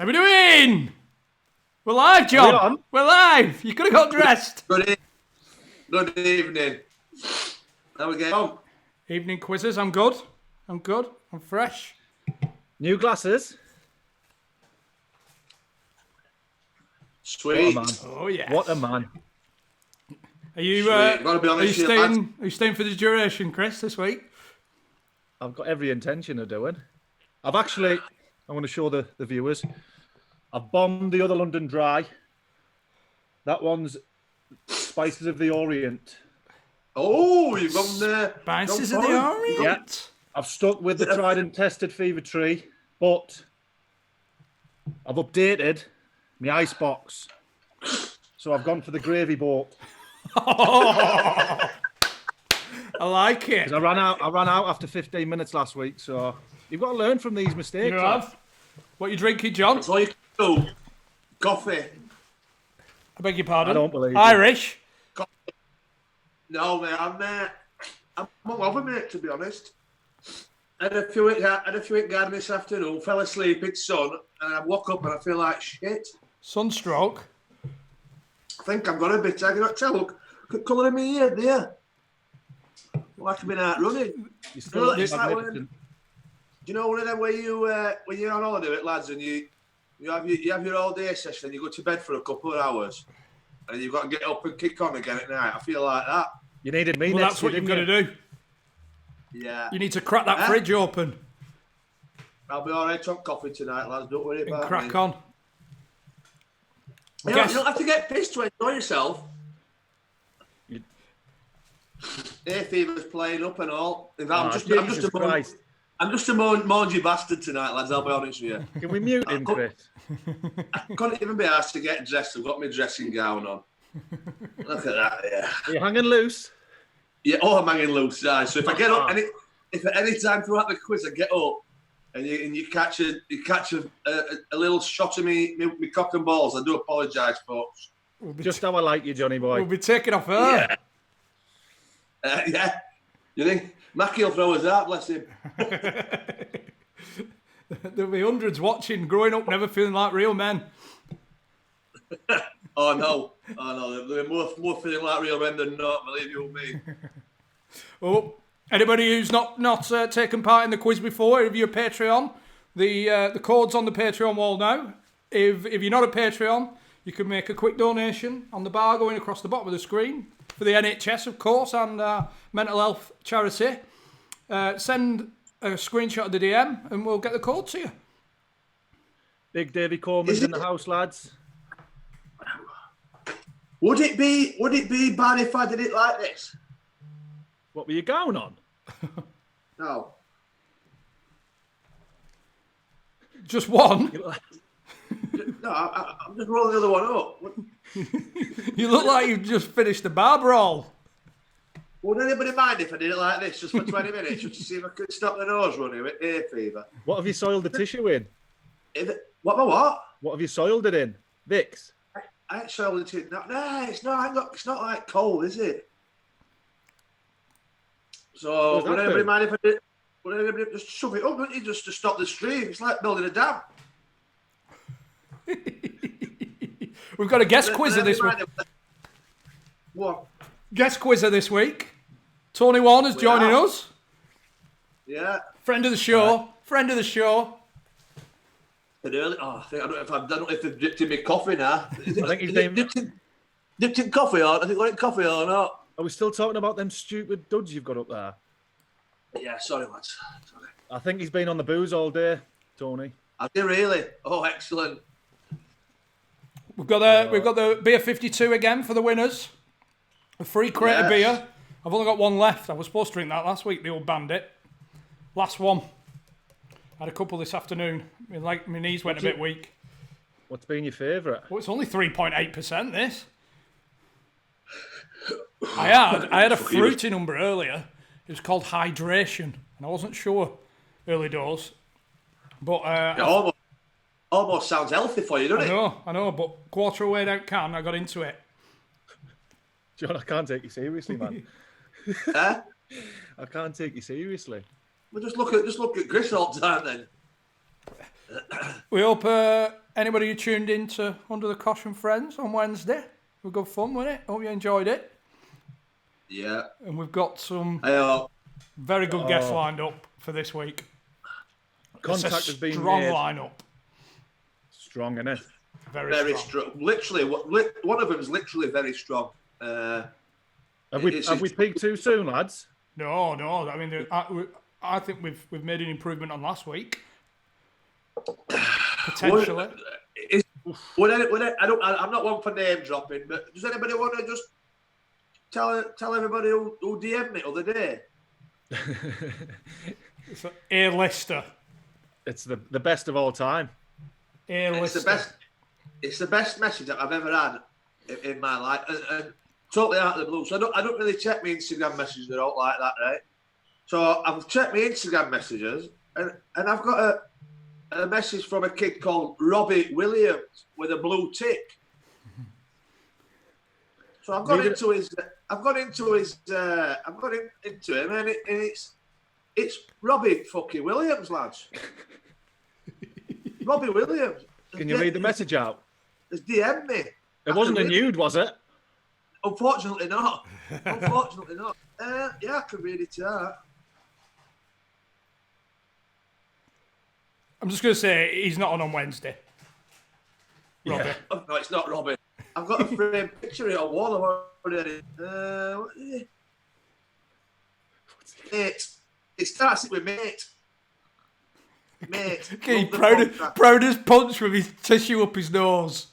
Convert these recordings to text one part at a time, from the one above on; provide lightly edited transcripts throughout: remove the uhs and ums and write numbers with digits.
How we doing? We're live, John. We're live. You could have got dressed. Good evening. How we get on? Evening quizzes. I'm good. I'm fresh. New glasses. Sweet. Oh yeah. What a man. Are you? Are you staying for the duration, Chris, this week? I've got every intention of doing. I want to show the viewers. I've bombed the other London Dry. That one's Spices of the Orient. Oh, you've gone there. Spices of the Orient. Yeah. I've stuck with the tried and tested Fever Tree, but I've updated my ice box. So I've gone for the gravy boat. I like it. I ran out after 15 minutes last week, so you've got to learn from these mistakes. You have. What are you drinking, John? That's all you can do. Coffee. I beg your pardon. I don't believe Irish. Coffee. No, mate. I'm over, mate. To be honest. Had a few in garden this afternoon. Fell asleep in sun, and I woke up and I feel like shit. Sunstroke. I think I've got a bit. I cannot tell. Look at colour in my ear there. Like I've been out running. Do you know one of them where you when you're on holiday with lads and you have your all day session and you go to bed for a couple of hours and you've got to get up and kick on again at night? I feel like that. You needed me. Well, that's what you've got to do. Yeah. You need to crack that fridge open. I'll be all right on coffee tonight, lads. Don't worry about and crack me. On. You don't have to get pissed to enjoy yourself. Hay fever's playing up and all. I'm just a mangy bastard tonight, lads. I'll be honest with you. Can we mute him, Chris? I couldn't even be asked to get dressed. I've got my dressing gown on. Look at that, yeah. Are you hanging loose? Yeah, I'm hanging loose. Right. So if I get up, if at any time throughout the quiz I get up and you catch a little shot of me cock and balls, I do apologise, folks. Just how I like you, Johnny boy. We'll be taking off her. Yeah. Yeah. You think Mackie will throw us out? Bless him. There'll be hundreds watching, growing up, never feeling like real men. Oh no. They're more feeling like real men than not. Believe you me. Oh, anybody who's not taken part in the quiz before, if you're a Patreon, the code's on the Patreon wall now. If you're not a Patreon, you can make a quick donation on the bar going across the bottom of the screen for the NHS, of course, and mental health charity. Send a screenshot of the DM and we'll get the code to you. Big Davy Coleman's in the house, lads. Would it be bad if I did it like this? What were you going on? No. Just one? No, I'm just rolling the other one up. You look like you've just finished the bar brawl. Would anybody mind if I did it like this just for 20 minutes just to see if I could stop the nose running with hay fever? What have you soiled the tissue in? What? What have you soiled it in? Vicks? I ain't soiled it in. No, it's not. It's not like cold, is it? So would anybody mind if I did? Would anybody just shove it up? Wouldn't you just to stop the stream? It's like building a dam. We've got a guest quizzer this week. What? Guest quizzer this week. Tony Warner's joining us. Yeah. Friend of the show. Right. Friend of the show. I don't know if they've dipped in my coffee now. I think he's dipped in coffee or I think got in coffee or not. Are we still talking about them stupid duds you've got up there? Yeah, sorry lads. Sorry. I think he's been on the booze all day, Tony. Have you really? Oh, excellent. We've got the beer 52 again for the winners. A free crate of beer. I've only got one left. I was supposed to drink that last week, the old bandit. Last one. Had a couple this afternoon. My knees went a bit weak. What's been your favourite? Well, it's only 3.8%, this. I had a fruity number earlier. It was called Hydration, and I wasn't sure early doors. But it almost sounds healthy for you, doesn't it? I know, but quarter away down can, I got into it. John, I can't take you seriously, man. Huh? I can't take you seriously. Well, just look at Chris all the time then. We hope anybody who tuned in to Under the Cosh and Friends on Wednesday, it was good fun, wasn't it? Hope you enjoyed it. Yeah. And we've got some very good guests lined up for this week. Contact has been strong made. lineup. Strong, isn't it? Very strong. Literally, one of them is literally very strong. Have we peaked too soon, lads? No. I mean, I think we've made an improvement on last week. Potentially. I'm not one for name dropping, but does anybody want to just tell everybody who DM'd me the other day? It's an A-lister. It's the best of all time. A-lister. It's the best message that I've ever had in my life, and totally out of the blue. So I don't really check my Instagram messages. They're all like that, right? So I've checked my Instagram messages, and I've got a message from a kid called Robbie Williams with a blue tick. So I've got into him, and it's Robbie fucking Williams, lads. Robbie Williams. Can you read the message out? Has DM'd me. It wasn't a nude, was it? Unfortunately not. Unfortunately not. Yeah, I can read it out. I'm just going to say he's not on Wednesday. Robbie. Yeah. Oh, no, it's not Robbie. I've got a framed picture of it on wall. What is it? Mate. It starts with mate. Mate. Okay, proud as punch with his tissue up his nose.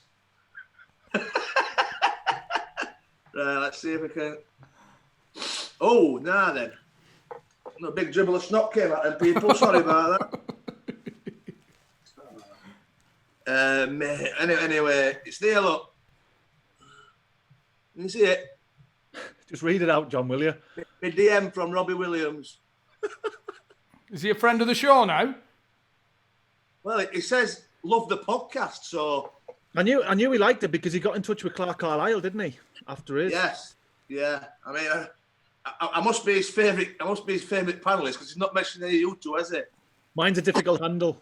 Right, let's see if we can. Oh, nah then. A big dribble of snot came out them people. Sorry about that. Mate. Anyway, it's there, look. Can you see it? Just read it out, John, will you? My DM from Robbie Williams. Is he a friend of the show now? Well, it says love the podcast, so I knew he liked it because he got in touch with Clark Carlisle, didn't he? After his. yes, yeah. I mean, I must be his favourite. I must be his favourite panelist because he's not mentioned any of you two, has he? Mine's a difficult handle.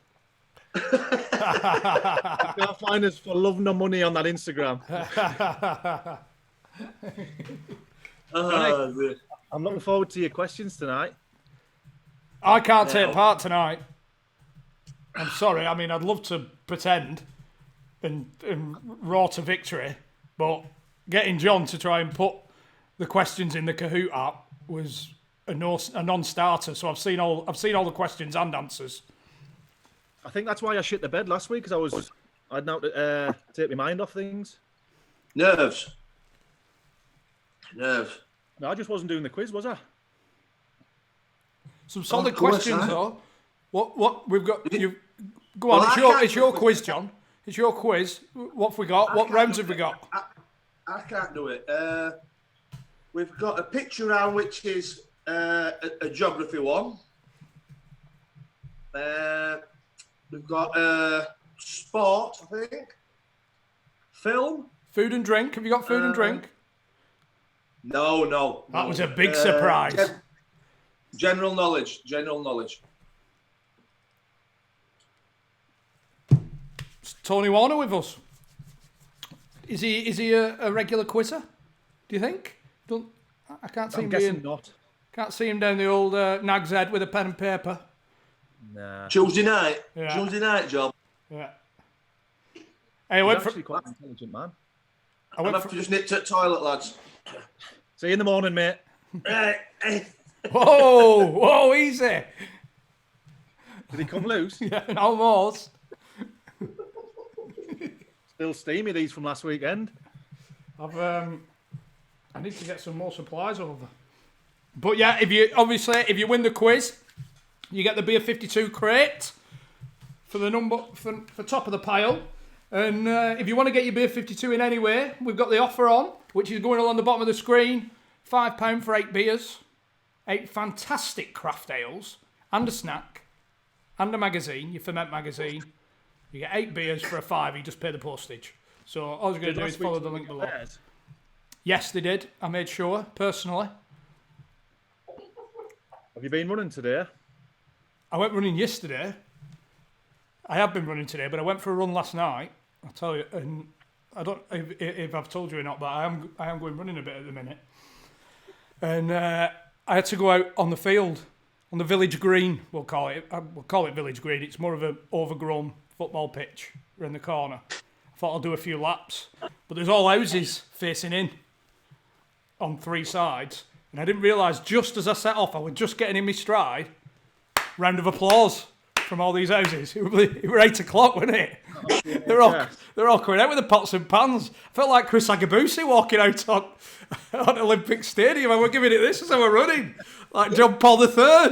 You can't find us for love no money on that Instagram. I'm looking forward to your questions tonight. I can't take part tonight. I'm sorry. I mean, I'd love to pretend and roar to victory, but getting John to try and put the questions in the Kahoot app was a non-starter. So I've seen all the questions and answers. I think that's why I shit the bed last week because I'd now take my mind off things. Nerves. No, I just wasn't doing the quiz, was I? Some solid Of course, questions, huh? though. What we've got? You go on. Well, It's your quiz, John. It's your quiz. What have we got? What rounds have we got? I can't do it. We've got a picture round which is a geography one. We've got sport, I think. Film. Food and drink. Have you got food and drink? No. That was a big surprise. General knowledge. Is Tony Warner with us? Is he a regular quizzer? Do you think? I can't see I'm him guessing not. Can't see him down the old Nag's Head with a pen and paper. Nah. Tuesday night. Yeah. Tuesday night job. Yeah. Hey, He's actually quite an intelligent man. I have to just nip to the toilet, lads. See you in the morning, mate. Whoa, easy. Did he come loose? Yeah, almost. Still steamy, these from last weekend. I need to get some more supplies over. But yeah, if you win the quiz, you get the Beer 52 crate for the number for top of the pile. And if you want to get your Beer 52 in anyway, we've got the offer on, which is going along the bottom of the screen. £5 for 8 beers, 8 fantastic craft ales, and a snack, and a magazine, your ferment magazine. You get 8 beers for a £5. You just pay the postage. So all you're going to do is follow the link below. Yes, they did. I made sure personally. Have you been running today? I went running yesterday. I have been running today, but I went for a run last night. I'll tell you, and I don't if I've told you or not, but I am going running a bit at the minute. And I had to go out on the field, on the village green. We'll call it village green. It's more of an overgrown football pitch around the corner. I thought I'll do a few laps, but there's all houses facing in on 3 sides, and I didn't realise just as I set off, I was just getting in my stride. Round of applause from all these houses. It were 8 o'clock, wasn't it? They're all coming out with the pots and pans. I felt like Chris Agabusi walking out on Olympic Stadium. And we're giving it this as we're running, like John Paul III,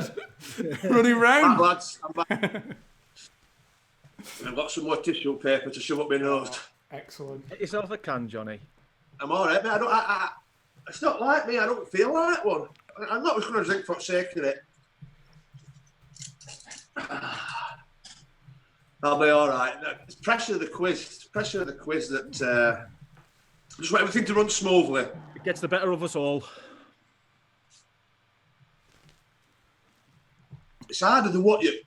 running round. Back, lads, I'm back. I've got some more tissue paper to shove up my nose. Excellent. Get yourself a can, Johnny. I'm all right, mate. It's not like me. I don't feel like one. I'm not just going to drink for the sake of it. I'll be all right. It's pressure of the quiz. It's pressure of the quiz that just want everything to run smoothly. It gets the better of us all. It's harder than what you.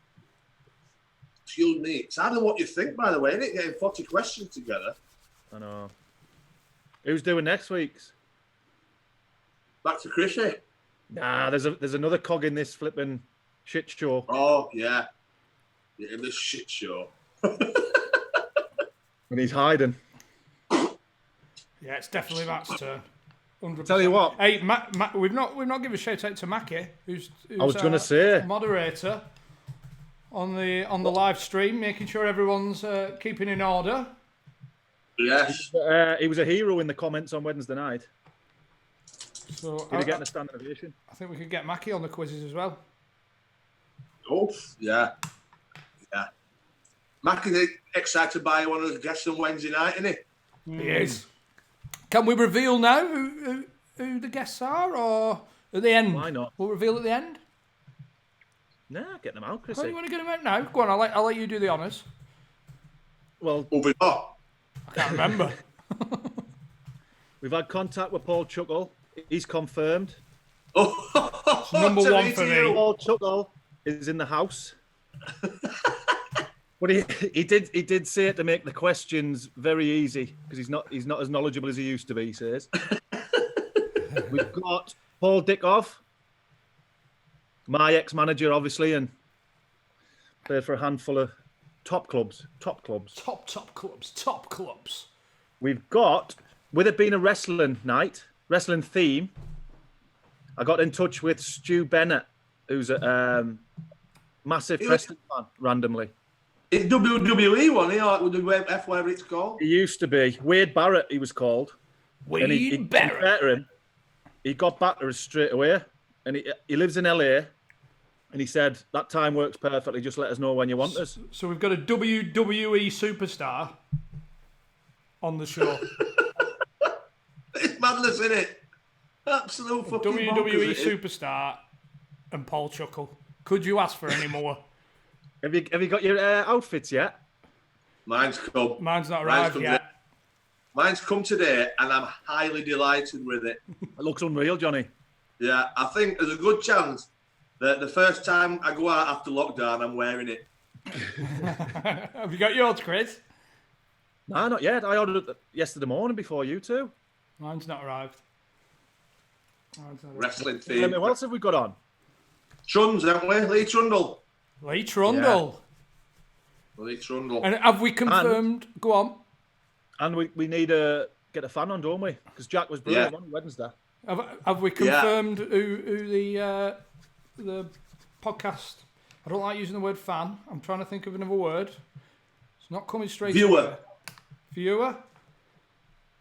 Excuse me. It's harder than what you think. By the way, isn't it? Getting 40 questions together. I know. Who's doing next week's? Back to Chrissy. Nah, there's another cog in this flipping shit show. Oh yeah. In this shit show. And he's hiding. Yeah, it's definitely Matt's turn. 100%. Tell you what. Hey, Matt, we've not given a shout out to Mackie, who's I was going to say moderator on the live stream, making sure everyone's keeping in order. Yes. He was a hero in the comments on Wednesday night. So Did he get a standing ovation? I think we could get Mackie on the quizzes as well. Oh yeah. Yeah. Mac is excited by one of the guests on Wednesday night, isn't he? He is. Can we reveal now who the guests are, or at the end? Why not? We'll reveal at the end. Nah, get them out, Oh, Chrissy. you want to get them out now? Go on, I'll let you do the honours. Well, Moving on. I can't remember. we've had contact with Paul Chuckle. He's confirmed. Oh, Number one for me. Paul Chuckle is in the house. But he did say it to make the questions very easy because he's not as knowledgeable as he used to be. He says. We've got Paul Dickov, my ex-manager, obviously, and played for a handful of top clubs. Top clubs. We've got, with it being a wrestling night, wrestling theme, I got in touch with Stu Bennett, who's a massive Preston fan, randomly. It's WWE one, with the F, whatever it's called. He used to be. Wade Barrett, he was called. Wade Barrett. He got back to us straight away, and he lives in LA, and he said, that time works perfectly, just let us know when you want us. So we've got a WWE superstar on the show. It's madness, isn't it? Absolute fucking WWE bonkers, superstar and Paul Chuckle. Could you ask for any more? Have you got your outfits yet? Mine's come. Mine's not arrived yet. Mine's come today, and I'm highly delighted with it. It looks unreal, Johnny. Yeah, I think there's a good chance that the first time I go out after lockdown, I'm wearing it. Have you got yours, Chris? No, not yet. I ordered it yesterday morning before you two. Mine's not arrived. Wrestling theme. What else have we got on? Truns, haven't we? Lee Trundle. Lee Trundle. Yeah. Lee Trundle. And have we confirmed? Go on. And we need to get a fan on, don't we? Because Jack was brilliant on Wednesday. Have we confirmed who the podcast? I don't like using the word fan. I'm trying to think of another word. It's not coming straight. Viewer. Viewer.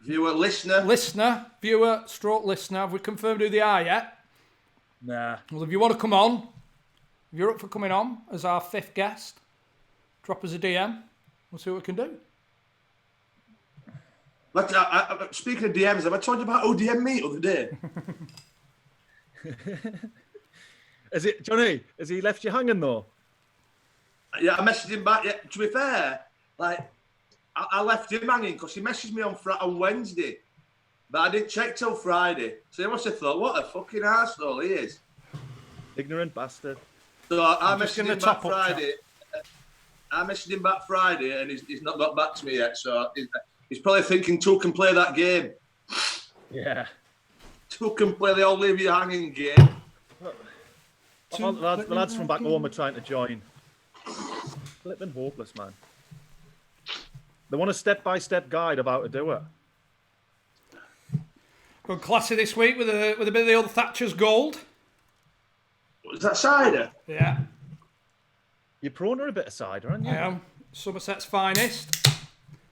Listener. Viewer, stroke listener. Have we confirmed who they are yet? Nah. Well, if you want to come on, if you're up for coming on as our 5th guest, drop us a DM. We'll see what we can do. But, speaking of DMs, have I told you about ODM me the other day? Johnny, has he left you hanging though? Yeah, I messaged him back. Yeah, to be fair, I left him hanging because he messaged me on Wednesday, but I didn't check till Friday. So he must have thought, what a fucking arsehole he is. Ignorant bastard. So I messaged him back Friday, I messaged him back Friday, and he's not got back to me yet. So he's probably thinking two can play that game. Yeah. Two can play the old leave you hanging game. The lads from back home are trying to join. Flipping hopeless, man. They want a step-by-step guide of how to do it. Good classy this week with a bit of the old Thatcher's Gold. Was that cider? Yeah. You're prone to a bit of cider, aren't you? I am. Somerset's finest.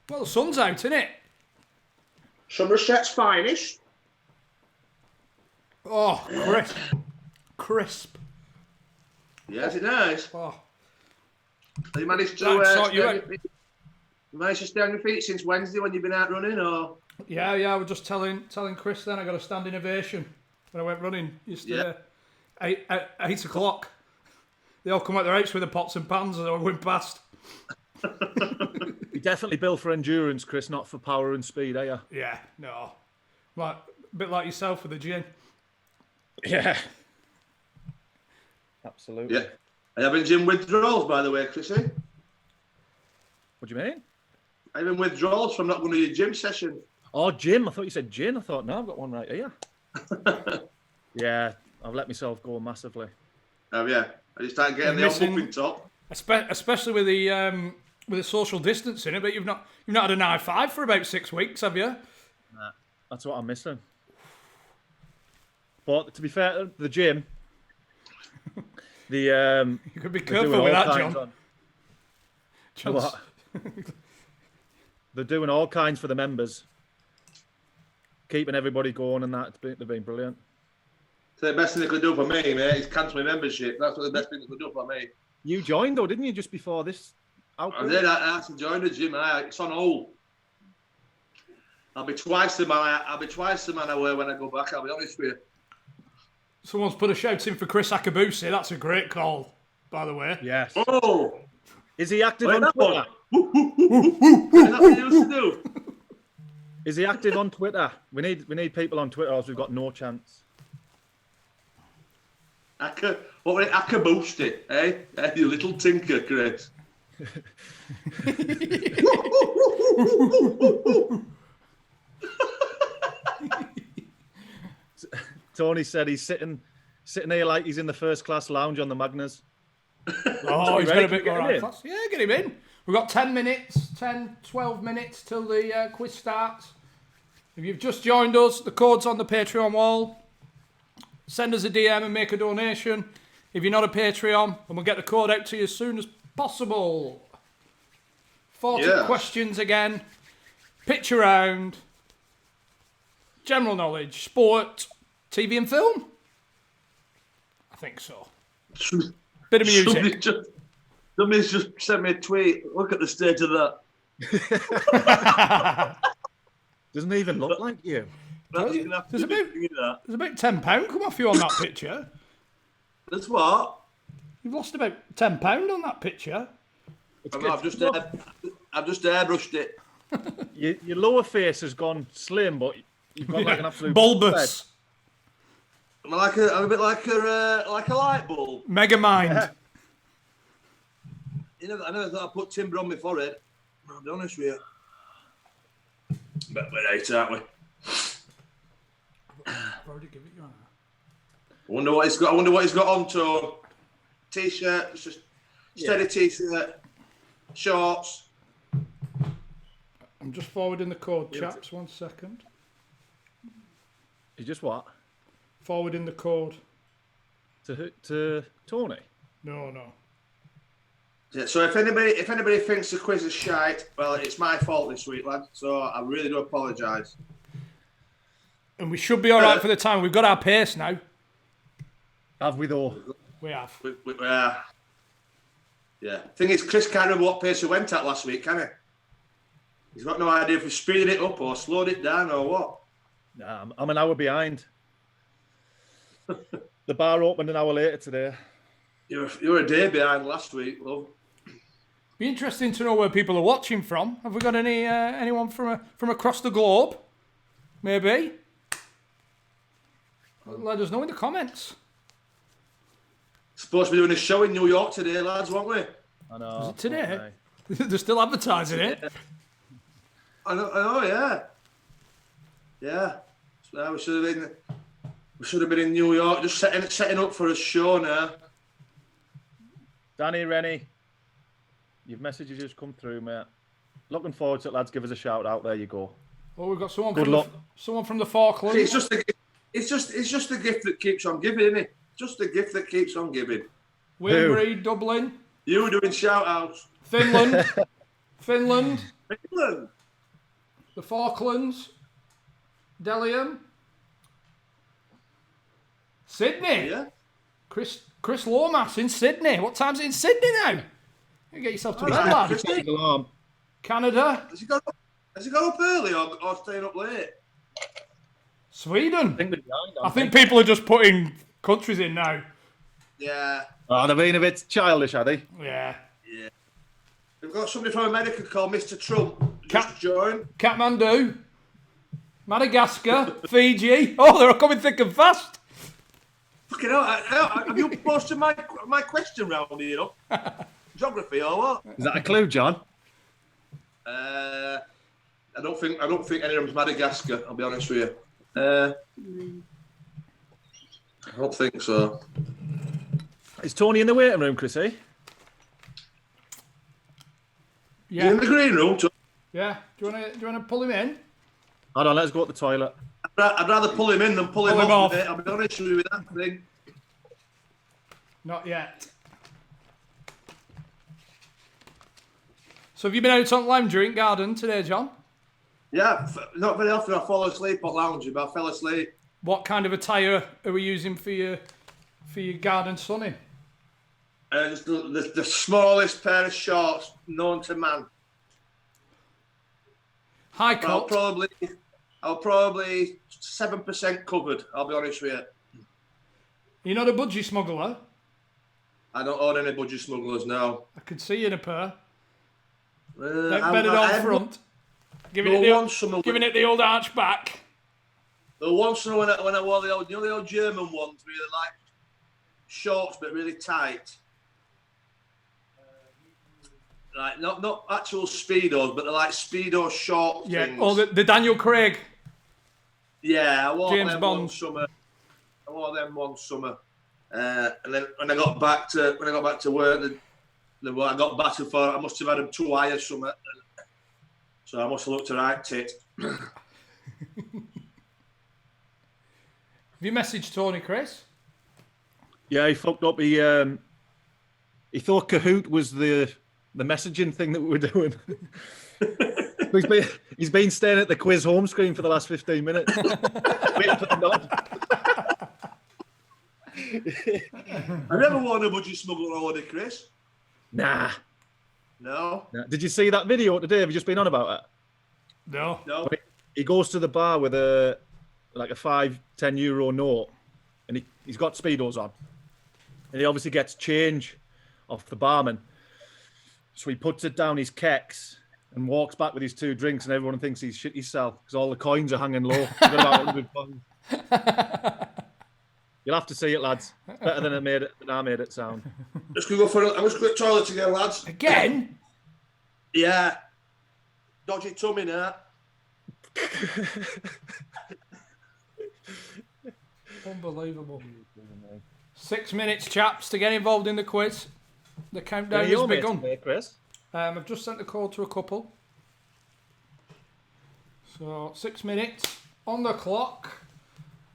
Well, the sun's out, isn't it? Somerset's finest. Oh, crisp. Crisp. Yeah, is it nice? Oh. Have you managed to stay on your feet since Wednesday when you've been out running, or? Yeah, I was just telling Chris then I got a standing ovation when I went running yesterday. Yeah. 8 o'clock. They all come out their house with the pots and pans as I went past. You're definitely built for endurance, Chris, not for power and speed, are you? Yeah, no. Like, a bit like yourself with the gin. Yeah. Absolutely. Yeah. Are you having gym withdrawals, by the way, Chrissy? What do you mean? I'm having withdrawals from not going to your gym session. Oh, gym. I thought you said gin. I thought, no, I've got one right here. Yeah, I've let myself go massively. Oh, yeah. I just start getting the old whooping top. Especially with the social distancing. I bet you've not had an high five for about 6 weeks, have you? Nah, that's what I'm missing. But to be fair, the gym, you could be careful with that, John. What? They're doing all kinds for the members, keeping everybody going, and that they've been brilliant. So the best thing they could do for me, mate, is cancel my membership. That's what the best thing they could do for me. You joined though, didn't you, just before this outbreak? I did. I actually joined the gym. It's on hold. I'll be twice the man I were when I go back. I'll be honest with you. Someone's put a shout in for Chris Akabusi. That's a great call, by the way. Yes. Oh, is he active wait, on that Twitter? Is that what you used to do? Is he active on Twitter? We need people on Twitter, or else we've got no chance. What was it? Akaboosted, eh? You little tinker, Chris. Tony said he's sitting here like he's in the first class lounge on the Magnus. Oh, he's got a bit more high class. Yeah, get him in. We've got 10 minutes, 10, 12 minutes till the quiz starts. If you've just joined us, the code's on the Patreon wall. Send us a DM and make a donation. If you're not a Patreon, and we'll get the code out to you as soon as possible. 40 questions again. Picture round. General knowledge. Sport. TV and film? I think so. Bit of music. Somebody's just sent me a tweet. Look at the state of that. Doesn't even look like you. There's about £10 come off you on that picture. That's what? You've lost about £10 on that picture. I've just airbrushed it. Your lower face has gone slim, but you've got like an absolute bulbous. I'm a bit like a light bulb. Mega mind. Yeah. I never thought I'd put timber on my forehead. I'll be honest with you. But we're eight, aren't we? I've already given it you. I wonder what he's got on to. T-shirt, it's just steady T-shirt, shorts. I'm just forwarding the code, chaps. 1 second. You just what? Forwarding the code. To Tony? No. Yeah, so if anybody thinks the quiz is shite, well, it's my fault this week, lad. So I really do apologise. And we should be all right for the time. We've got our pace now. Have we though? We have. Yeah. Thing is, Chris can't remember what pace we went at last week, can he? He's got no idea if we speeded it up or slowed it down or what. Nah, I'm an hour behind. The bar opened an hour later today. You're a day behind last week, love. Be interesting to know where people are watching from. Have we got anyone from across the globe? Maybe. Let us know in the comments. Supposed to be doing a show in New York today, lads, weren't we? I know. Is it today? They're still advertising it. I know, yeah. Yeah. So we should have been in New York, just setting up for a show now. Danny, Rennie, your messages just come through, mate. Looking forward to it, lads. Give us a shout out. There you go. Oh, we've got someone. Good luck. Someone from the Falklands. It's just the gift that keeps on giving, isn't it? Just the gift that keeps on giving. Winbury, Dublin. You doing shout outs. Finland. Finland. The Falklands. Delium. Sydney. Yeah. Chris Lomas in Sydney. What time's it in Sydney now? You get yourself to bed, lad. Canada. Has he got up early or staying up late? Sweden. I think people are just putting countries in now. Yeah. Oh, they've been a bit childish, are they? Yeah. Yeah. We've got somebody from America called Mr. Trump. Just joined. Kathmandu. Madagascar. Fiji. Oh, they're coming thick and fast. Fucking hell. Have you posted my question round here, you know? Geography or what? Is that a clue, John? I don't think any of them's Madagascar, I'll be honest with you. I don't think so. Is Tony in the waiting room, Chrissy? Yeah. In the green room, too. Yeah. Do you want to pull him in? Hold on, let's go to the toilet. I'd rather pull him in than pull him off. Mate. I'll be honest with you with that thing. Not yet. So have you been out on Lime Drink Garden today, John? Yeah, not very often I fall asleep at lounge, but I fell asleep. What kind of attire are we using for your garden sunning? It's the smallest pair of shorts known to man. High cut. I'll probably 7% covered. I'll be honest with you. You're not a budgie smuggler? I don't own any budgie smugglers now. I could see you in a pair. I'm bedded on front. Giving it the old arch back. The once in a while when I wore the old German ones, really like shorts but really tight. Like not actual speedos, but they're like speedo short things. Oh, the Daniel Craig. Yeah, I wore James them Bond. one summer. And then when I got back to work, I got battered for. I must have had them too high or something. So I must have looked a right tit. Have you messaged Tony, Chris? Yeah, he fucked up. He thought Kahoot was the messaging thing that we were doing. he's been staying at the quiz home screen for the last 15 minutes. Waiting for the nod. I never worn a budgie smuggler holiday, Chris. Nah. No. Did you see that video today? Have you just been on about it? No. He goes to the bar with a 5-10 euro note, and he's got speedos on, and he obviously gets change off the barman. So he puts it down his keks and walks back with his 2 drinks, and everyone thinks he's shit himself because all the coins are hanging low. He's got about 100 pounds. You'll have to see it, lads. It's better than I made it sound. Just gonna go for I'm just going to the toilet again, lads. Again? Yeah. Dodgy tummy now. Unbelievable. 6 minutes, chaps, to get involved in the quiz. The countdown has begun. Chris? I've just sent the code to a couple. So 6 minutes on the clock.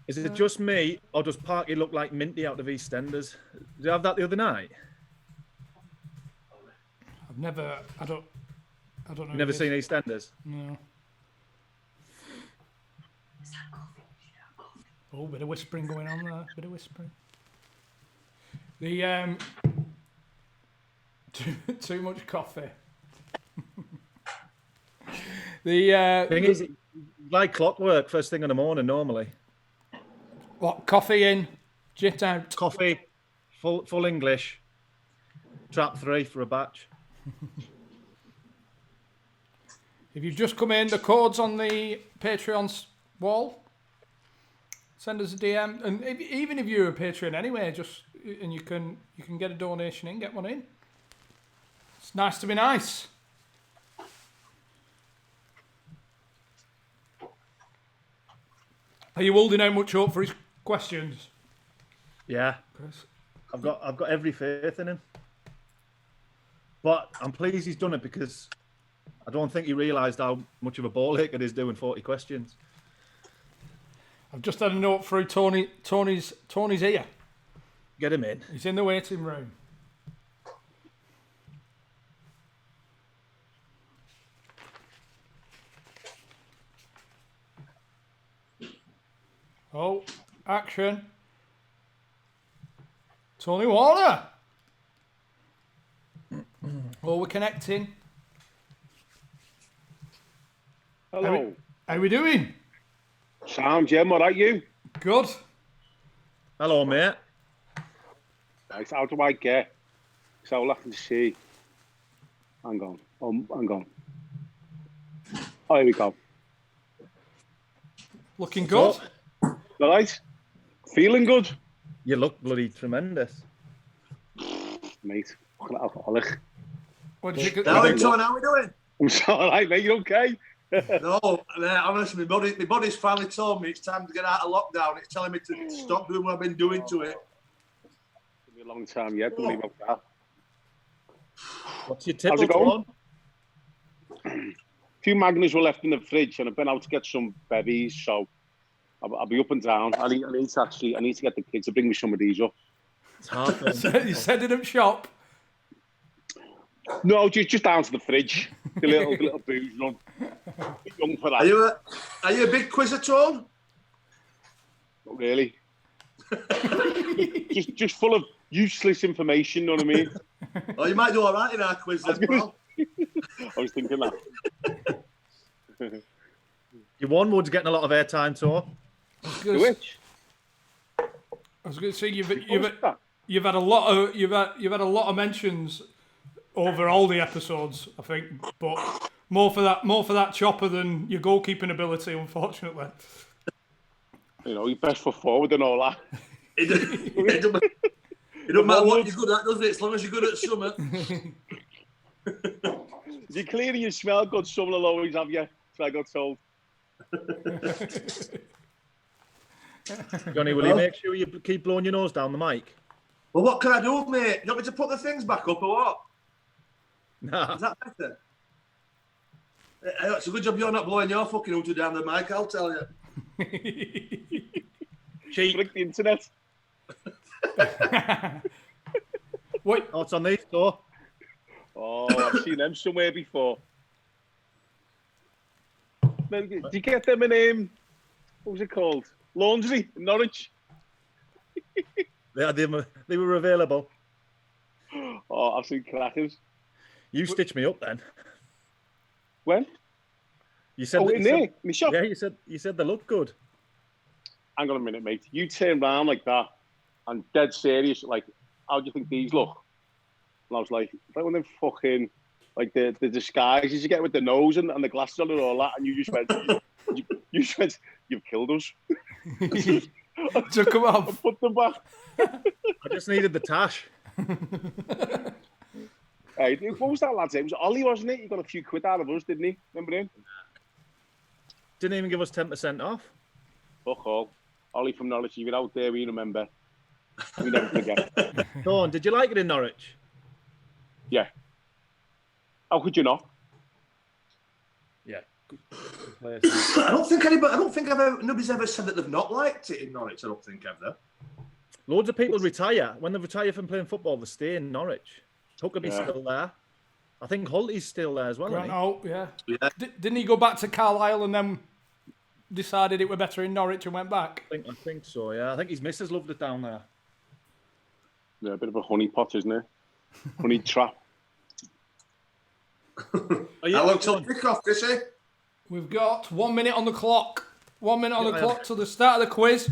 Is it just me, or does Parky look like Minty out of EastEnders? Did you have that the other night? I don't know. You've never seen EastEnders? No. Oh, bit of whispering going on there. Bit of whispering. The too much coffee. The thing is, like clockwork, first thing in the morning normally. What, coffee in, jit out? Coffee, full English, trap 3 for a batch. If you've just come in, the code's on the Patreon wall. Send us a DM, and even if you're a Patreon anyway, and you can get a donation in, get one in. It's nice to be nice. Are you holding out much hope for his questions? Yeah. Chris? I've got every faith in him. But I'm pleased he's done it because I don't think he realised how much of a ball ache it is doing 40 questions. I've just had a note through Tony's here. Get him in. He's in the waiting room. Oh, action. Tony Warner. Oh, we're connecting. Hello. How we doing? Sound, Jim, all right, you? Good. Hello, mate. Nice. How do I get? So I'll have to see. Hang on. Hang on. Oh, here we go. Looking good. So, All right? Feeling good? you look bloody tremendous. Mate, fucking alcoholic. What did you Now, Tony, how we doing? I'm so all right, mate. You okay? No, honestly, my body's finally told me it's time to get out of lockdown. It's telling me to stop doing what I've been doing to it. It's been a long time yet. Don't worry about that. What's your How's tipple, it going? Tom? A few Magners were left in the fridge, and I've been out to get some bevies, so I'll be up and down. I need to get the kids to bring me some of these up. It's hard, man. You set it up shop. No, just down to the fridge. The little booze run. Bit young for that. Are you a big quizzer, Tone? Not really. just full of useless information, know what I mean? Oh, you might do all right in our quiz then, pal. I was thinking that. Your one wood's getting a lot of airtime, Tom. The which? I was going to say you've had a lot of mentions over all the episodes, I think, but more for that chopper than your goalkeeping ability, unfortunately. You know, your best foot forward and all that. It don't matter what you're good at, does it? As long as you're good at something. If you're clean and you smell good, someone will always have you. So I got told. Johnny, will you make sure you keep blowing your nose down the mic? Well, what can I do, mate? You want me to put the things back up or what? Nah. Is that better? It's a good job you're not blowing your fucking hooter down the mic, I'll tell you. Cheap. Break the internet. What? Oh, it's on these, Tom. Oh, I've seen them somewhere before. Did you get them in, what was it called? Laundry in Norwich? They were available. Oh, I've seen crackers. You stitched me up then. When? You said Oh, in there? In the shop? Yeah, you said they look good. Hang on a minute, mate. You turn round like that and dead serious, like, how do you think these look? And I was like one of them fucking, like the disguises you get with the nose and the glasses on and all that, and you just went, you just went, you've killed us. Took them off. Put them back. I just needed the tash. Hey, what was that lad's name? It was Ollie, wasn't it? He got a few quid out of us, didn't he? Remember him? Didn't even give us 10% off. Fuck all. Ollie from Norwich, if you're out there, we remember. We never forget. Dawn, did you like it in Norwich? Yeah. How could you not? Yeah. Good place. I don't think nobody's ever said that they've not liked it in Norwich. I don't think, have they? Loads of people retire. When they retire from playing football, they stay in Norwich. Huckabee's still there. I think Hulty's still there as well, isn't he? Oh, yeah. Yeah. Didn't he go back to Carlisle and then decided it were better in Norwich and went back? I think so, yeah. I think his missus loved it down there. Yeah, a bit of a honey pot, isn't it? Honey trap. How long till kick-off, Chrissy? We've got 1 minute on the clock. 1 minute on the clock to the start of the quiz.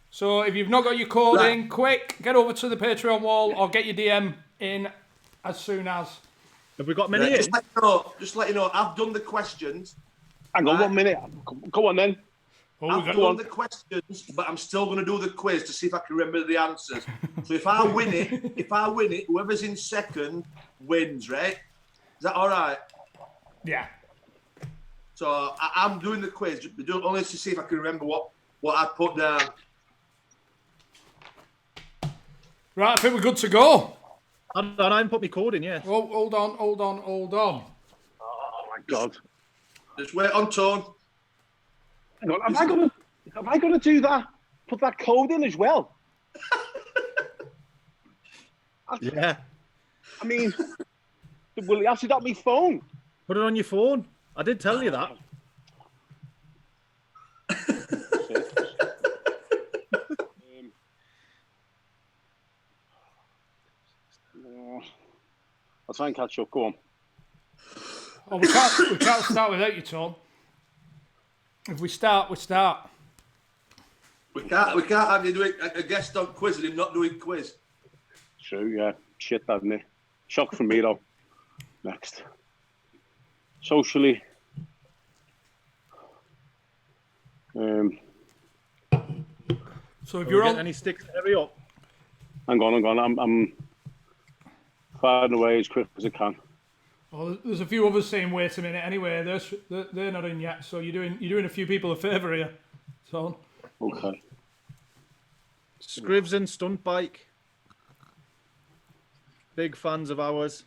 So if you've not got your code in, quick, get over to the Patreon wall or get your DM in as soon as. Have we got many in? Just let you know, I've done the questions. Hang on 1 minute. Go on then. I've done the questions, but I'm still going to do the quiz to see if I can remember the answers. So if I win it, whoever's in second wins, right? Is that all right? Yeah. So I'm doing the quiz, only to see if I can remember what what I put down. Right, I think we're good to go. I haven't put my code in yet. Oh, hold on. Oh my God. Just wait on tone. Hang on, Have I got to do that? Put that code in as well? Yeah. I mean, will you have to got my phone? Put it on your phone. I did tell you that. I'll try and catch up. Go on. Oh, we can't start without you, Tom. If we start, we start. We can't have you doing a guest on quiz and him not doing quiz. True, yeah. Shit, hasn't it? Shock from me, though. Next. Socially. So if Are you're we on, getting any sticks? Hurry up. Hang on. I'm firing away as quick as I can. oh, there's a few others saying wait a minute. Anyway, they're not in yet. So you're doing a few people a favour here, Tom. Okay. Scrivs and Stunt Bike. Big fans of ours,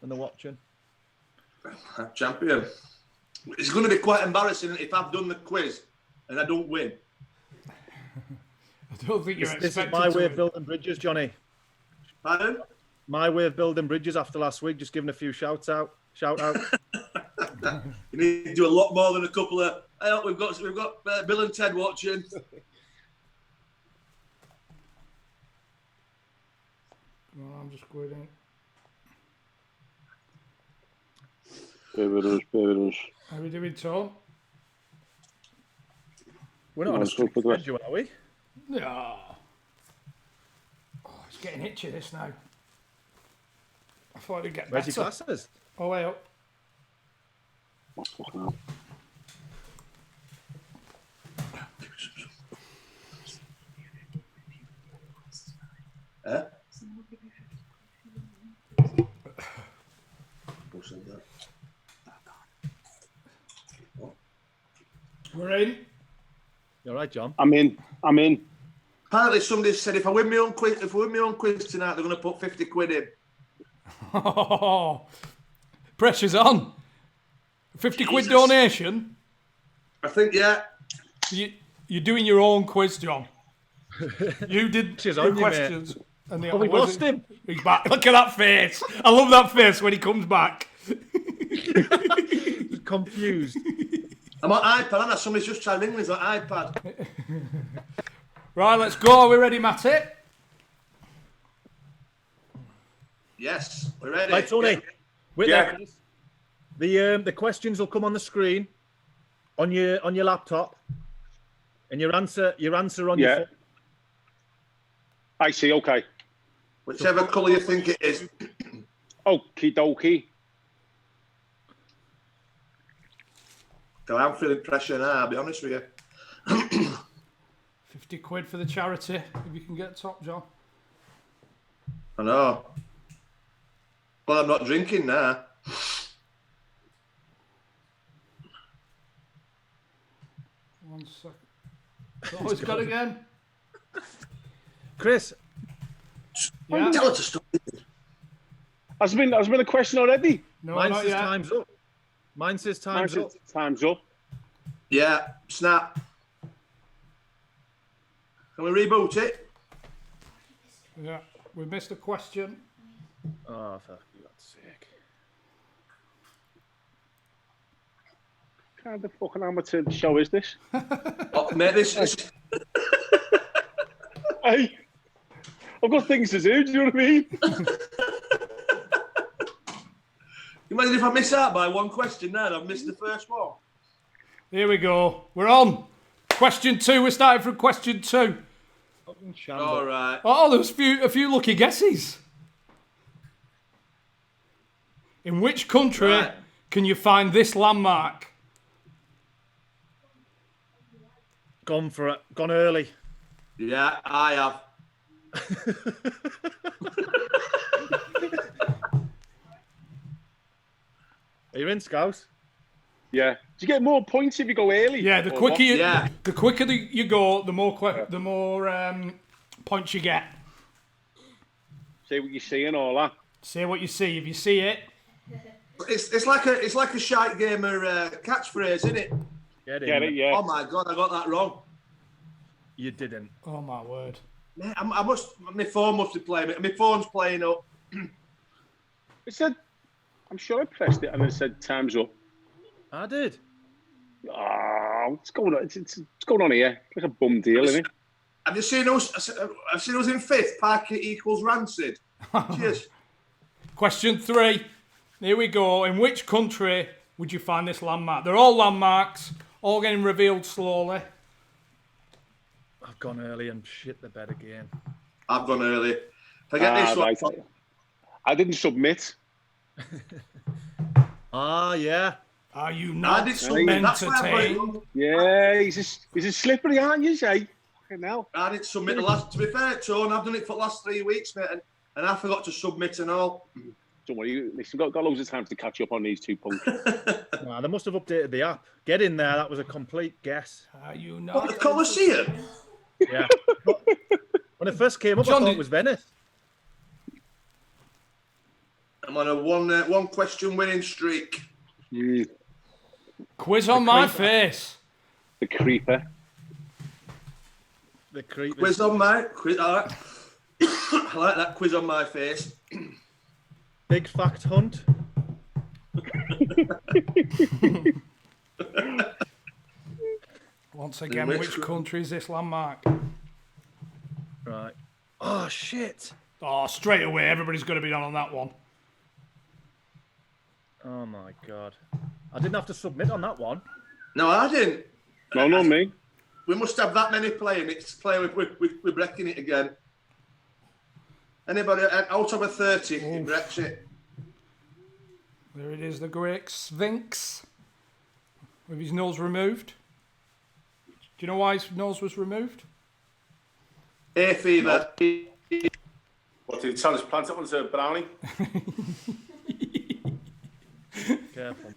and they're watching. Champion. It's going to be quite embarrassing if I've done the quiz and I don't win. I don't think you're This is expected my to way win. of building bridges, Johnny. Pardon? My way of building bridges after last week. Just giving a few shout out. You need to do a lot more than a couple of. Hey, we've got Bill and Ted watching. Oh, I'm just going in. Bear with us. How are we doing, Tom? We're not on a strict schedule, are we? No. Oh, it's getting itchy this now. I thought it'd get Where's better. your glasses? Oh, way up. Eh? Who said that? We're in. You all right, John? I'm in. Apparently, somebody said if I win my own quiz, tonight, they're going to put 50 quid in. Oh, pressure's on. 50 quid Jesus. donation. I think, yeah. You're doing your own quiz, John. You did She's the on you, questions. And Oh, we lost him. He's back. Look at that face. I love that face when he comes back. He's confused. I'm on iPad, and somebody's just chimed in with his iPad. Right, let's go. Are we ready, Matty? Yes, we're ready. Right, Tony. Wait Yeah. there, Chris. The questions will come on the screen on your laptop, and your answer on your Yeah. phone. I see, okay. Whichever colour you think it is. Okie dokie. God, I'm feeling pressure now, I'll be honest with you. 50 quid for the charity, if you can get top, John. I know. Well, I'm not drinking now. One second. Oh, it's got again. Chris, Yeah. Tell her to stop. Has there been a question already? No, mine not says yet. time's up. Mine says time's up. Time's up. Yeah, snap. Can we reboot it? Yeah, we missed a question. Oh, for God's sake. What kind of fucking amateur show is this? Oh, mate, this is... Hey, I've got things to do, do you know what I mean? Imagine if I miss out by one question now and I've missed the first one. Here we go. We're on. Question 2. We're starting from question 2. All right. Oh, there was a few lucky guesses. In which country Right. can you find this landmark? Gone for it. Gone early. Yeah, I have. Are you in, Scouse? Yeah. Do you get more points if you go early? Yeah, the or quicker not? the quicker you go, the more points you get. Say what you see and all that. Say what you see. If you see it, It's like a shite gamer catchphrase, isn't it? Get Get in. it? Yeah. Oh my god, I got that wrong. You didn't. oh my word. Man, my phone must be playing it. My phone's playing up. It said, I'm sure I pressed it and it said time's up. I did. Oh, what's going on? It's going on here. It's like a bum deal, isn't it? Have you seen us? I've seen us in fifth. Parker equals Rancid. Cheers. Question 3. Here we go. In which country would you find this landmark? They're all landmarks, all getting revealed slowly. I've gone early and shit the bed again. I've gone early. Forget this one. Right. I didn't submit. Yeah. Are you I not did submit. That's why I got it entertained? wrong. Yeah, he's a slippery, aren't you, Jay? Fucking hell. I didn't submit the last. To be fair, Tone, I've done it for the last 3 weeks, mate, and I forgot to submit and all. Don't worry, listen, got loads of time to catch up on these 2 punks. Nah, they must have updated the app. Get in there. That was a complete guess. Are you What, not? the Colosseum? Yeah. When it first came up, John, I thought it was Venice. I'm on a one question winning streak. Quiz on my face. The creeper. The creep. Quiz on my quiz. All right. I like that quiz on my face. Big fact hunt. Once again, which country is this landmark? Right. Oh, shit. Oh, straight away, everybody's going to be on that one. Oh, my God. I didn't have to submit on that one. No, I didn't. No, not me. We must have that many playing. It's playing. We're breaking it again. Anybody out of a 30 in Brexit? There it is, the great Sphinx. With his nose removed. Do you know why his nose was removed? Hay fever. What did he transplant it onto a brownie? Careful.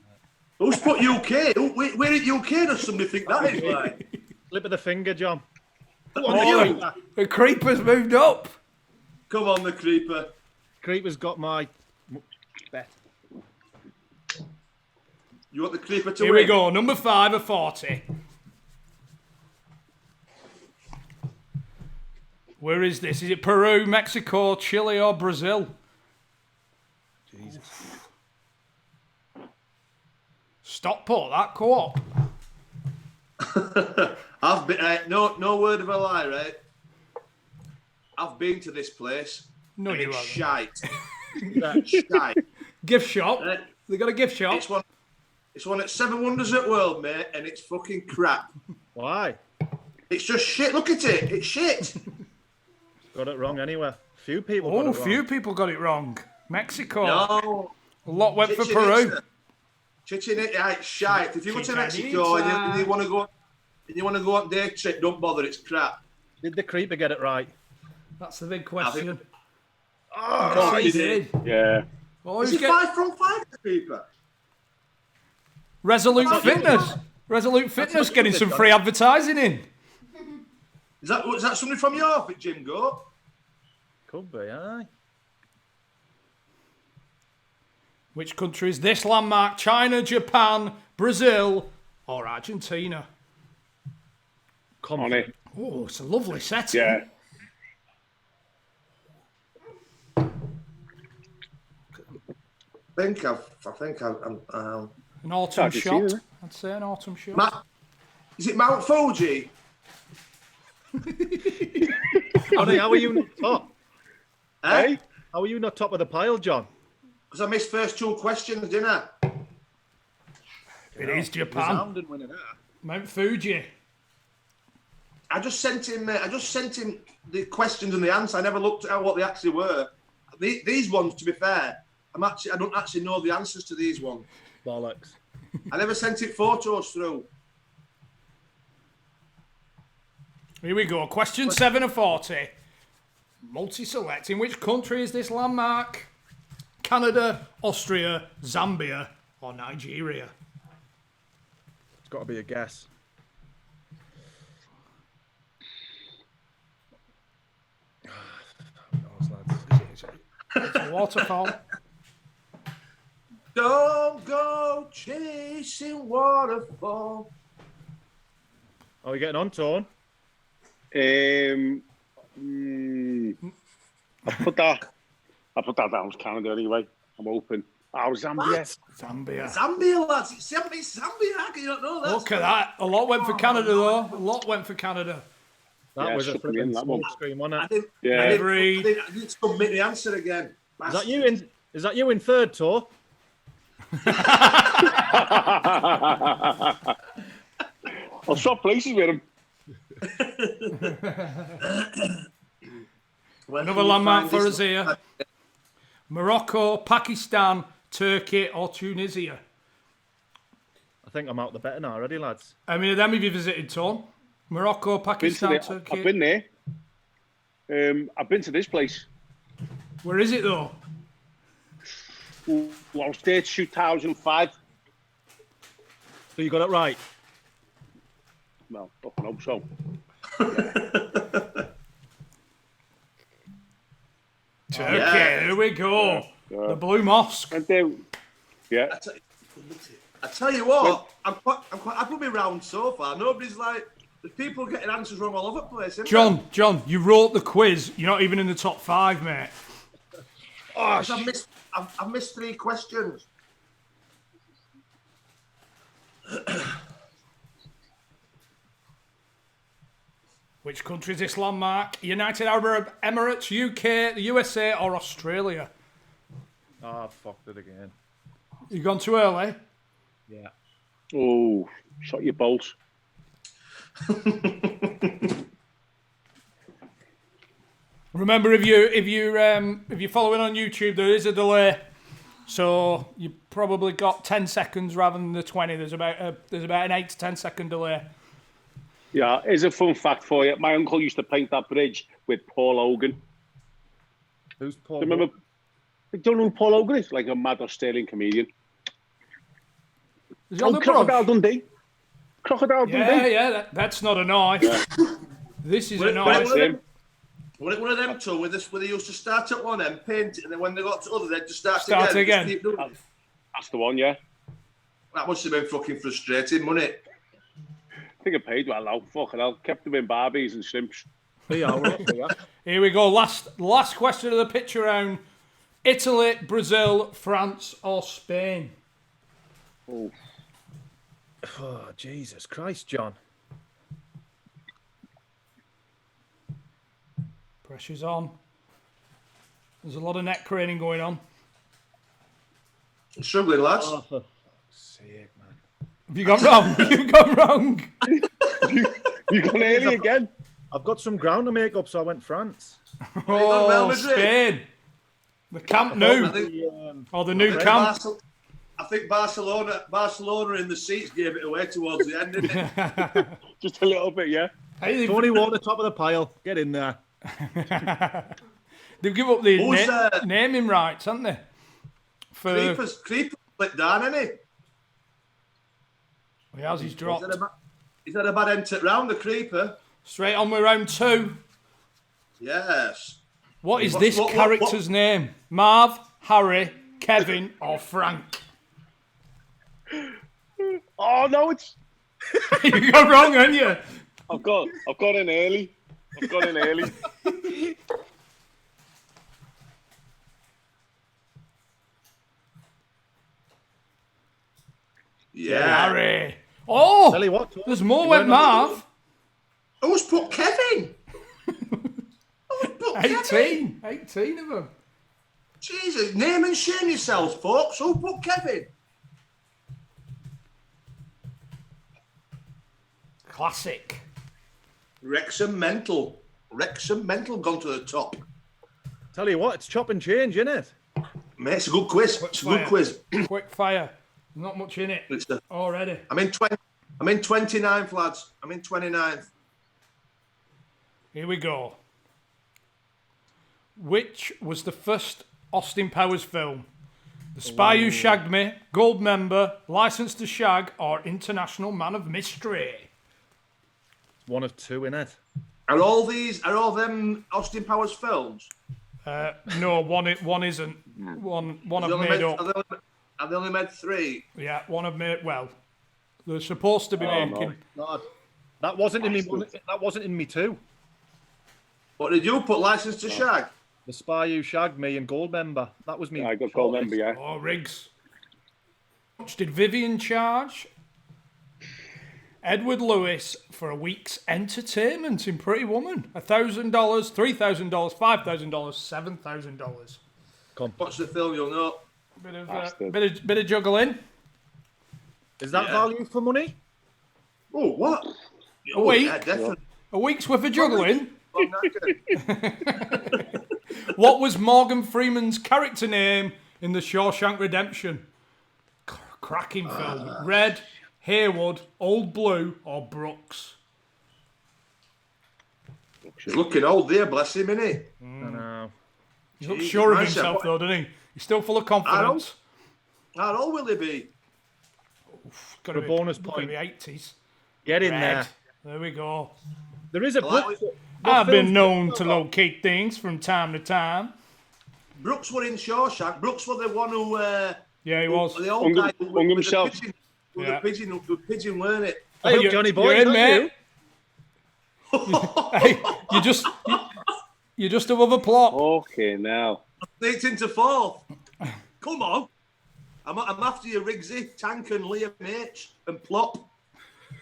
Who's put UK? Where in UK does somebody think that is like? Slip of the finger, John. Oh, the creeper's moved up. Come on, the creeper. Creeper's got my bet. You want the creeper to Here win? we go, number 5 of 40. Where is this? Is it Peru, Mexico, Chile, or Brazil? Jesus. Stockport, that co-op. I've been no word of a lie, right? I've been to this place. No, and you it's haven't. shite. Shite. Gift shop. Right? They got a gift shop. It's one at 7 Wonders at World, mate, and it's fucking crap. Why? It's just shit. Look at it. It's shit. Got it wrong anywhere. Few people got Oh, it wrong. few people got it wrong. Mexico. No. A lot went for Chichen Peru. Itza. Chichen Itza, it's shite. If you go to Chichen Mexico Itza. and you want to go on day trip, don't bother. It's crap. Did the creeper get it right? That's the big question. Oh, Yes, he did. Yeah. Oh, Is he's it 5 from 5, the creeper? Resolute Fitness. Resolute Fitness getting some free advertising in. Was that somebody from your outfit, Jim Goat? Could be, aye. Which country is this landmark? China, Japan, Brazil, or Argentina? On it. Oh, it's a lovely setting. Yeah. I think I'm An autumn Hard to see, shot. isn't it? I'd say an autumn shot. Is it Mount Fuji? Johnny, how are you not top? Hey? How are you not top of the pile, John? Because I missed first 2 questions, didn't I? It is Japan. Resounding winner there. Mount Fuji. I just sent him the questions and the answer. I never looked at what they actually were. These ones, to be fair, I don't actually know the answers to these ones. Bollocks. I never sent it photos through. Here we go. Question 7 of 40. Multi-select. In which country is this landmark? Canada, Austria, Zambia, or Nigeria? It's got to be a guess. Knows, lads. It's a waterfall. Don't go chasing waterfall. Are we getting on, Tone? I put that down as Canada anyway. I'm open. Oh, Zambia. Zambia. Zambia, lads. It's Zambia. How can you not know that? Look at that. A lot went for Canada, though. A lot went for Canada. That Yeah, was a shook me in, flipping that one. smoke screen, wasn't I it? didn't, Yeah. I didn't submit the answer again. Is that you in? Is that you in third, Tor? I'll swap places with him. Another landmark for us here. Morocco, Pakistan, Turkey, or Tunisia. I think I'm out the betting already, lads. How many of them have you visited, Tom? Morocco, Pakistan, Turkey. I've been there. I've been to this place. Where is it, though? Well, I was there 2005. So you got it right. Well, fucking hope so. Turkey, Yeah. here we go. Yeah. The Blue Mosque. And there, yeah. I tell you what, I'm quite happy with my round so far. Nobody's like, there's people getting answers wrong all over the place. Isn't John, you wrote the quiz. You're not even in the top 5, mate. there? I've missed 3 questions. Which country is this landmark? United Arab Emirates, UK, the USA, or Australia? Ah, I fucked it again. You've gone too early. Yeah. Oh, shot your bolts. Remember, if you're following on YouTube, there is a delay, so you probably got 10 seconds rather than the 20. There's about an 8 to 10 second delay. Yeah, here's a fun fact for you. My uncle used to paint that bridge with Paul Hogan. Who's Paul? Remember? You don't know who Paul Hogan is? Like a mad Australian comedian. Is he on the Crocodile brush? Dundee. Crocodile Dundee. Yeah, that's not a knife. This is a Wait, knife. That's him. One of them two where they used to start at one end, paint it, and then when they got to other, they'd just start Again. Just keep doing it. That's the one, yeah. That must have been fucking frustrating, wasn't it? I think I paid well now. Fucking hell. Kept them in barbies and shrimps. Yeah, we're up here. Here we go. Last question of the picture round. Italy, Brazil, France, or Spain? Oh. Oh, Jesus Christ, John. Pressure's on. There's a lot of neck craning going on. Struggling, lads. Oh, for fuck's sake, man. Have you gone wrong? You've gone wrong. You gone early again? I've got some ground to make up, so I went France. Real Oh, Madrid. Spain. The Camp I Nou. think, Or the new I think camp. I think Barcelona in the seats gave it away towards the end, didn't it? Just a little bit, yeah. Hey, Tony Water, top of the pile. Get in there. they've given up the Who's, naming rights, haven't they? For Creepers split down, isn't he? he has his dropped. Is that a bad enter round the creeper? Straight on with round 2. Yes. What is What- this what- character's name? Marv, Harry, Kevin, or Frank? Oh, no, it's... You got wrong, haven't you? I've got in early. Yeah. Harry. Oh, Tell you what, Tony, there's more you went went on Marv. Who's put Kevin? Who's put Kevin? 18 of them. Jesus, name and shame yourselves, folks. Who put Kevin? Classic. Wrexham Mental gone to the top. Tell you what, it's chop and change, isn't it? Mate, it's a good quiz. It's a good quiz. Quick fire. Not much in it It's a, already. I'm in 29th, lads. I'm in 29th. Here we go. Which was the first Austin Powers film? The Spy Who Shagged Me, Gold Member, License to Shag, or International Man of Mystery. One of two in it. Are all them Austin Powers films? No, one isn't. One I've made up. Have they only made 3? Yeah, one I've made. Well, they're supposed to be making. God. That wasn't in me. That wasn't in me too. What did you put? License to Shag? The Spy Who Shagged Me and Gold Member. That was me. I got Gold Member, yeah. Oh, Riggs. Did Vivian charge Edward Lewis for a week's entertainment in Pretty Woman? $1,000, $3,000, $5,000, $7,000. Watch the film, you'll know. Bit of juggling. Is that value for money? Oh, what? A week? Yeah, definitely. A week's worth of juggling. Oh, knackered. What was Morgan Freeman's character name in The Shawshank Redemption? Cracking film. Red, Haywood, Old Blue, or Brooks? He's looking old there, bless him, innit? I know. He looks sure of himself, though, doesn't he? He's still full of confidence. How old will he be? Got For a bonus point. The 80s. Get in Red. there. There we go. There is a book. I've been known to locate things from time to time. Brooks were in Shawshank. Brooks was the one who... Yeah, he was. The old guy who hung himself. The pigeon, weren't it? Hey, Johnny Boy, you're in, is that mate. Hey, you're just above a plot. Okay, now. Sneaked into 4th. Come on. I'm after you, Riggsy, Tank and Liam H. and Plop.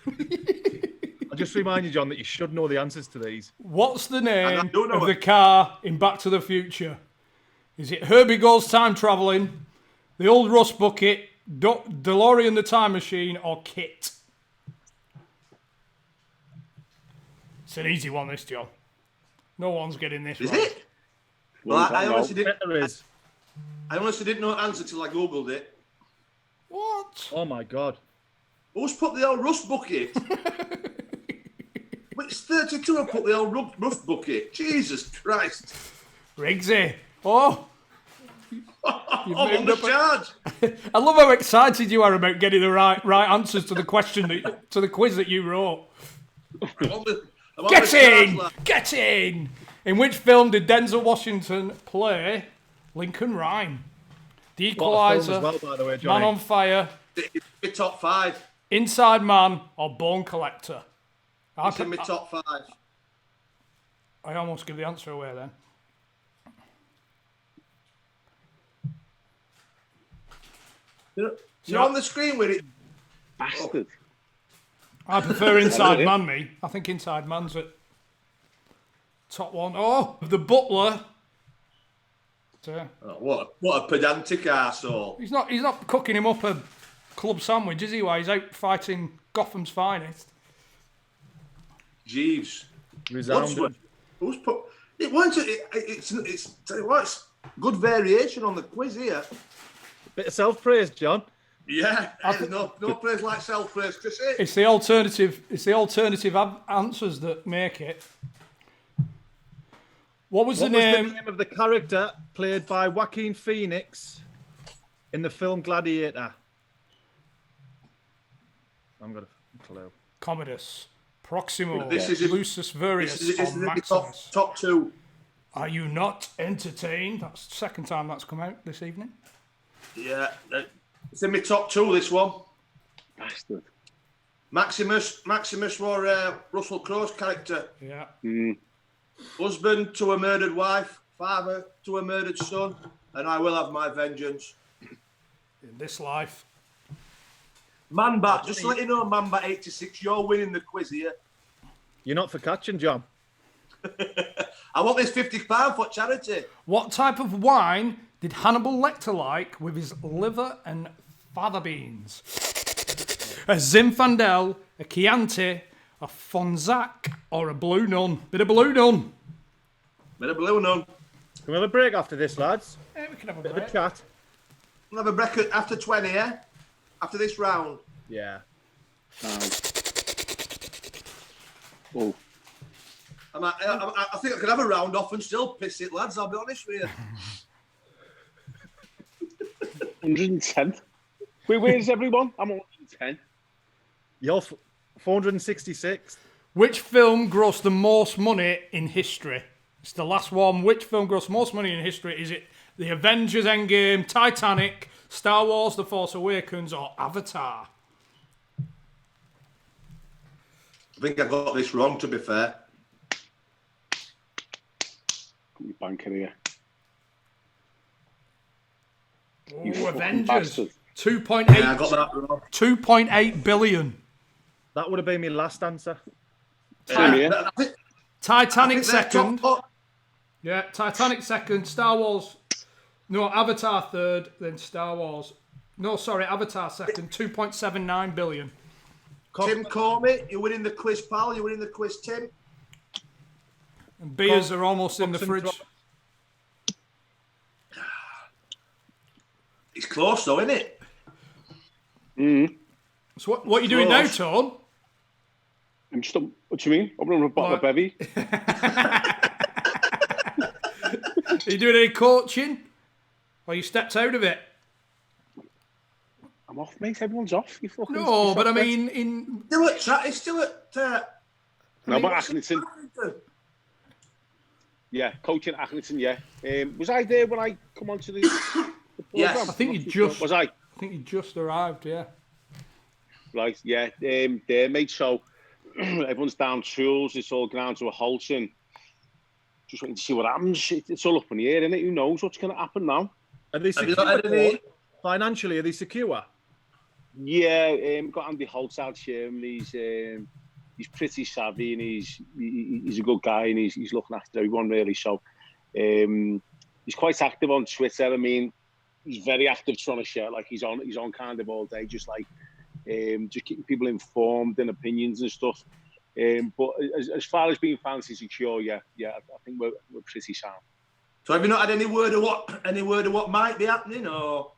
I just remind you, John, that you should know the answers to these. What's the name I don't know of the it. car in Back to the Future? Is it Herbie Goes Time Travelling, the Old Rust Bucket, DeLorean the Time Machine, or Kit? It's an easy one, this, John. No one's getting this Is right. it? Well, I honestly didn't. There is. I honestly didn't know the answer till I googled it. What? Oh my God. Who's put the old rust bucket? Which 32 have put the old rust bucket? Jesus Christ! Riggsy. Oh. I'm on the charge. I love how excited you are about getting the right answers to the question to the quiz that you wrote. I'm on the Get charge, in! lad. Get in! In which film did Denzel Washington play Lincoln Rhyme? The What a film Equalizer, as well, by the way, Man Johnny. on Fire, It's my top 5. Inside Man, or Bone Collector? It's in my top 5. I almost give the answer away then. You're on the screen with it. Bastard. I prefer Inside Man, me. I think Inside Man's it. Top one. Oh, the Butler. So, Oh, what a pedantic arsehole. he's not cooking him up a club sandwich, is he? While he's out fighting Gotham's finest. Jeeves. Resounding. What's- Who's put? It wasn't. It's. Tell you what, it's good variation on the quiz here. Bit of self-praise, John. Yeah, there's no praise like self-praise, Chris. It's the alternative. It's the alternative answers that make it. What was What the was name? the name of the character played by Joaquin Phoenix in the film Gladiator? I'm got a clue. Commodus, Proximo, This is it. Lucius Varius, This or is the Maximus. top 2. Are you not entertained? That's the second time that's come out this evening. Yeah, it's in my top 2. This one. Bastard. Maximus was Russell Crowe's character. Yeah. Husband to a murdered wife, father to a murdered son, and I will have my vengeance. In this life. Manbat, just to let you know, Manbat 86, you're winning the quiz here. You're not for catching, John. I want this £50 for charity. What type of wine did Hannibal Lecter like with his liver and fava beans? A Zinfandel, a Chianti, a Fonzac, or a Blue Nun? Bit of Blue Nun. Bit of blue nun. Can we have a break after this, lads? Yeah, we can have a Bit of a break. chat. We'll have a break after 20, yeah? After this round. Yeah. Oh, I think I could have a round off and still piss it, lads. I'll be honest with you. 110. Where's everyone? I'm 110. You're 466. Which film grossed the most money in history? It's the last one. Which film grossed most money in history? Is it The Avengers Endgame, Titanic, Star Wars The Force Awakens, or Avatar? I think I got this wrong, to be fair. You banker here. Oh, Avengers. Bastard. 2.8 Yeah, I got that wrong. 2.8 billion. That would have been my last answer. Same here. I think Titanic they're second. top. Yeah, Titanic second, Star Wars. No, Avatar third, then Star Wars. No, sorry, Avatar second, 2.79 billion. Tim Comey, you're winning the quiz, pal. You're winning the quiz, Tim. And beers are almost in the and fridge. drop. It's close, though, isn't it? So what are you doing now, Close. Tone? I'm just, what do you mean? Opening a bottle of bevy. Are you doing any coaching? Or you stepped out of it? I'm off, mate. Everyone's off. You fucking. No, you but I fuckheads. mean, in It's still at. No, but Accrington. Yeah, coaching at Accrington. Yeah. Was I there when I come onto the Yes. programme? I think you Not too sure. just. Was I? I think you just arrived. Yeah. Right. Yeah. There, mate. So everyone's down tools. It's all ground to a halt, and just waiting to see what happens. It's all up in the air, isn't it? Who knows what's going to happen now? Are they Have you secure? not had any? Financially, are they secure? Yeah, got Andy Holtz out here, and he's pretty savvy, and he's a good guy, and he's looking after everyone really. So he's quite active on Twitter. I mean, he's very active trying to share, like he's on kind of all day, just like just keeping people informed and opinions and stuff. But as far as being fancy secure, yeah, I think we're pretty sound. So have you not had any word of what might be happening, or?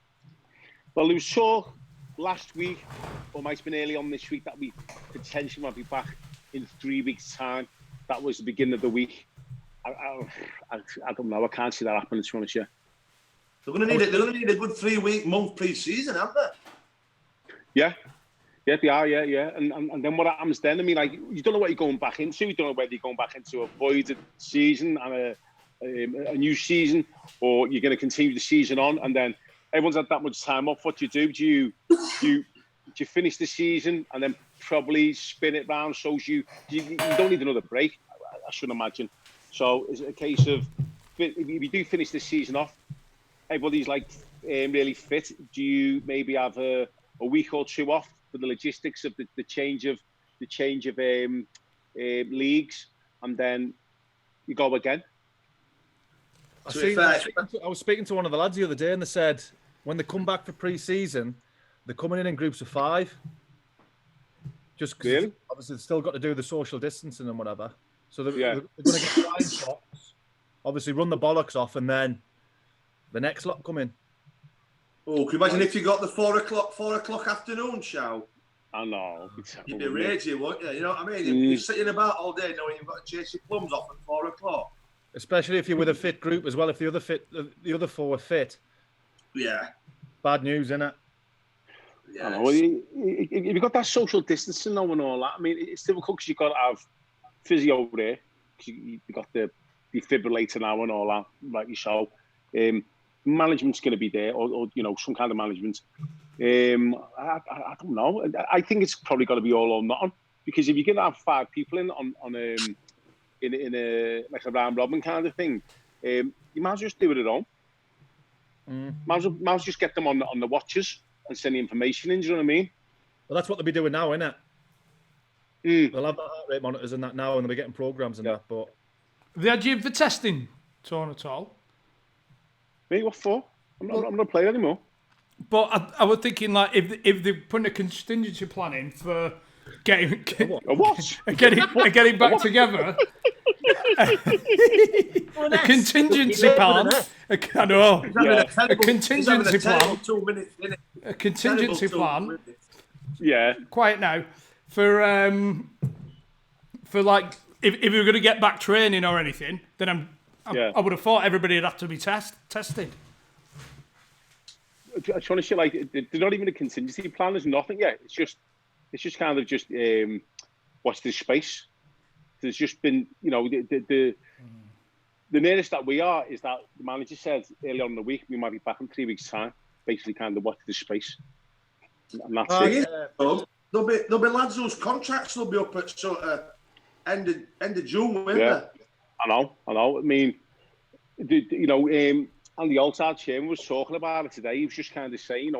Well, there was talk last week, or might have been early on this week, that we potentially might be back in 3 weeks' time. That was the beginning of the week. I don't know. I can't see that happening, to be honest. Yeah. They're going to need a good 3 week month pre-season, aren't they? Yeah, they are. Yeah. And then what happens then? I mean, like, you don't know what you're going back into. You don't know whether you're going back into a voided season and a new season, or you're going to continue the season on, and then everyone's had that much time off. What do? Do you finish the season and then probably spin it round so you don't need another break? I should imagine. So is it a case of, if you do finish the season off, everybody's like really fit, do you maybe have a week or two off for the logistics of the change of leagues, and then you go again? I was speaking to one of the lads the other day, and they said when they come back for pre-season, they're coming in groups of 5. Just because Really? obviously they've still got to do the social distancing and whatever. So they're going to get flying shots, obviously run the bollocks off, and then the next lot come in. Oh, can you imagine if you got the 4 o'clock afternoon show? I know. You'd be raging, wouldn't you? You know what I mean? You're sitting about all day knowing you've got to chase your plums off at 4 o'clock. Especially if you're with a fit group as well. If the other 4 are fit, Yeah. bad news, innit? Yeah. I know. Well, if you've got that social distancing though and all that, I mean, it's difficult because you've got to have physio there. You've got the defibrillator now and all that, like you saw. Management's going to be there, or some kind of management. I don't know. I think it's probably got to be all or nothing, because if you're going to have 5 people in a like a round robin kind of thing, you might as well just do it at home. Might as well just get them on the watches and send the information in. Do you know what I mean? Well, that's what they'll be doing now, innit? They'll have the heart rate monitors and that now, and they'll be getting programs and that. But Have they had you for testing, Tone, at all? Mate, what for? I'm not going to play anymore. But I was thinking, like, if they're putting a contingency plan in for getting back together, a contingency plan. I know. A contingency plan. 2 minutes, innit? A contingency plan. Yeah. Quiet now. For like, if we were going to get back training or anything, then I would have thought everybody would have to be tested. I'm trying to say, like, there's not even a contingency plan. There's nothing yet. It's just kind of just what's the space. There's just been, the nearest that we are is that the manager said earlier on in the week we might be back in 3 weeks' time. Basically, kind of what's the space, and that's it. There'll be lads whose contracts will be up at sort of end of June, won't they? I know. I mean, and the Altard chairman was talking about it today. He was just kind of saying,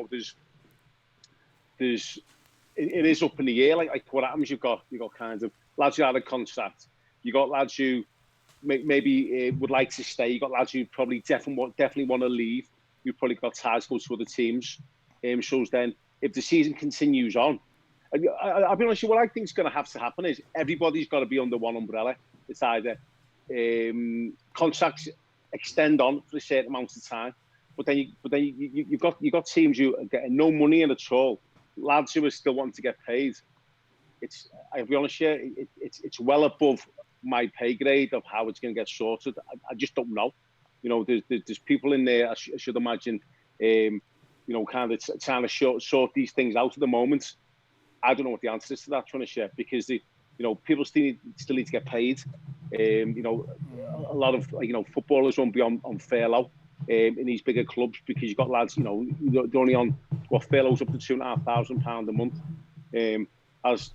it is up in the air. Like what happens? You've got kind of lads who had a contract. You got lads who maybe would like to stay. You got lads who probably definitely want to leave. You've probably got ties to go to other teams. So then, if the season continues on, I'll be honest with you, what I think is going to have to happen is everybody's got to be under one umbrella. It's either contracts extend on for a certain amount of time, but then you've got teams who are getting no money in at all. Lads who are still wanting to get paid. I'll be honest with you, it's well above my pay grade of how it's going to get sorted. I just don't know. There's people in there, I should imagine, kind of trying to sort these things out at the moment. I don't know what the answer is to that, trying to share, because people still need to get paid. A lot of footballers won't be on furlough in these bigger clubs because you've got lads, they're only on furloughs up to £2,500 a month. As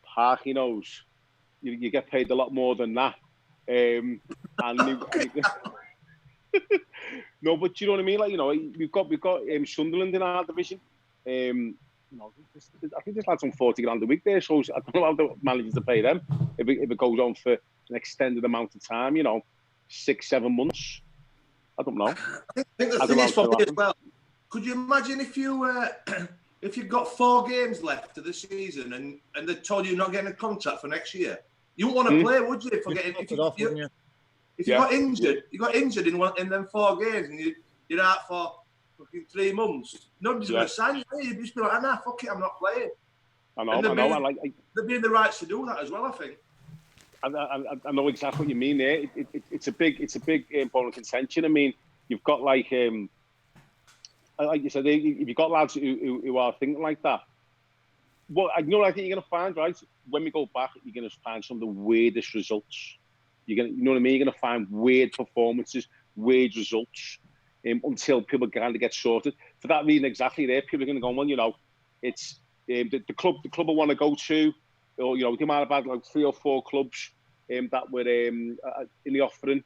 Harky knows, you get paid a lot more than that. No, but you know what I mean? Like, we've got Sunderland in our division. I think this lad's on 40 grand a week there, so I don't know how the managers to pay them if it goes on for an extended amount of time, 6-7 months. I don't know. I think the thing is for me as well. Could you imagine if you've got 4 games left of the season and they told you you're not getting a contract for next year? You wouldn't want to play, would you? If you got injured in them 4 games and you're out for fucking 3 months, nobody's going to sign you. You'd just be like, nah, fuck it, I'm not playing. I know. They're being the rights to do that as well, I think. I know exactly what you mean there. It's a big bone of contention. I mean, you've got like you said, if you've got lads who are thinking like that, what I think you're going to find, right? When we go back, you're going to find some of the weirdest results. You know what I mean? You're going to find weird performances, weird results, until people kind of get sorted. For that reason, exactly there, people are going to go, well, it's the club I want to go to, or they might have had like 3 or 4 clubs that were in the offering.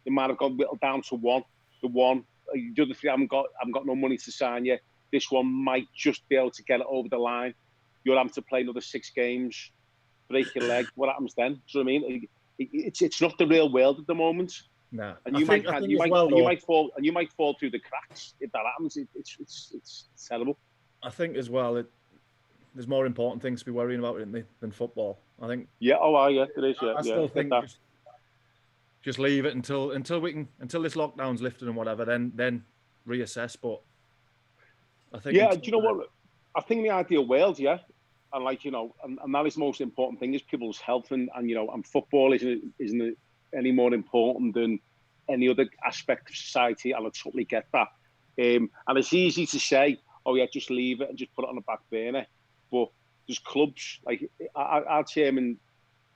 They might have gone whittled down to one. The other 3 haven't got no money to sign you. This one might just be able to get it over the line. You're having to play another 6 games, break your leg. What happens then? Do you know what I mean? It's not the real world at the moment. No, and you might fall through the cracks if that happens. It's terrible. I think as well, there's more important things to be worrying about than football. I think. Yeah. Oh, yeah. There is. Yeah. I still think just leave it until this lockdown's lifted and whatever. Then reassess. But I think. Yeah. Do you know what? I think in the ideal world, yeah, and and that is the most important thing is people's health and football isn't any more important than any other aspect of society, and I totally get that. And it's easy to say, oh yeah, just leave it and just put it on the back burner. But there's clubs, like our chairman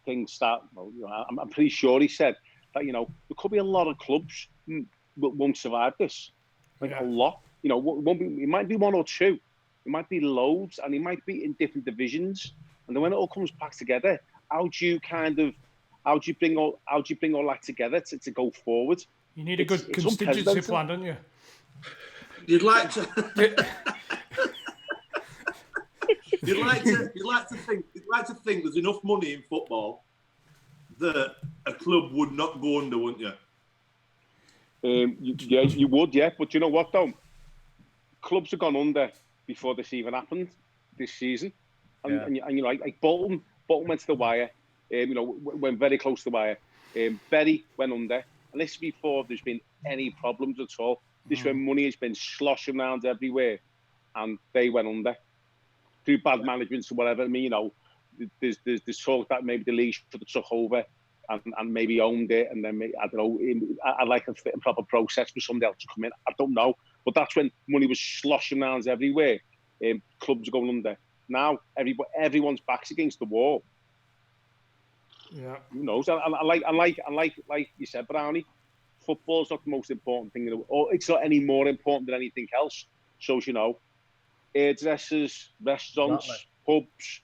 thinks that, I'm pretty sure he said that, there could be a lot of clubs that won't survive this. A lot. It might be 1 or 2. It might be loads, and it might be in different divisions. And then when it all comes back together, how do you bring all that together to go forward? You need a good contingency plan, don't you? You'd like to think there's enough money in football that a club would not go under, wouldn't you? You would, yeah. But you know what, though? Clubs have gone under before this even happened this season, and you're like Bolton went to the wire. Went very close to the wire. Bury went under, and this is before there's been any problems at all. This is when money has been sloshing around everywhere, and they went under through bad management or whatever. I mean, there's talk that maybe the league should have took over and maybe owned it, and then I don't know. I'd like a fit and proper process for somebody else to come in. I don't know, But that's when money was sloshing around everywhere. Clubs are going under. Now everyone's backs against the wall. Yeah. Who knows? And like you said, Brownie, football's not the most important thing, or it's not any more important than anything else. So hairdressers, restaurants, pubs,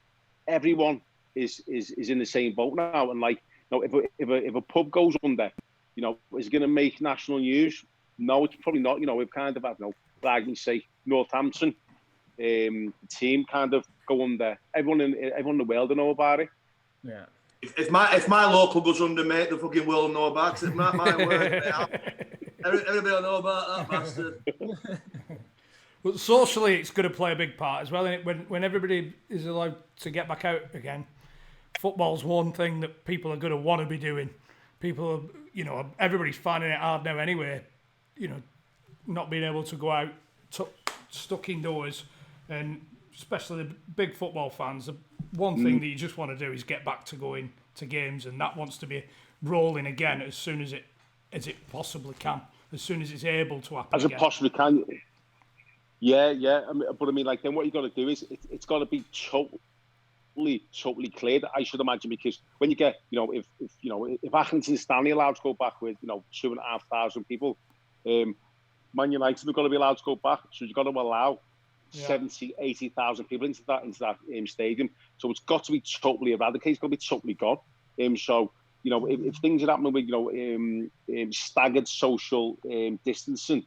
everyone is in the same boat now. And if a pub goes under, is it going to make national news? No, it's probably not. We've kind of had, for argument's sake, Northampton, team kind of go under. Everyone in the world will know about it. Yeah. If my local goes under, mate, the fucking world will know about it. My word, everybody will know about that bastard. But socially, it's going to play a big part as well. When everybody is allowed to get back out again, football's one thing that people are going to want to be doing. People, everybody's finding it hard now anyway. Not being able to go out, stuck indoors, and especially the big football fans. The one thing that you just want to do is get back to going to games, and that wants to be rolling again as soon as it possibly can, as soon as it's able to happen. As it possibly can. Yeah. But I mean, then what you got to do is it's got to be totally clear. I should imagine, because when you get, if Accrington Stanley allowed to go back with 2,500 people, Man United have got to be allowed to go back. So you've got to allow 70,000, 80,000 people into that stadium. So it's got to be totally eradicated. It's got to be totally gone. So if things are happening with staggered social distancing,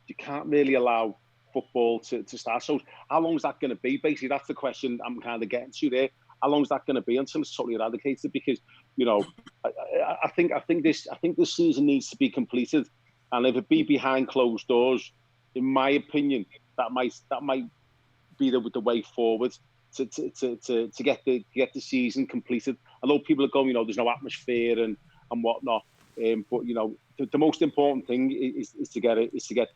you can't really allow football to start. So how long is that going to be? Basically, that's the question I'm kind of getting to there. How long is that going to be until it's totally eradicated? Because I think this season needs to be completed, and if it be behind closed doors, in my opinion, that might be the way forward to get the season completed. I know people are going, there's no atmosphere and whatnot, but the most important thing is to get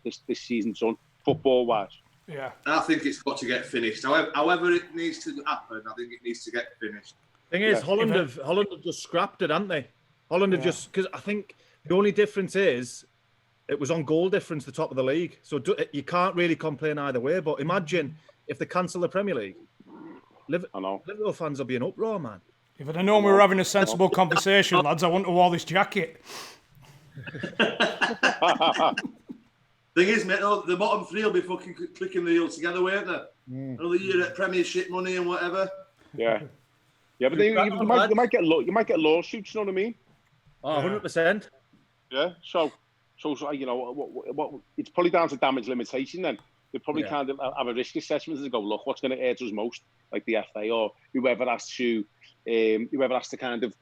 this season done football wise. Yeah, I think it's got to get finished. However it needs to happen, I think it needs to get finished. Thing is, Holland have just scrapped it, haven't they? Holland have just, because I think the only difference is it was on goal difference, the top of the league. So you can't really complain either way. But imagine if they cancel the Premier League. Liverpool fans will be in uproar, man. If I'd have known we were having a sensible conversation, lads, I wouldn't have worn this jacket. Thing is, mate, the bottom three will be fucking clicking the heels together, won't they? Another year at Premiership money and whatever. Yeah, but you might get lawsuits. You know what I mean? Oh, 100%. Yeah. So what it's probably down to damage limitation. Then they probably kind of have a risk assessment and go, look, what's going to hurt us most, like the FA or whoever has to kind of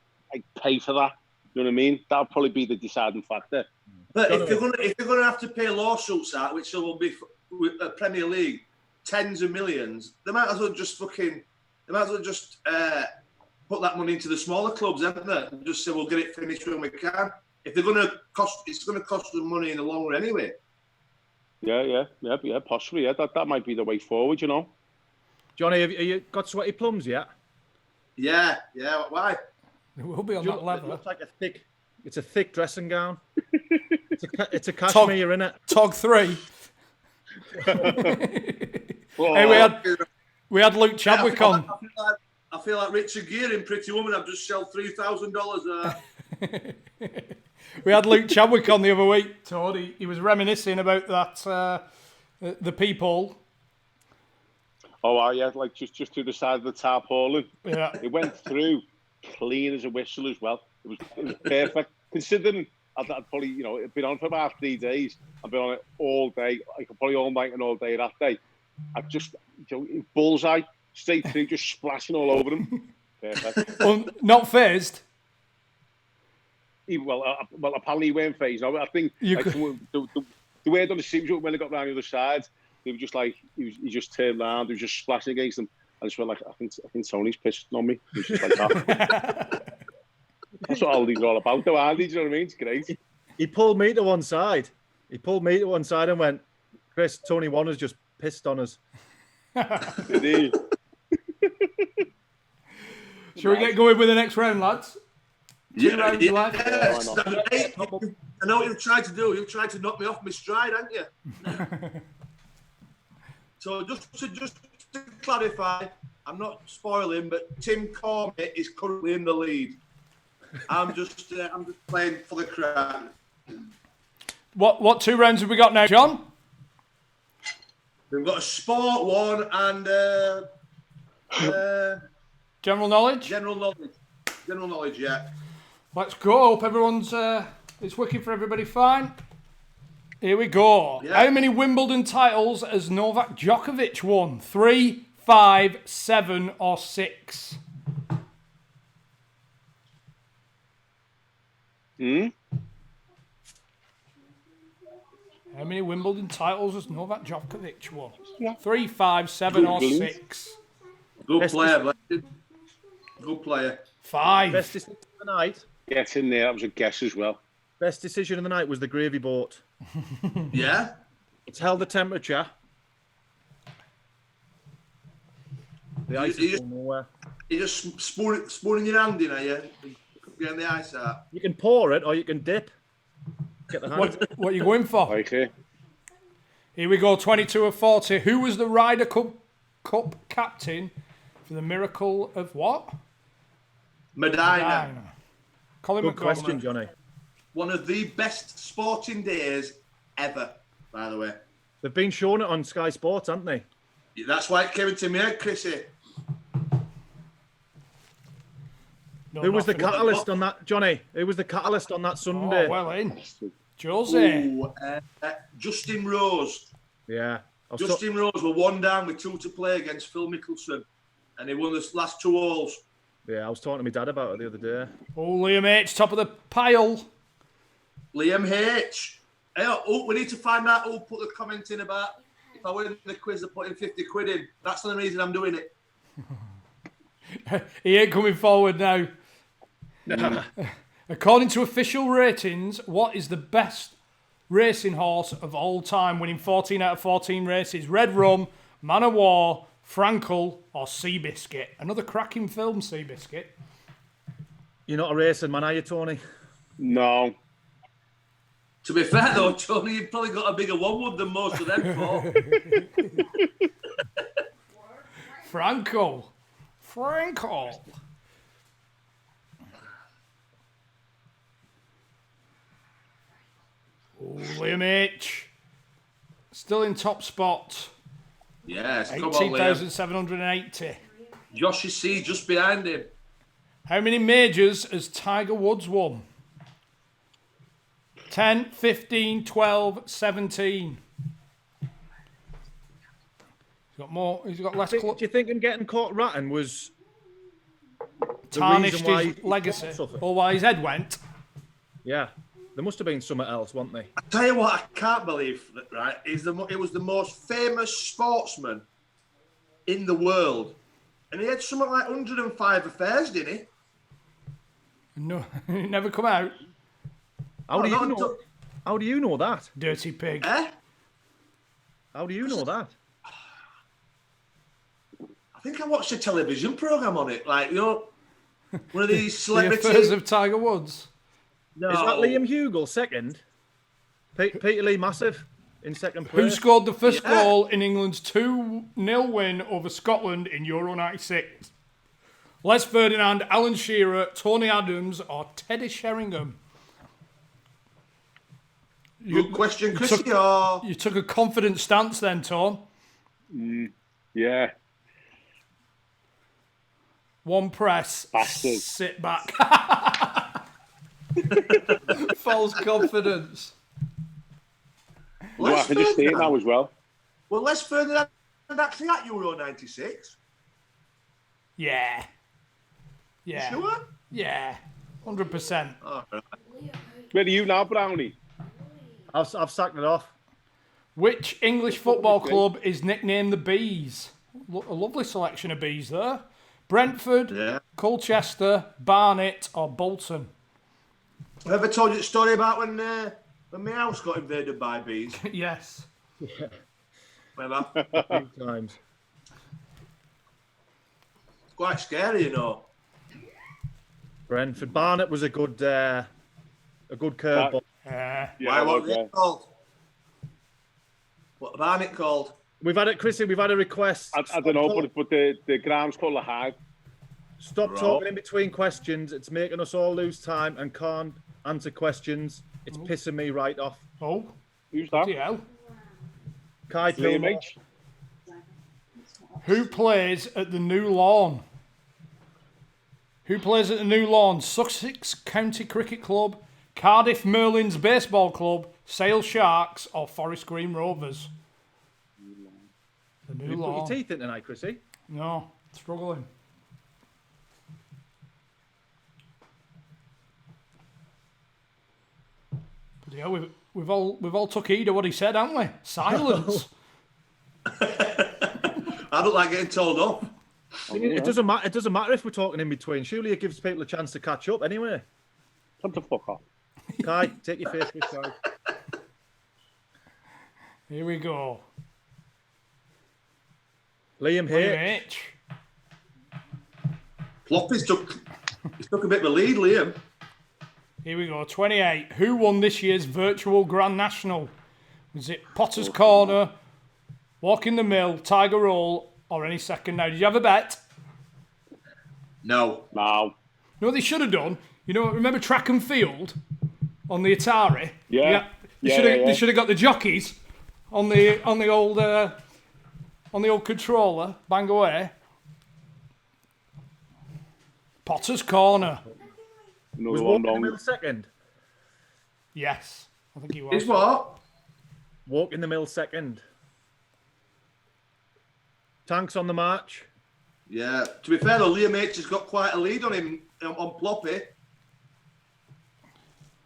pay for that. You know what I mean? That'll probably be the deciding factor. But if they're going to have to pay lawsuits out, which will be with the Premier League, tens of millions, they might as well just put that money into the smaller clubs, haven't they? And just say we'll get it finished when we can. If they're going to it's going to cost them money in the long run anyway. Yeah, possibly. Yeah, that might be the way forward. Johnny, have you got sweaty plums yet? Yeah. Why? It will be on that level. It looks like it's a thick dressing gown. It's a cashmere in it. Tog 3. Hey, we had Luke Chadwick on. I feel like Richard Gere in Pretty Woman. I've just shelled $3,000. We had Luke Chadwick on the other week, Todd. He was reminiscing about that, the people. Oh, yeah, like just to the side of the tarpaulin. Yeah. It went through clean as a whistle as well. It was perfect. Considering I'd probably, it'd been on for about 3 days. I've been on it all day, probably all night and all day that day. I just, bullseye, straight through, just splashing all over him. Perfect. Not phased. Well, apparently he weren't phased. I think the word on the street was when they got round the other side, he was just like, he just turned around, he was just splashing against them. I just went like, I think Tony's pissed on me. He was just like that. That's what all these are all about, though, aren't they? Do you know what I mean? It's great. He pulled me to one side. And went, Chris, Tony Warner's just pissed on us. Did he? Shall we get going with the next round, lads? Two rounds left. I know what you've tried to do. You've tried to knock me off my stride, haven't you? So just to clarify, I'm not spoiling, but Tim Cormitt is currently in the lead. I'm just playing for the crowd. What 2 rounds have we got now, John? We've got a sport one and General knowledge? general knowledge. General knowledge, yeah. Let's go. Hope everyone's it's working for everybody fine. Here we go. Yeah. How many Wimbledon titles has Novak Djokovic won? 3, 5, 7 or 6? How many Wimbledon titles has Novak Djokovic won? 3, 5, 7 or 6? Good player, Blessed. Good player. 5. Best decision of the night. Get in there. That was a guess as well. Best decision of the night was the gravy boat. Yeah? It's held the temperature. The ice is going nowhere. You just spooning your hand in, are you? Getting the ice out. You can pour it or you can dip. Get the hand. What are you going for? Okay. Here we go, 22 of 40. Who was the Ryder Cup captain for the miracle of what? Medina. Colin Good McCormack. question, Johnny. One of the best sporting days ever, by the way. They've been showing it on Sky Sports, haven't they? That's why it came into my head, Chrissy. No, Who was the nothing. catalyst on that, Johnny? Who was the catalyst on that Sunday? Oh, well in. Josie. Ooh, Justin Rose. Yeah. Justin Rose were 1 down with 2 to play against Phil Mickelson. And he won the last 2 holes. Yeah, I was talking to my dad about it the other day. Oh, Liam H, top of the pile. Liam H. Hey, we need to find out who put the comment in about if I win the quiz, they're putting 50 quid in. That's the reason I'm doing it. He ain't coming forward now. According to official ratings, what is the best racing horse of all time, winning 14 out of 14 races? Red Rum, Man of War, Frankel, or Seabiscuit? Another cracking film, Seabiscuit. You're not a racing man, are you, Tony? No. To be fair though, Tony, you've probably got a bigger one wood than most of them four. Frankel. Oh, Liam H. Still in top spot. Yes, come on, Liam. 18,780. Josh C just behind him. How many majors has Tiger Woods won? 10, 15, 12, 17. He's got more. He's got less. Do you think him getting caught ratting was Tarnished reason why his he legacy, suffered? or why his head went. Yeah. There must have been something else, wasn't there? I tell you what, I can't believe that. Right, it was the most famous sportsman in the world, and he had something like 105 affairs, didn't he? No, it never come out. How do you know that? Dirty pig. Eh? How do you know that? I think I watched a television program on it, like one of these The celebrities. affairs of Tiger Woods. No. Is that Liam Hugel second? Peter Lee Massive in second Who place. scored the first goal in England's 2-0 win over Scotland in Euro 96? Les Ferdinand, Alan Shearer, Tony Adams, or Teddy Sheringham? Good question, Chrissy. You took a confident stance then, Tom. Yeah. One press. Bastard. Sit back. False confidence. Well, I can just see it now as well. Well, Les Ferdinand actually at Euro 96. Yeah. Yeah. Sure? Yeah. 100%. Oh, right. Where are you now, Brownie? I've sacked it off. Which English football club is nicknamed the Bees? A lovely selection of bees there. Brentford, Yeah. Colchester, Barnet, or Bolton? Have I ever told you the story about when my house got invaded by bees? Yes. Remember? Times. It's quite scary, you know. Brentford. Barnet was a good curveball. Yeah, Why? What was yeah. it called? What about it called? We've had it, Chrissy. We've had a request. I don't know, but the ground's called the Hive. Stop Right. talking in between questions. It's making us all lose time and can't answer questions. It's pissing me right off. Oh, Who's that? bloody hell. Kai Liam Pilmore. H. Who plays at the New Lawn? Who plays at the New Lawn? Sussex County Cricket Club, Cardiff Merlins Baseball Club, Sale Sharks, or Forest Green Rovers? The New You put your Lawn. teeth in tonight, Chrissy. No, struggling. But yeah, we've all took heed of what he said, haven't we? Silence. I don't like getting told off. It doesn't matter. It doesn't matter if we're talking in between. Surely it gives people a chance to catch up anyway. Time to fuck off. Kai, take your face, Kai. Here we go. Liam William H. H. Floppy's took a bit of a lead, Liam. Here we go. 28. Who won this year's virtual Grand National? Was it Potter's Corner, Walk in the Mill, Tiger Roll, or any second now? Did you have a bet? No. No. You know what they should have done? You know, remember track and field on the Atari? Yeah. They should have got the jockeys on the old controller. Bang away. Potter's Corner. Another Was one Walk in the wrong. Mill second? Yes, I think he was. Is what? Walk in the Mill second. Tanks on the march. Yeah. To be fair though, Liam H has got quite a lead on him on Ploppy.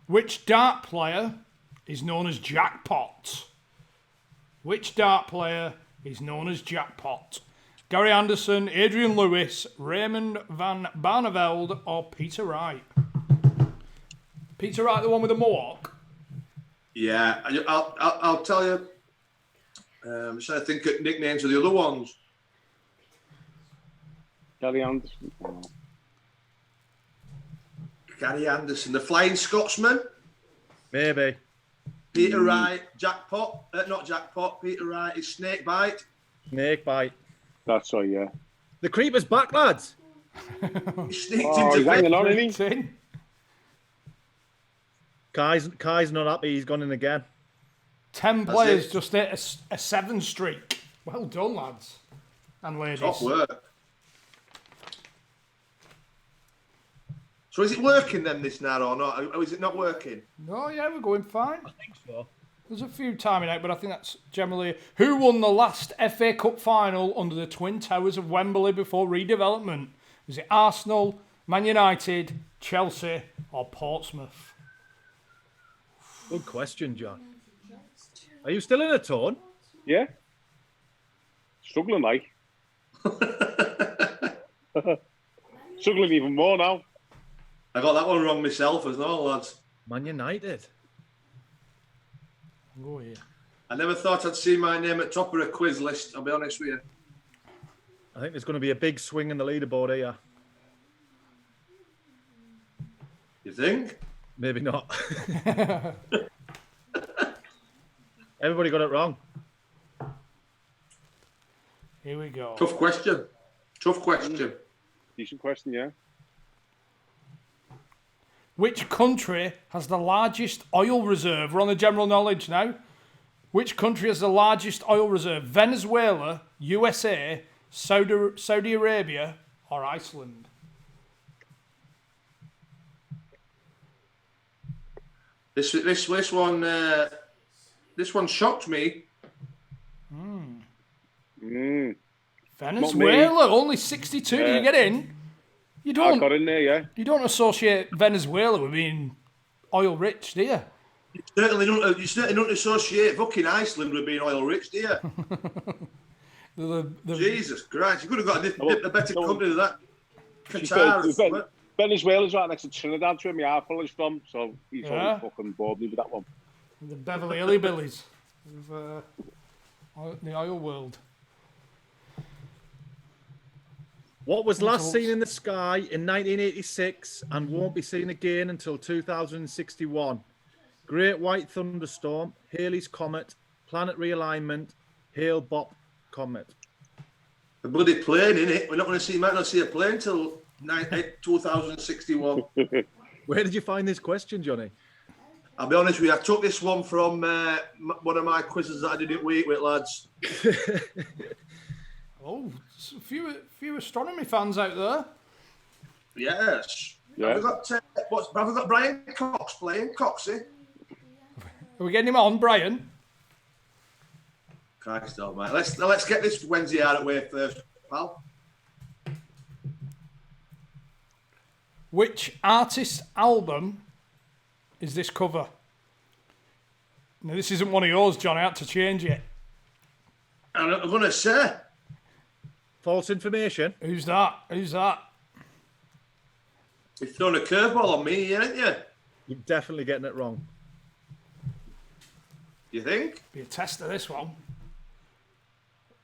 Which dart player is known as Jackpot? Which dart player is known as Jackpot? Gary Anderson, Adrian Lewis, Raymond van Barneveld, or Peter Wright? Peter Wright, the one with the mohawk? Yeah. I'll tell you. I'm trying to think of nicknames of the other ones. Gary Anderson. Oh. Gary Anderson, the Flying Scotsman. Maybe. Peter Wright, Jackpot. Not Jackpot. Peter Wright is Snakebite. Snake bite. That's right, yeah. The creeper's back, lads. He sneaked Oh, into he's hanging on, isn't he? 13. Kai's not happy. He's gone in again. 10 That's players it. just hit a 7 streak. Well done, lads and ladies. Top work. So is it working then this now or not? Or is it not working? No, yeah, we're going fine. I think so. There's a few timing out, but I think that's generally... Who won the last FA Cup final under the Twin Towers of Wembley before redevelopment? Was it Arsenal, Man United, Chelsea, or Portsmouth? Good question, John. Are you still in a tone? Yeah. Struggling like. Struggling even more now. I got that one wrong myself as well, lads. Man United. Oh, yeah. I never thought I'd see my name at top of a quiz list, I'll be honest with you. I think there's going to be a big swing in the leaderboard here. You think? Maybe not. Everybody got it wrong. Here we go. Tough question. Tough question. Decent question, yeah. Which country has the largest oil reserve? We're on the general knowledge now. Which country has the largest oil reserve? Venezuela, USA, Saudi Arabia, or Iceland? This one shocked me. Venezuela, only 62. Do you get in? You I don't. got in there, yeah. You don't associate Venezuela with being oil rich, do you? You certainly don't associate fucking Iceland with being oil rich, do you? Jesus Christ, you could have got a better company than that. Qatar. Venezuela's right next to Trinidad, where my Apple is from, so he's Yeah. always fucking bored me with that one. The Beverly Hillbillies of the oil world. What was last seen in the sky in 1986 and won't be seen again until 2061? Great White Thunderstorm, Halley's Comet, Planet Realignment, Hale-Bopp Comet. A bloody plane, innit? We're not going to see, might not see a plane till 2061. Where did you find this question, Johnny? I'll be honest with you, I took this one from one of my quizzes that I did it week with, lads. Oh, a few astronomy fans out there. Yes. Yeah. Have we got Brian Cox playing? Coxie? Are we getting him on, Brian? Christ almighty. Let's get this Wednesday out of the way first, pal. Which artist's album is this cover? Now, this isn't one of yours, John. I had to change it. And I'm going to say, False information. Who's that? Who's that? you've thrown a curveball on me, haven't you? You're definitely getting it wrong. You think? Be a test of this one.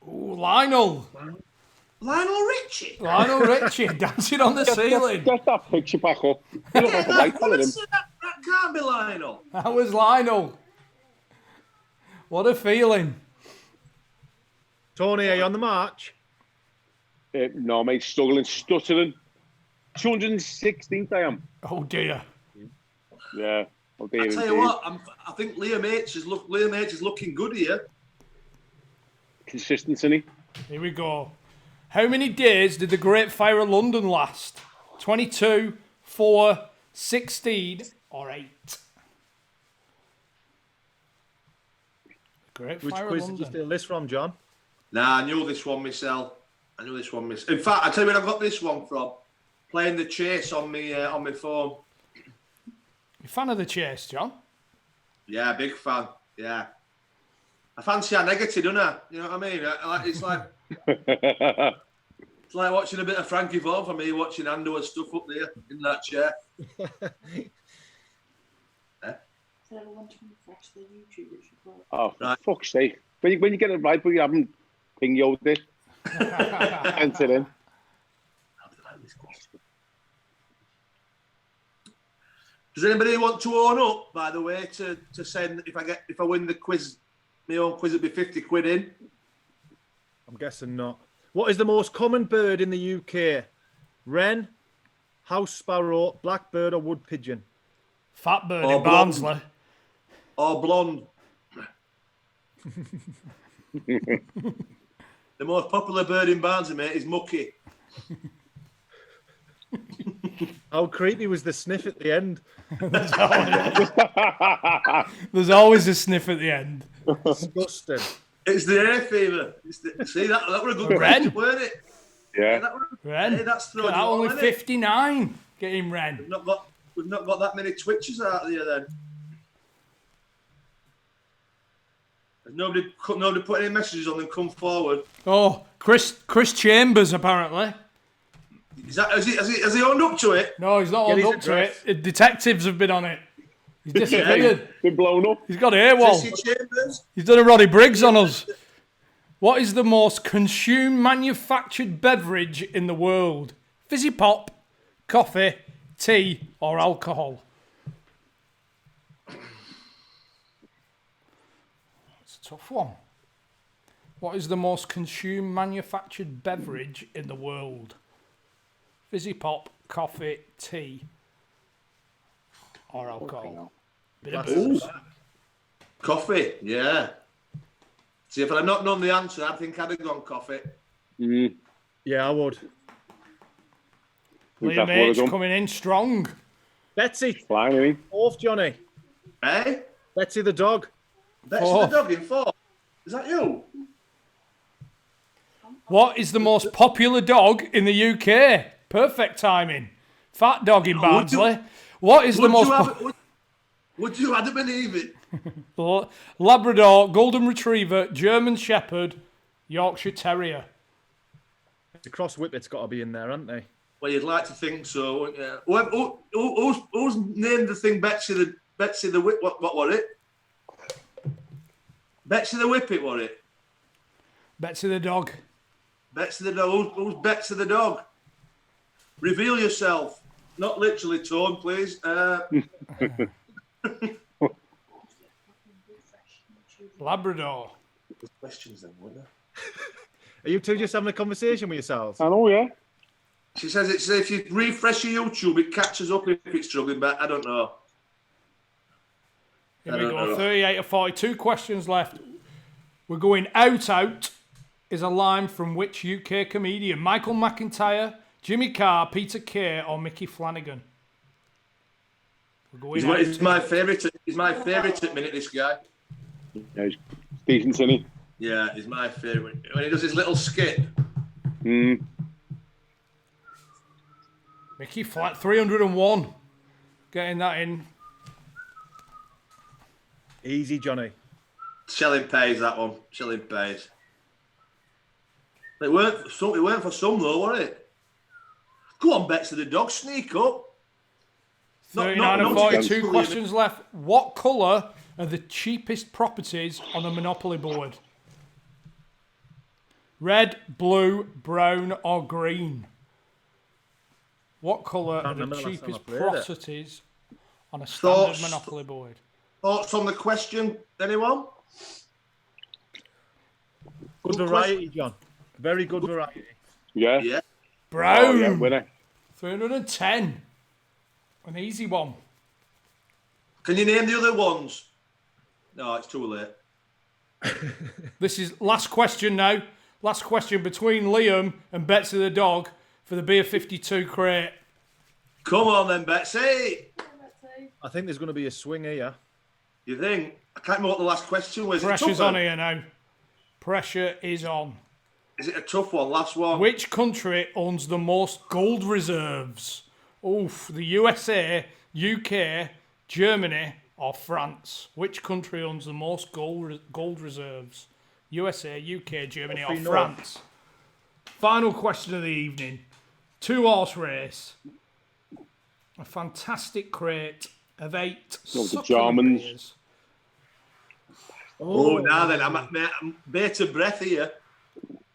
Ooh, Lionel. Lionel Richie? Lionel Richie dancing on the ceiling. Get that picture back up. You look like a white fella, him. That can't be Lionel. That was Lionel. What a feeling. Tony, are you on the march? No, mate, struggling, stuttering. 216th I am. Oh, dear. Yeah. Oh dear, I tell you what, I think Liam H is looking good here. Consistent, isn't he? Here we go. How many days did the Great Fire of London last? 22, 4, 16, or 8? Great Which Fire quiz of did you London. steal this from, John? Nah, I knew this one myself. In fact, I tell you where I got this one from. Playing the chase on my phone. You a fan of the chase, John? Yeah, big fan. Yeah. I fancy a negative, don't I? You know what I mean? It's like watching a bit of Frankie Vaughan for me, watching Undr stuff up there in that chair. Oh, for Right. fuck's sake. When you get it right, but you haven't ping-yoed it. Enter in. Does anybody want to own up, by the way, to send if I win the quiz, my own quiz, it'd be 50 quid in? I'm guessing not. What is the most common bird in the UK? Wren, house sparrow, blackbird, or wood pigeon? Fat bird Oh, in Barnsley. Or blonde? The most popular bird in Barnsley, mate, is mucky. How creepy was the sniff at the end? There's always a sniff at the end. Disgusting. It's the hay fever. See, that was a good Ren. question, weren't it? Yeah. That were, Ren. Hey, that's throwing That you only off, innit? 59. Get him, Ren. We've not got that many twitches out there then. Has nobody put any messages on them come forward? Oh, Chris Chambers, apparently. Has he owned up to it? No, he's not Get on his up to address. it. Detectives have been on it. He's disappeared. Been blown up. He's got AWOL. Jesse Chambers? He's done a Roddy Briggs on us. What is the most consumed manufactured beverage in the world? Fizzy pop, coffee, tea, or alcohol? It's a tough one. What is the most consumed manufactured beverage in the world? Fizzy pop, coffee, tea, or alcohol? Bit of booze. Coffee, yeah. See, if I'd not known the answer, I think I'd have gone coffee. Yeah, I would. Liam That's what H I done. coming in strong. Betsy, Flying, I mean. fourth, Johnny. Eh? Betsy the dog. Betsy the dog in 4. Is that you? What is the most popular dog in the UK? Perfect timing. Fat dog in Barnsley. What is the most Would you have to believe it? Labrador, Golden Retriever, German Shepherd, Yorkshire Terrier? The cross whippet's got to be in there, haven't they? Well, you'd like to think so. Wouldn't you? Who's named the thing Betsy the Whip? What was it? Betsy the Whippet, was it? Betsy the dog. Betsy the dog. Who's Betsy the dog? Reveal yourself. Not literally, Tone, please. Labrador. There's questions then, weren't there? Are you two just having a conversation with yourselves? I know, yeah. She says it's if you refresh your YouTube, it catches up if it's struggling, but I don't know. Here we go. 38 of 42 questions left. We're going out is a line from which UK comedian? Michael McIntyre, Jimmy Carr, Peter Kay, or Mickey Flanagan? We're going He's my favourite. He's my favourite at minute. This guy. Yeah, he's decent, isn't he? Yeah, he's my favourite. When he does his little skit. Mm. Mickey Flat 301. Getting that in. Easy, Johnny. Shelling pays that one. Shelling pays. It weren't for some though, was it? Go on, Betsy the dog, sneak up. 39 of 42 questions left. What colour are the cheapest properties on the Monopoly board? Red, blue, brown, or green? What colour are the cheapest properties on a standard Monopoly board? Thoughts on the question, anyone? Good variety, John. Very good variety. Yeah. Yeah. Brown. Oh, yeah, winner. 310. An easy one. Can you name the other ones? No, it's too late. This is last question now. Last question between Liam and Betsy the dog for the Beer 52 crate. Come on then, Betsy. I think there's going to be a swing here. You think? I can't remember what the last question was. Pressure's on here now. Pressure is on. Is it a tough one? Last one. Which country owns the most gold reserves? Oof, the USA, UK, Germany, or France? Which country owns the most gold reserves? USA, UK, Germany, or France? Final question of the evening. 2-horse race. A fantastic crate of 8 the Germans. beers. Oh, now then, I'm bated breath here.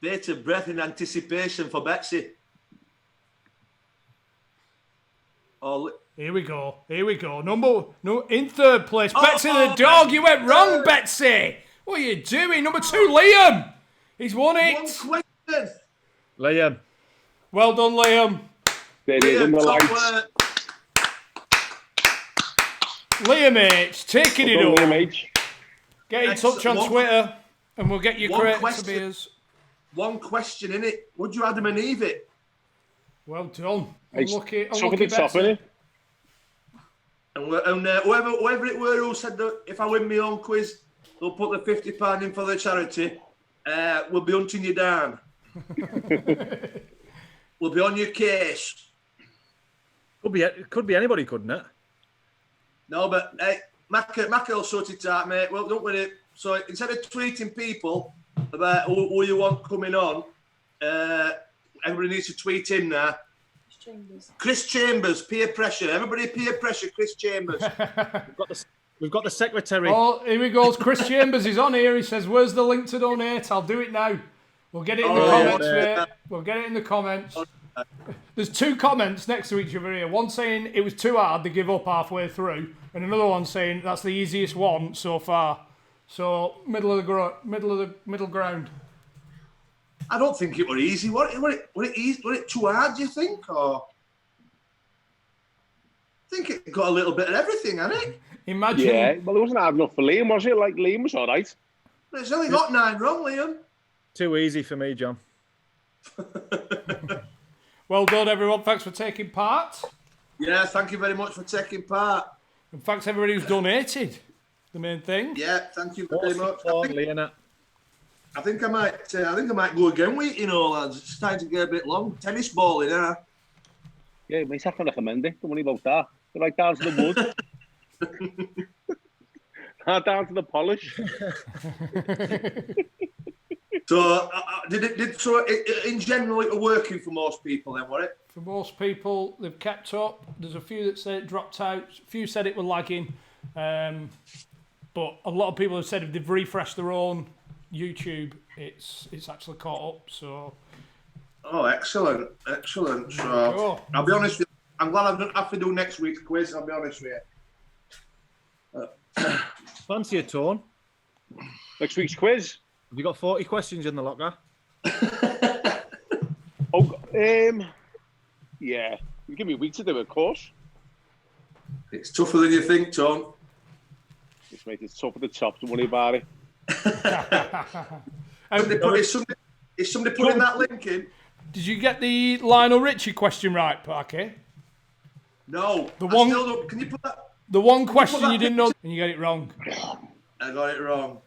Bated breath in anticipation for Betsy. Oh, Here we go. In third place, Betsy the dog. You went wrong, Betsy. What are you doing? Number 2, Liam. He's won it. one question. Liam. Well done, Liam. There it is in the Top lights. work. Liam H, taking it Well done, up. Liam H. Get in touch on Twitter and we'll get you one crate of question. beers. One question in it. Would you Adam and Eve it? Well done. Hey, Unlucky something to top, Betsy. innit? And whoever it were who said that if I win my own quiz, they'll put the £50 in for the charity. We'll be hunting you down. We'll be on your case. Could be anybody, couldn't it? No, but hey, Mac will sort it out, mate. Well, don't worry. So instead of tweeting people about who you want coming on, everybody needs to tweet him now. Chris Chambers, peer pressure. Everybody peer pressure, Chris Chambers. We've got the secretary. Oh, here he goes. Chris Chambers is on here. He says, where's the link to donate? I'll do it now. We'll get it in the comments, mate. We'll get it in the comments. There's 2 comments next to each other here. One saying it was too hard to give up halfway through, and another one saying that's the easiest one so far. So middle ground. I don't think it were easy. Were it too hard, do you think? Or I think it got a little bit of everything, hadn't it? Imagine. Yeah, well, it wasn't hard enough for Liam, was it? Like, Liam was all right. But it's only got 9 wrong, Liam. Too easy for me, John. Well done, everyone. Thanks for taking part. Yeah, thank you very much for taking part. And thanks everybody who's donated. The main thing. Yeah, thank you very much. I think I might go again with it, you know, lads. It's starting to get a bit long. Tennis ball in there. Yeah, you might have to recommend it. Don't worry about that. They're right down to the wood. Down to the polish. So, in general, it was working for most people then, was it? For most people, they've kept up. There's a few that said it dropped out. A few said it were lagging. But a lot of people have said if they've refreshed their own YouTube, it's actually caught up. So. Oh, excellent. So, I'll be honest with you, I'm glad I don't have to do next week's quiz, I'll be honest with you. Fancy a tone. Next week's quiz. Have you got 40 questions in the locker? Yeah. You give me a week to do it, Cosh. It's tougher than you think, Tom. Just make it tough at the top. Don't worry about it. Is somebody putting that link in? Did you get the Lionel Richie question right, Parky? No. The one. Still don't. Can you put that? The one question you didn't know, and you got it wrong. I got it wrong.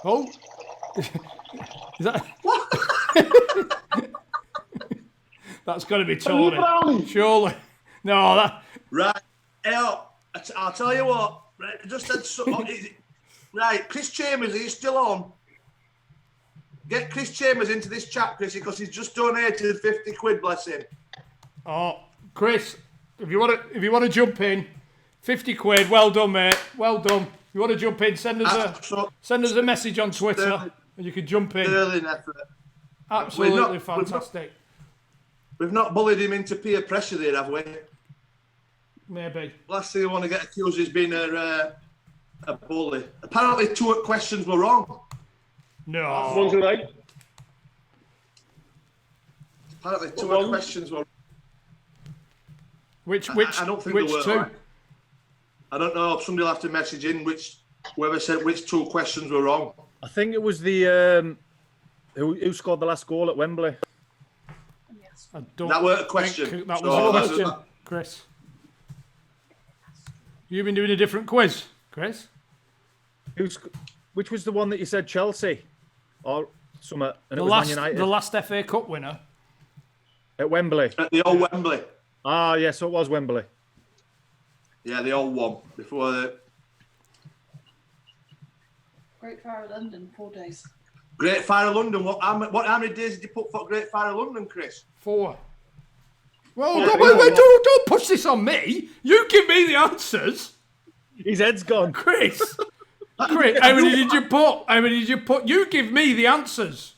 Oh, is that? That's got to be Tony. Surely. No, that. Right. I'll tell you what. Right, I just said something. Right, Chris Chambers, are you still on? Get Chris Chambers into this chat, Chris, because he's just donated 50 quid, bless him. Oh, Chris, if you want to jump in, 50 quid. Well done, mate. Well done. If you want to jump in, send us a message on Twitter, and you can jump in. Sterling effort. Absolutely fantastic. We've not bullied him into peer pressure there, have we? Maybe. Last thing I want to get accused is being a bully. Apparently, 2 questions were wrong. No. One's right. Apparently, 2 questions were. Which I don't think which they were 2? right. I don't know. Somebody will have to message in whoever said which 2 questions were wrong. I think it was the who scored the last goal at Wembley. That weren't a question. That was a question, Chris. You've been doing a different quiz, Chris. Which was the one that you said Chelsea or something? And The it was last, Man United the last FA Cup winner. at Wembley. At the old Wembley. Ah, yeah, so it was Wembley. Yeah, the old one before the Great Fire of London, 4 days. Great Fire of London. How many days did you put for Great Fire of London, Chris? 4. Well, don't push this on me. You give me the answers, His head's gone. Chris. Chris, how many did you put? How many did you put? You give me the answers.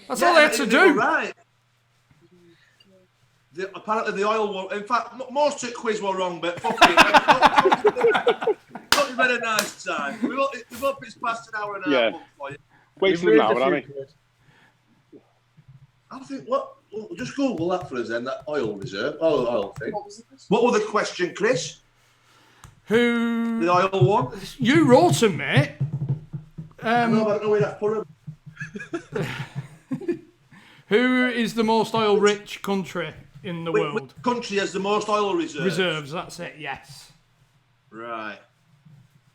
That's all I had to do. Right. Apparently the oil one. In fact, most of the quiz were wrong, but fuck it. You've had a nice time. We hope it's past an hour and a half for you. Wasted an hour, haven't we? I think just Google that for us then. That oil reserve, oil thing. What was the question? What was the question, Chris? Who? The oil one. You wrote them, mate. I don't know where that put them. Who is the most oil-rich country in the world? Which country has the most oil reserves? Reserves. That's it. Yes. Right.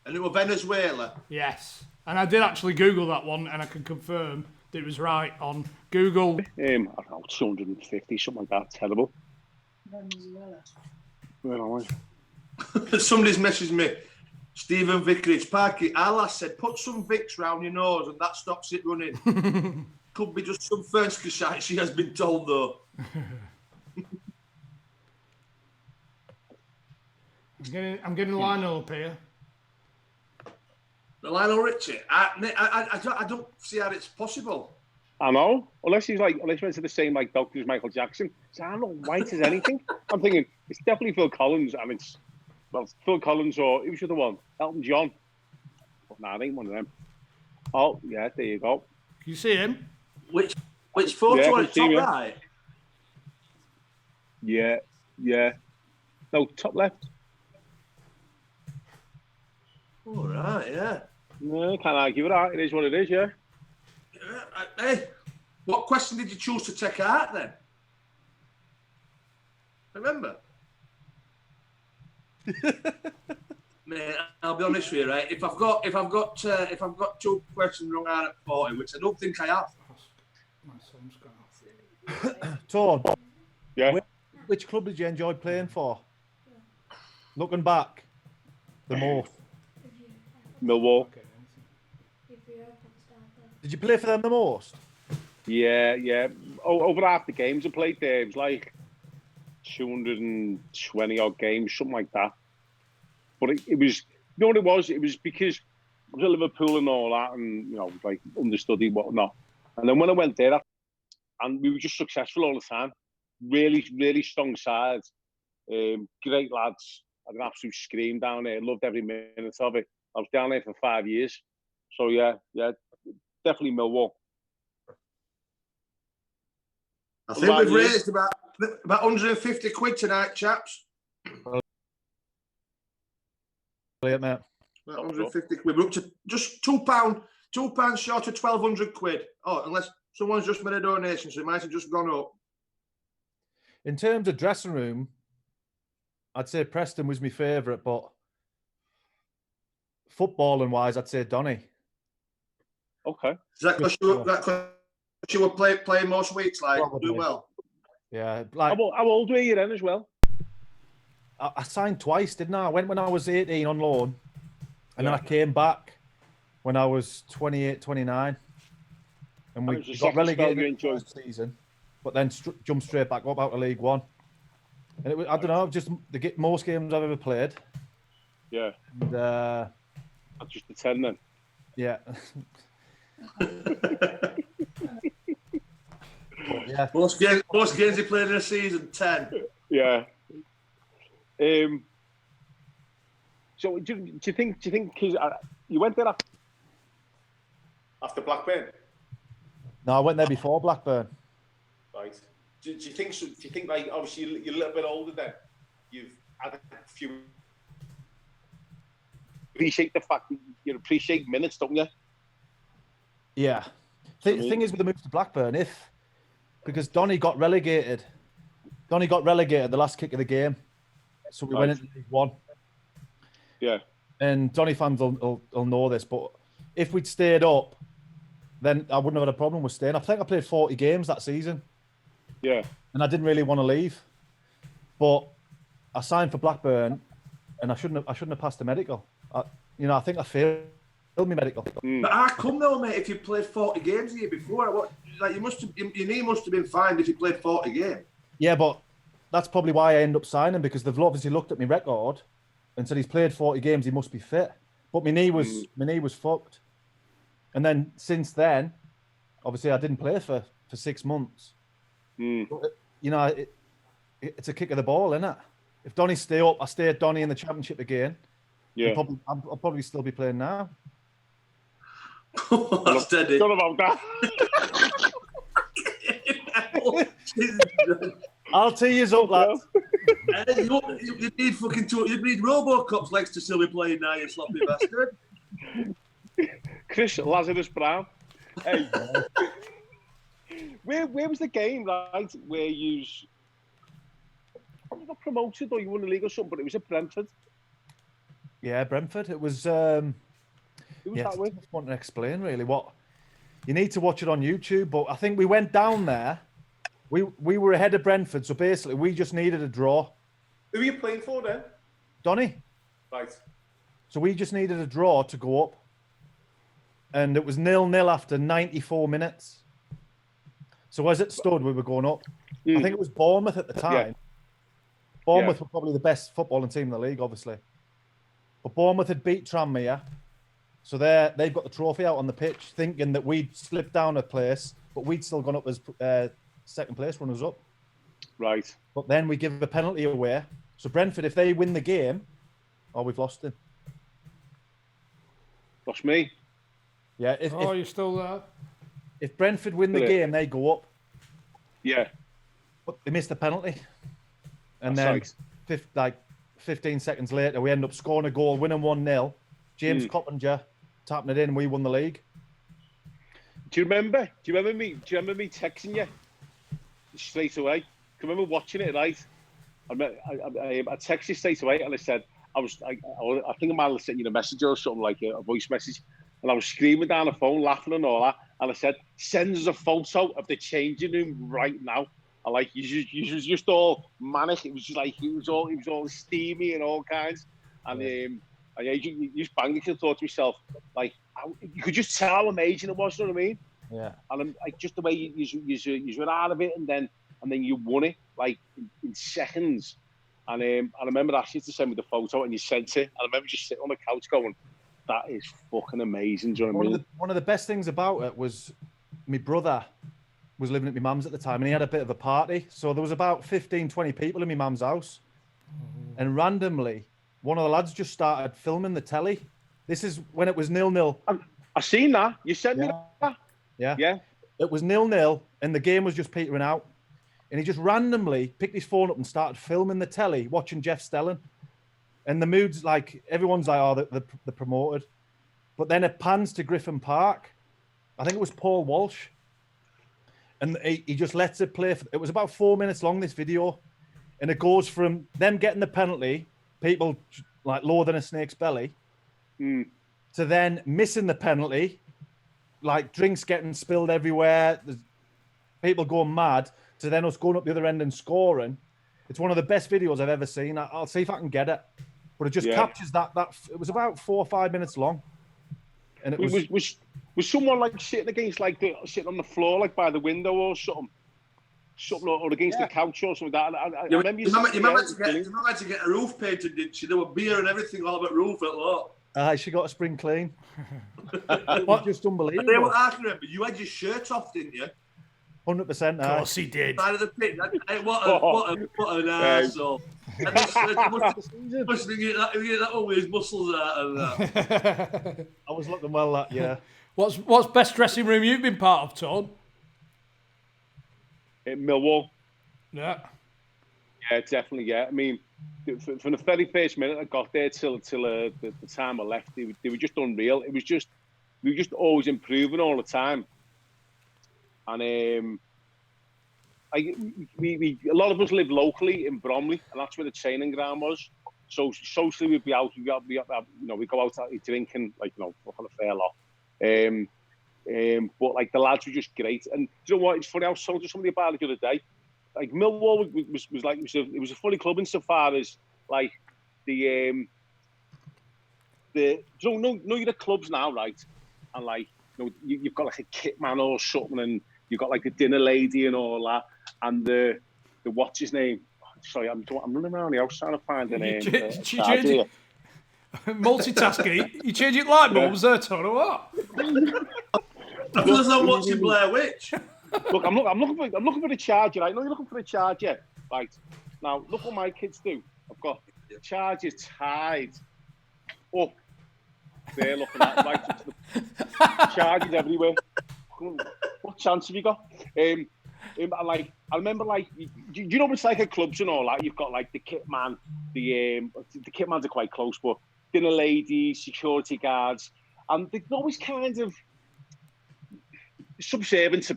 And it was Venezuela. Yes. And I did actually Google that one, and I can confirm that it was right on Google. I don't know, 250, something like that. Terrible. Venezuela. Where am I? Somebody's messaged me. Stephen Vicarage, Parky, our last said, put some Vicks round your nose and that stops it running. Could be just some Fernska shite, she has been told, though. I'm getting Lionel up here. The Lionel Richie? I don't see how it's possible. I know. Unless he went to the same doctor as Michael Jackson. So I don't know white as anything. I'm thinking it's definitely Phil Collins, and it's Phil Collins or who's the other one? Elton John. But nah, it ain't one of them. Oh yeah, there you go. Can you see him? Which photo on top right? Yeah. No, top left. All right, yeah. No, can't argue with that. It is what it is, yeah. Hey, what question did you choose to take out then? Remember? Mate, I'll be honest with you, right? If I've got 2 questions wrong out at 40, which I don't think I have. My son's gone. Torn. Yeah. Which club did you enjoy playing for? Looking back, the most. Millwall. Did you play for them the most? Yeah. Over half the games I played there, it was like 220 odd games, something like that. But it was, you know what it was? It was because I was at Liverpool and all that, and like understudy whatnot. And then when I went there, and we were just successful all the time. Really, really strong sides. Great lads. Had an absolute scream down there. Loved every minute of it. I was down there for 5 years. So yeah, definitely Millwall. I think we've raised about 150 quid tonight, chaps. Brilliant, mate. About 150 quid. We're up to just £2 short of 1,200 quid. Oh, unless someone's just made a donation, so it might have just gone up. In terms of dressing room, I'd say Preston was my favourite, but footballing wise, I'd say Donny. Okay. Is that because you were playing most weeks, like doing well? Yeah. Like, how old were you then as well? I signed twice, didn't I? I went when I was 18 on loan, and then I came back when I was 28, 29. And we got relegated in the first season, but then jumped straight back up out of League One. And it was, I don't know, just the most games I've ever played. Yeah. And, that's just the 10 then. Yeah. Yeah. Most games he played in a season, 10. Yeah. So do you think you went there after Blackburn? No, I went there before Blackburn. Right. Do you think like obviously you're a little bit older then? You've had a few. Appreciate the fact that you appreciate minutes, don't you? Yeah. The thing is with the move to Blackburn, because Donny got relegated the last kick of the game, so we went into League One. Yeah. And Donny fans will know this, but if we'd stayed up, then I wouldn't have had a problem with staying. I think I played 40 games that season. Yeah. And I didn't really want to leave, but I signed for Blackburn, and I shouldn't have passed the medical. I think I failed my medical. But how come though, mate? If you played 40 games the year before, your knee must have been fine if you played 40 games. Yeah, but that's probably why I end up signing, because they've obviously looked at my record and said he's played 40 games, he must be fit. But my knee was fucked. And then since then, obviously I didn't play for 6 months. But, it's a kick of the ball, isn't it? If Donny stay up, I stay at Donny in the Championship again. Yeah, I'll probably still be playing now. That's dead. Not about that. I'll tee you up, lads. You need fucking you need Robocop's legs to still be playing now, you sloppy bastard. Chris Lazarus Brown. Hey, where was the game, right? Where you got promoted or you won the league or something, but it was at Brentford. Yeah, Brentford. It was. Who was that with? I want to explain really what you need to watch it on YouTube. But I think we went down there. We were ahead of Brentford, so basically we just needed a draw. Who are you playing for then? Donny. Right. So we just needed a draw to go up, and it was 0-0 after 94 minutes. So as it stood, we were going up. I think it was Bournemouth at the time. Yeah. Bournemouth were probably the best footballing team in the league, obviously. But Bournemouth had beat Tranmere, so they've got the trophy out on the pitch, thinking that we'd slipped down a place, but we'd still gone up as second place runners up. Right. But then we give a penalty away. So Brentford, if they win the game, we've lost him. Lost me. Yeah. You're still there. If Brentford win the game, they go up. Yeah. But they missed the penalty. And That's then 15 seconds later, we end up scoring a goal, winning 1-0. James Coppinger tapping it in, and we won the league. Do you remember me texting you straight away? Do you remember watching it, right? I texted you straight away, and I said, I think I might have sent you a message or something, like a voice message, and I was screaming down the phone, laughing and all that, and I said, send us a photo of the changing room right now. I like, you was just all manic. It was just like, it was all steamy and all kinds, and you just banged it. I thought to myself, like, you could just tell how amazing it was. You know what I mean? Yeah. And I'm like, just the way you were out of it, and then you won it like in seconds. And I remember asking you to send me the photo, and you sent it. And I remember just sitting on the couch going, "That is fucking amazing." Do you know what I mean? One of the best things about it was my brother was living at my mum's at the time, and he had a bit of a party. So there was about 15, 20 people in my mum's house. and randomly one of the lads just started filming the telly. This is when it was 0-0. I seen that. You sent me that. Yeah. It was 0-0, and the game was just petering out. And he just randomly picked his phone up and started filming the telly, watching Jeff Stelling. And the mood's like, everyone's like, oh, they're promoted. But then it pans to Griffin Park. I think it was Paul Walsh. And he just lets it play. It was about 4 minutes long, this video. And it goes from them getting the penalty, people like lower than a snake's belly, to then missing the penalty, like drinks getting spilled everywhere, there's people going mad, to then us going up the other end and scoring. It's one of the best videos I've ever seen. I'll see if I can get it. But it just captures that. It was about 4 or 5 minutes long. And it was someone like sitting against, like sitting on the floor, like by the window or something, or against the couch or something like that. I remember you had to get a roof painted, didn't she? There were beer and everything all about roof at lot. She got a spring clean. It was just unbelievable. I tell you what I can remember, you had your shirt off, didn't you? 100%. Of course he did. Side of the pit. What an arsehole. And must be getting that one with his muscles out and that. I was looking well that, yeah. What's best dressing room you've been part of, Todd? In Millwall. Yeah. Yeah, definitely, yeah. I mean, from the very first minute I got there till the time I left, they were just unreal. We were just always improving all the time. And a lot of us live locally in Bromley, and that's where the training ground was. So socially, we'd be out. We go out drinking, like, a fair lot. But like the lads were just great. And do you know what? It's funny. I was talking to somebody about it the other day. Like Millwall was a funny club insofar as like you're the clubs now, right? And like you've got like a kit man or something, and you've got like a dinner lady and all that, and the what's his name? Sorry, I'm running around the house trying to find the name. Multitasking. You changing light bulbs there, Todd, or what? I feel as I'm watching Blair Witch. Look, I'm looking for the charger. Right? I know you're looking for the charger. Right. Now, look what my kids do. I've got the charger tied up. They're looking at right into the chargers everywhere. What chance have you got? I remember, like, you know, it's like at clubs and all that. You've got like the kit man. The kit mans are quite close, but dinner ladies, security guards, and they're always kind of subservient's a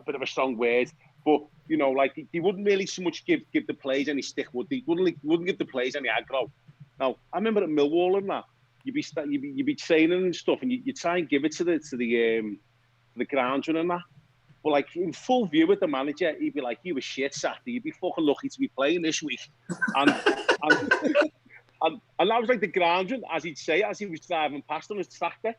bit of a strong word, but you know, like they wouldn't really so much give the players any stick, would they? Wouldn't give the players any aggro. Now, I remember at Millwall and that you'd be training and stuff, and you try and give it to the groundsman and that. But like in full view with the manager, he'd be like, "You were shit, Saturday. You'd be fucking lucky to be playing this week." And that was like the groundsman, as he'd say, as he was driving past on his tractor,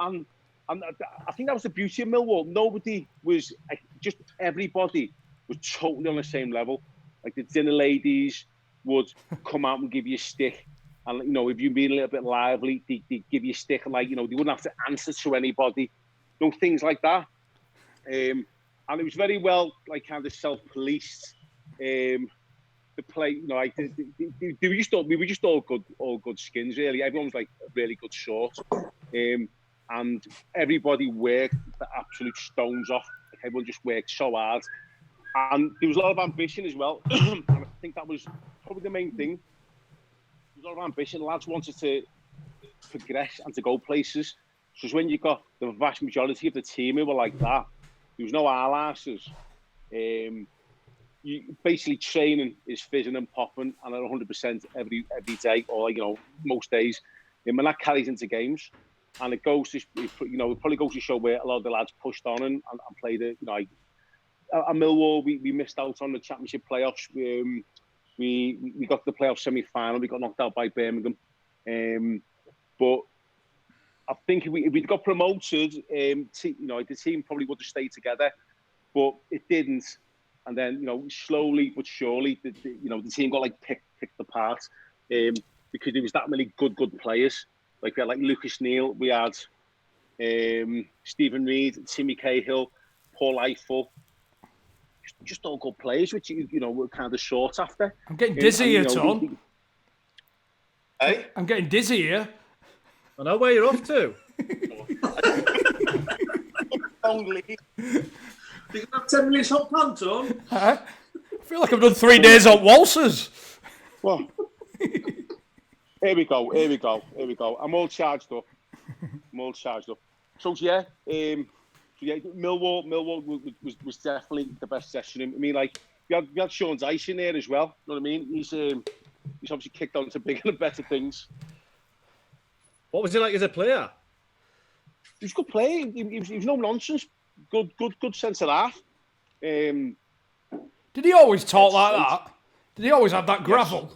and I think that was the beauty of Millwall. Nobody was like, just everybody was totally on the same level. Like the dinner ladies would come out and give you a stick, and you know, if you've been a little bit lively, they give you a stick, and like, you know, they wouldn't have to answer to anybody, you know, things like that. And it was very well like kind of self-policed. The play, you know, like we were just all good skins really. Everyone was like a really good sort. And everybody worked the absolute stones off. Like, everyone just worked so hard. And there was a lot of ambition as well. And I think that was probably the main thing. There was a lot of ambition. Lads wanted to progress and to go places. So when you got the vast majority of the team who were like that, there was no R-asses. You basically training is fizzing and popping and at 100% every day, or like, you know, most days. And that carries into games. And it goes to, you know, it probably goes to show where a lot of the lads pushed on and played it. You know, like, at Millwall, we missed out on the championship playoffs. We got to the playoff semi-final. We got knocked out by Birmingham. But I think if we'd got promoted, you know, the team probably would have stayed together. But it didn't. And then, you know, slowly but surely, you know, the team got like picked apart because there was that many good players. Like we had like Lucas Neal, we had Stephen Reid, Timmy Cahill, Paul Eiffel, just all good players, which we're kind of short after. I'm getting dizzy here, Tom. Hey? I'm getting dizzy here. I know where you're off to. Only. You can have 10 minutes hot panto. I feel like I've done 3 days on waltzers. Well, here we go. I'm all charged up. So Millwall was definitely the best session. I mean, like we had Sean Dyche in there as well. You know what I mean? He's obviously kicked on to bigger and better things. What was he like as a player? He was a good player. He was no nonsense. Good centre half. Did he always talk like that? Did he always have that gravel?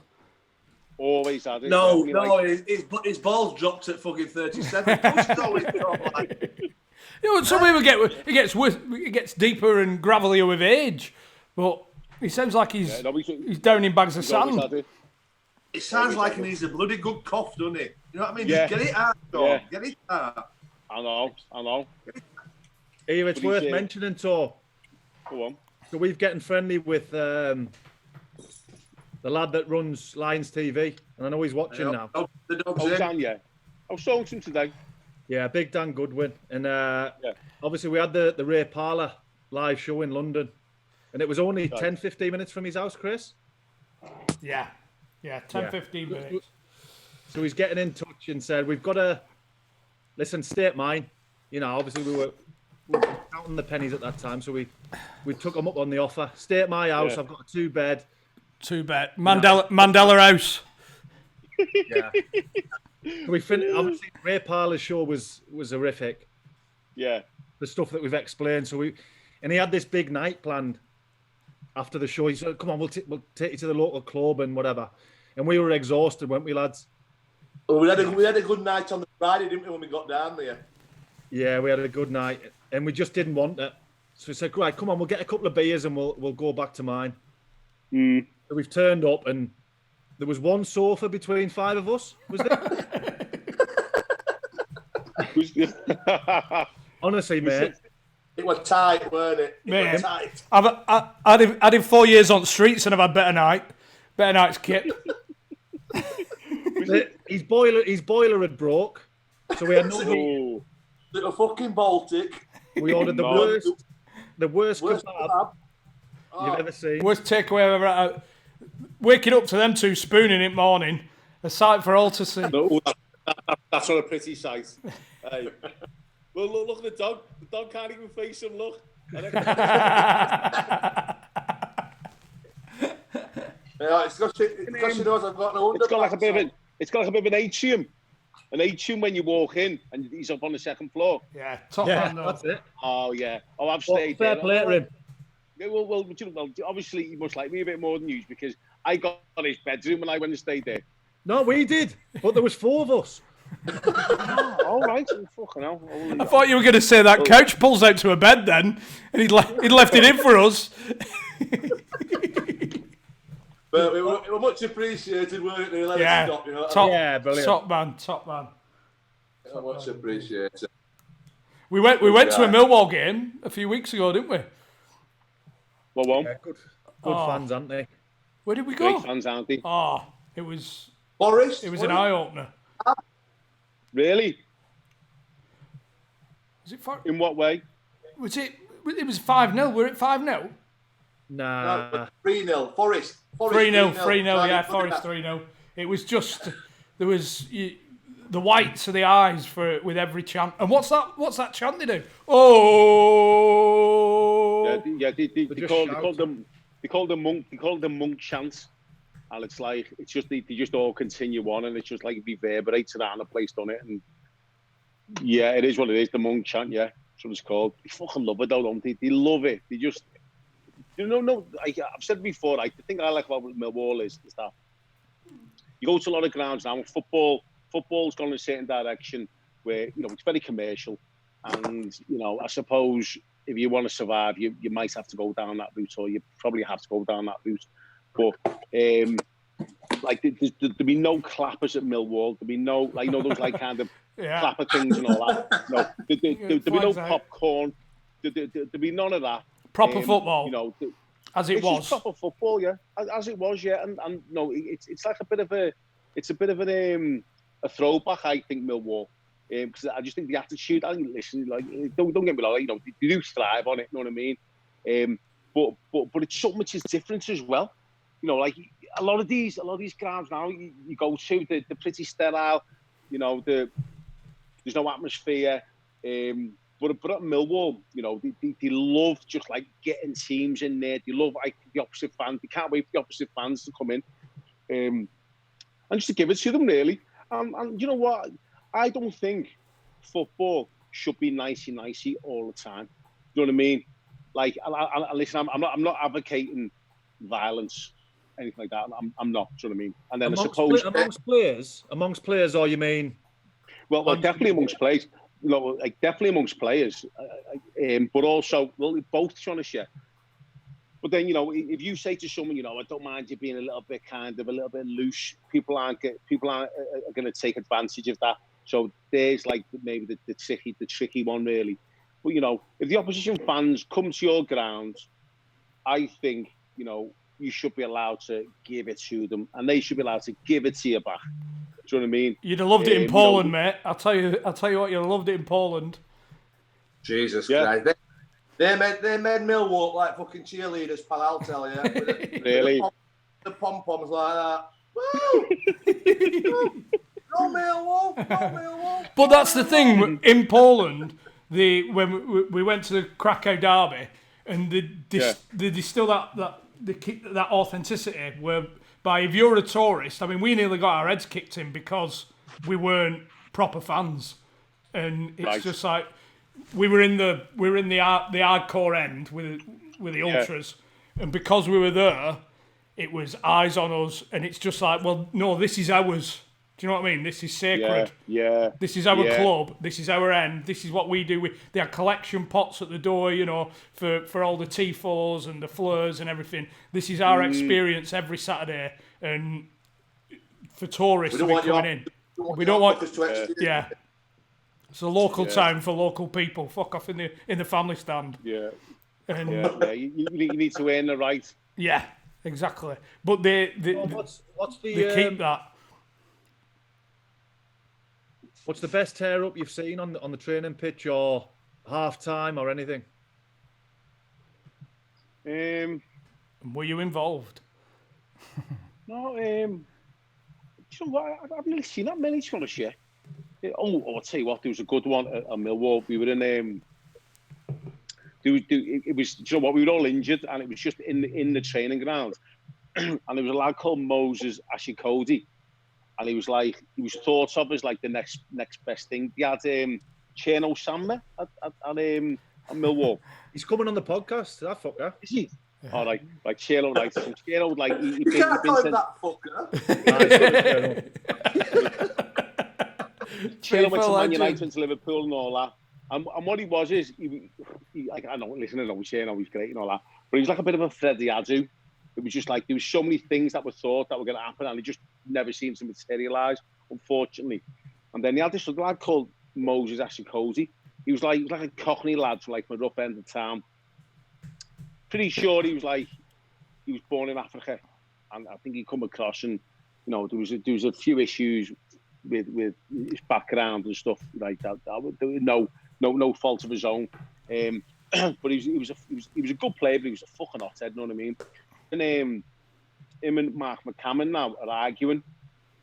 Always had it. No, his balls dropped at fucking 37. Coach always dropped like. Some people it gets deeper and gravelier with age, but he seems like he's down in bags of sand. It sounds like he needs a bloody good cough, doesn't it? You know what I mean? Yeah. Just get it out, dog. Yeah. Get it out. I know. Here, it's worth mentioning, Tor. Go on. So we're getting friendly with the lad that runs Lions TV, and I know he's watching now. The dog's in. Dan, yeah. I was talking to him today. Yeah, big Dan Goodwin. And obviously we had the Ray Parlour live show in London, and it was only 10, 15 minutes from his house, Chris. Yeah, 10, 15 minutes. So he's getting in touch and said, we've got to, listen, state mine. Obviously we were counting the pennies at that time, so we took him up on the offer. Stay at my house. I've got a 2-bed. 2-bed. Mandela House. Yeah. We finished. Obviously, Ray Parlour's show was horrific. Yeah. The stuff that we've explained. And he had this big night planned after the show. He said, "Come on, we'll take you to the local club and whatever." And we were exhausted, weren't we, lads? Well, we had a good night on the Friday, didn't we, when we got down there? Yeah, we had a good night, and we just didn't want it. So we said, "Right, come on, we'll get a couple of beers and we'll go back to mine." Mm. So we've turned up, and there was one sofa between 5 of us. Was there? Honestly, mate. It was tight, weren't it? Mate, was tight. I did 4 years on streets and I've had better nights, Kip. His boiler had broke, so we had no heat. Little fucking Baltic. We ordered the worst kebab you've ever seen. Worst takeaway I've ever had. Waking up to them two spooning it morning, a sight for all to see. No, that's not a pretty sight. Hey. Well, look at the dog. The dog can't even face him. Look. Yeah, it's because she knows I've got no Undr. It's got like a bit of an atrium. An atrium when you walk in, and he's up on the second floor. Yeah, top man though. That's it. Oh yeah. Oh, I've stayed fair there. Play to him. Yeah, well, obviously he must like me a bit more than you because I got his bedroom when I went and stayed there. No, we did, but there was 4 of us. All right, fucking hell. I thought you were going to say that couch pulls out to a bed then, and he'd left it in for us. But we were much appreciated, weren't they? Let us stop, you know. Brilliant. Top man. Much appreciated. We went to a Millwall game a few weeks ago, didn't we? Well, one. Yeah, good fans, aren't they? Where did we go? Great fans, aren't they? Oh, it was Forest? It was an eye opener. Really? Was it for, In what way? was it? It was 5-0. Were it 5-0? Nah. 3-0. Forest. 3-0. 3-0. Yeah, Forest 3-0. It was just there was the whites of the eyes with every chant. And what's that chant they do? Oh. Yeah. They called them monk chants. And it's like they just all continue on, and it's just like reverberates around the place, doesn't it? And yeah, it is what it is. The monk chant, yeah, that's what it's called. They fucking love it, though, don't they? They love it. They just, I've said before. The thing I like about Millwall is that you go to a lot of grounds now. Football's gone in a certain direction where it's very commercial, and I suppose if you want to survive, you might have to go down that route, or you probably have to go down that route. But there'd be no clappers at Millwall. There'd be no those kind of clapper things and all that. No, there'd be no popcorn. There'd be none of that. Proper football. As it it's was. just proper football, yeah. As it was, yeah. And no, it's like a bit of a throwback, I think, Millwall. Because I just think the attitude. I mean, listen, like don't get me wrong, you know, they do thrive on it. You know what I mean? But it's something which is different as well. You know, like a lot of these grounds now you go to, they're pretty sterile. You know, there's no atmosphere. But at Millwall, you know, they love just like getting teams in there. They love like the opposite fans. They can't wait for the opposite fans to come in, and just to give it to them really. And you know what? I don't think football should be nicey all the time. You know what I mean? Like, listen, I'm not advocating violence, anything like that. I'm not. Do you know what I mean? And then amongst players, or you mean? Well, definitely amongst players. You know, like definitely amongst players, but also, well, both, to be honest, yeah. But then, you know, if you say to someone, you know, I don't mind you being a little bit loose, people aren't going to take advantage of that. So there's like maybe the tricky one really. But you know, if the opposition fans come to your ground, I think, you know, you should be allowed to give it to them, and they should be allowed to give it to you back. Do you know what I mean? You'd have loved it in Poland, mate. I'll tell you what, you'd have loved it in Poland. Jesus Christ. They made Millwall look like fucking cheerleaders, pal, I'll tell you. Really? The pom-poms like that. Woo! Go Millwall! But that's the thing, in Poland, when we went to the Krakow derby, and they distill that authenticity, whereby if you're a tourist, I mean, we nearly got our heads kicked in because we weren't proper fans, and it's just like we were in the hardcore end with the ultras, and because we were there, it was eyes on us, and it's just like, well, no, this is ours. Do you know what I mean? This is sacred. Yeah. This is our club. This is our end. This is what we do. They had collection pots at the door, you know, for all the tifos and the fleurs and everything. This is our experience every Saturday, and for tourists to be coming in, we don't want. Yeah. It's a local town for local people. Fuck off in the family stand. Yeah. And You need to earn the right. Yeah, exactly. But they keep that. What's the best tear up you've seen on the training pitch, or half time, or anything? Were you involved? No. You know what? I've really seen that many, to be honest, yeah. I'll tell you what, there was a good one at Millwall. We were in it was, you know what, we were all injured, and it was just in the training ground. And there was a lad called Moses Ashikodi, and he was thought of as like the next best thing. He had Cherno Sammer at Millwall. He's coming on the podcast, that fucker. Is he? Yeah. All right, like Cherno, You can't call him that fucker. Cherno went to Man United, went to Liverpool and all that. And what he was is, he like, I know Cherno, he's great and all that, but he was like a bit of a Freddie Adu. It was just like, there was so many things that were thought that were going to happen, and it just never seemed to materialise, unfortunately. And then he had this lad called Moses Ashikosi. He was like a Cockney lad from like the rough end of town. Pretty sure he was born in Africa, and I think he come across, and you know, there was a few issues with his background and stuff like that. No fault of his own. But he was a good player, but he was a fucking hothead. You know what I mean? And him and Mark McCammon now are arguing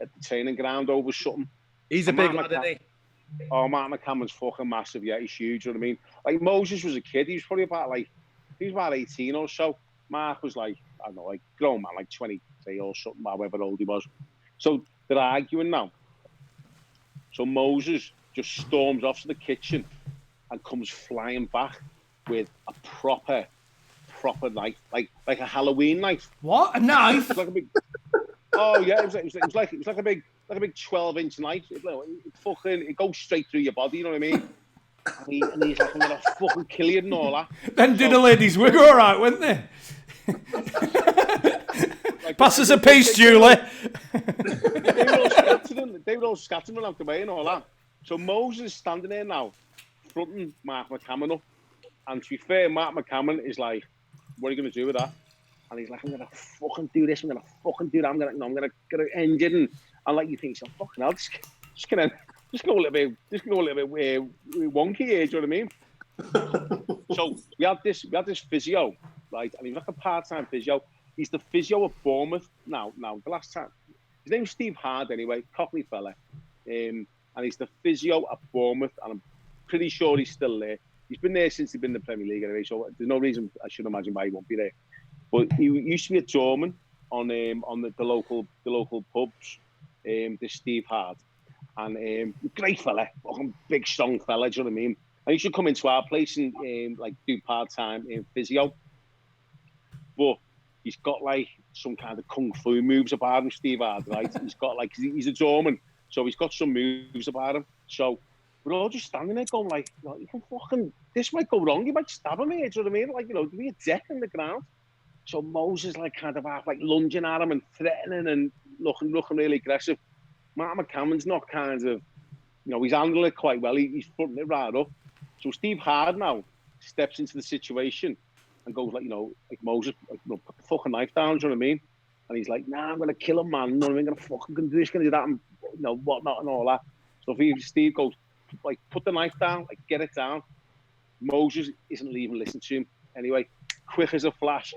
at the training ground over something. He's a big lad, isn't he? Oh, Mark McCammon's fucking massive. Yeah, he's huge. You know what I mean? Like Moses was a kid. He was probably about 18 or so. Mark was like, I don't know, like grown man, like 23 or something, however old he was. So they're arguing now. So Moses just storms off to the kitchen and comes flying back with a proper knife, like a Halloween knife. What? A knife? It was like a big. Oh yeah, it was like a big 12-inch knife. It goes straight through your body. You know what I mean? And he's like, I'm gonna fucking kill you and all that. Then did a lady's wig all right, weren't they? Like, pass us a piece, Julie. They were all scattering out the way and all that. So Moses is standing there now, fronting Mark McCammon up. And to be fair, Mark McCammon is like, what are you going to do with that? And he's like, I'm gonna fucking do this. I'm gonna fucking do that. I'm gonna end it. And like you think, so fucking hell, just go a little bit wonky here. Do you know what I mean? So we had this physio, right? And he was like a part-time physio. He's the physio at Bournemouth now. The last time, his name's Steve Hard anyway, Cockney fella, and he's the physio at Bournemouth, and I'm pretty sure he's still there. He's been there since he's been in the Premier League anyway, so there's no reason I should imagine why he won't be there. But he used to be a doorman on the local pubs. This Steve Hard, and great fella, fucking big strong fella. Do you know what I mean? And he should come into our place and like do part-time physio. But he's got like some kind of kung fu moves about him, Steve Hard, right? He's got like, he's a doorman, so he's got some moves about him. So we're all just standing there going like, you can fucking, this might go wrong, you might stab him here, do you know what I mean? Like, there'll be a death in the ground. So Moses like kind of half like lunging at him and threatening and looking really aggressive. Matt McCammon's not kind of, he's handling it quite well. He's fronting it right up. So Steve Hard now steps into the situation and goes like, like Moses, like, put the fucking knife down, do you know what I mean? And he's like, nah, I'm going to kill him, man. You know what I mean? I'm going to do this, going to do that, and whatnot and all that. So Steve goes, like, put the knife down, like, get it down. Moses isn't even listening to him. Anyway, quick as a flash,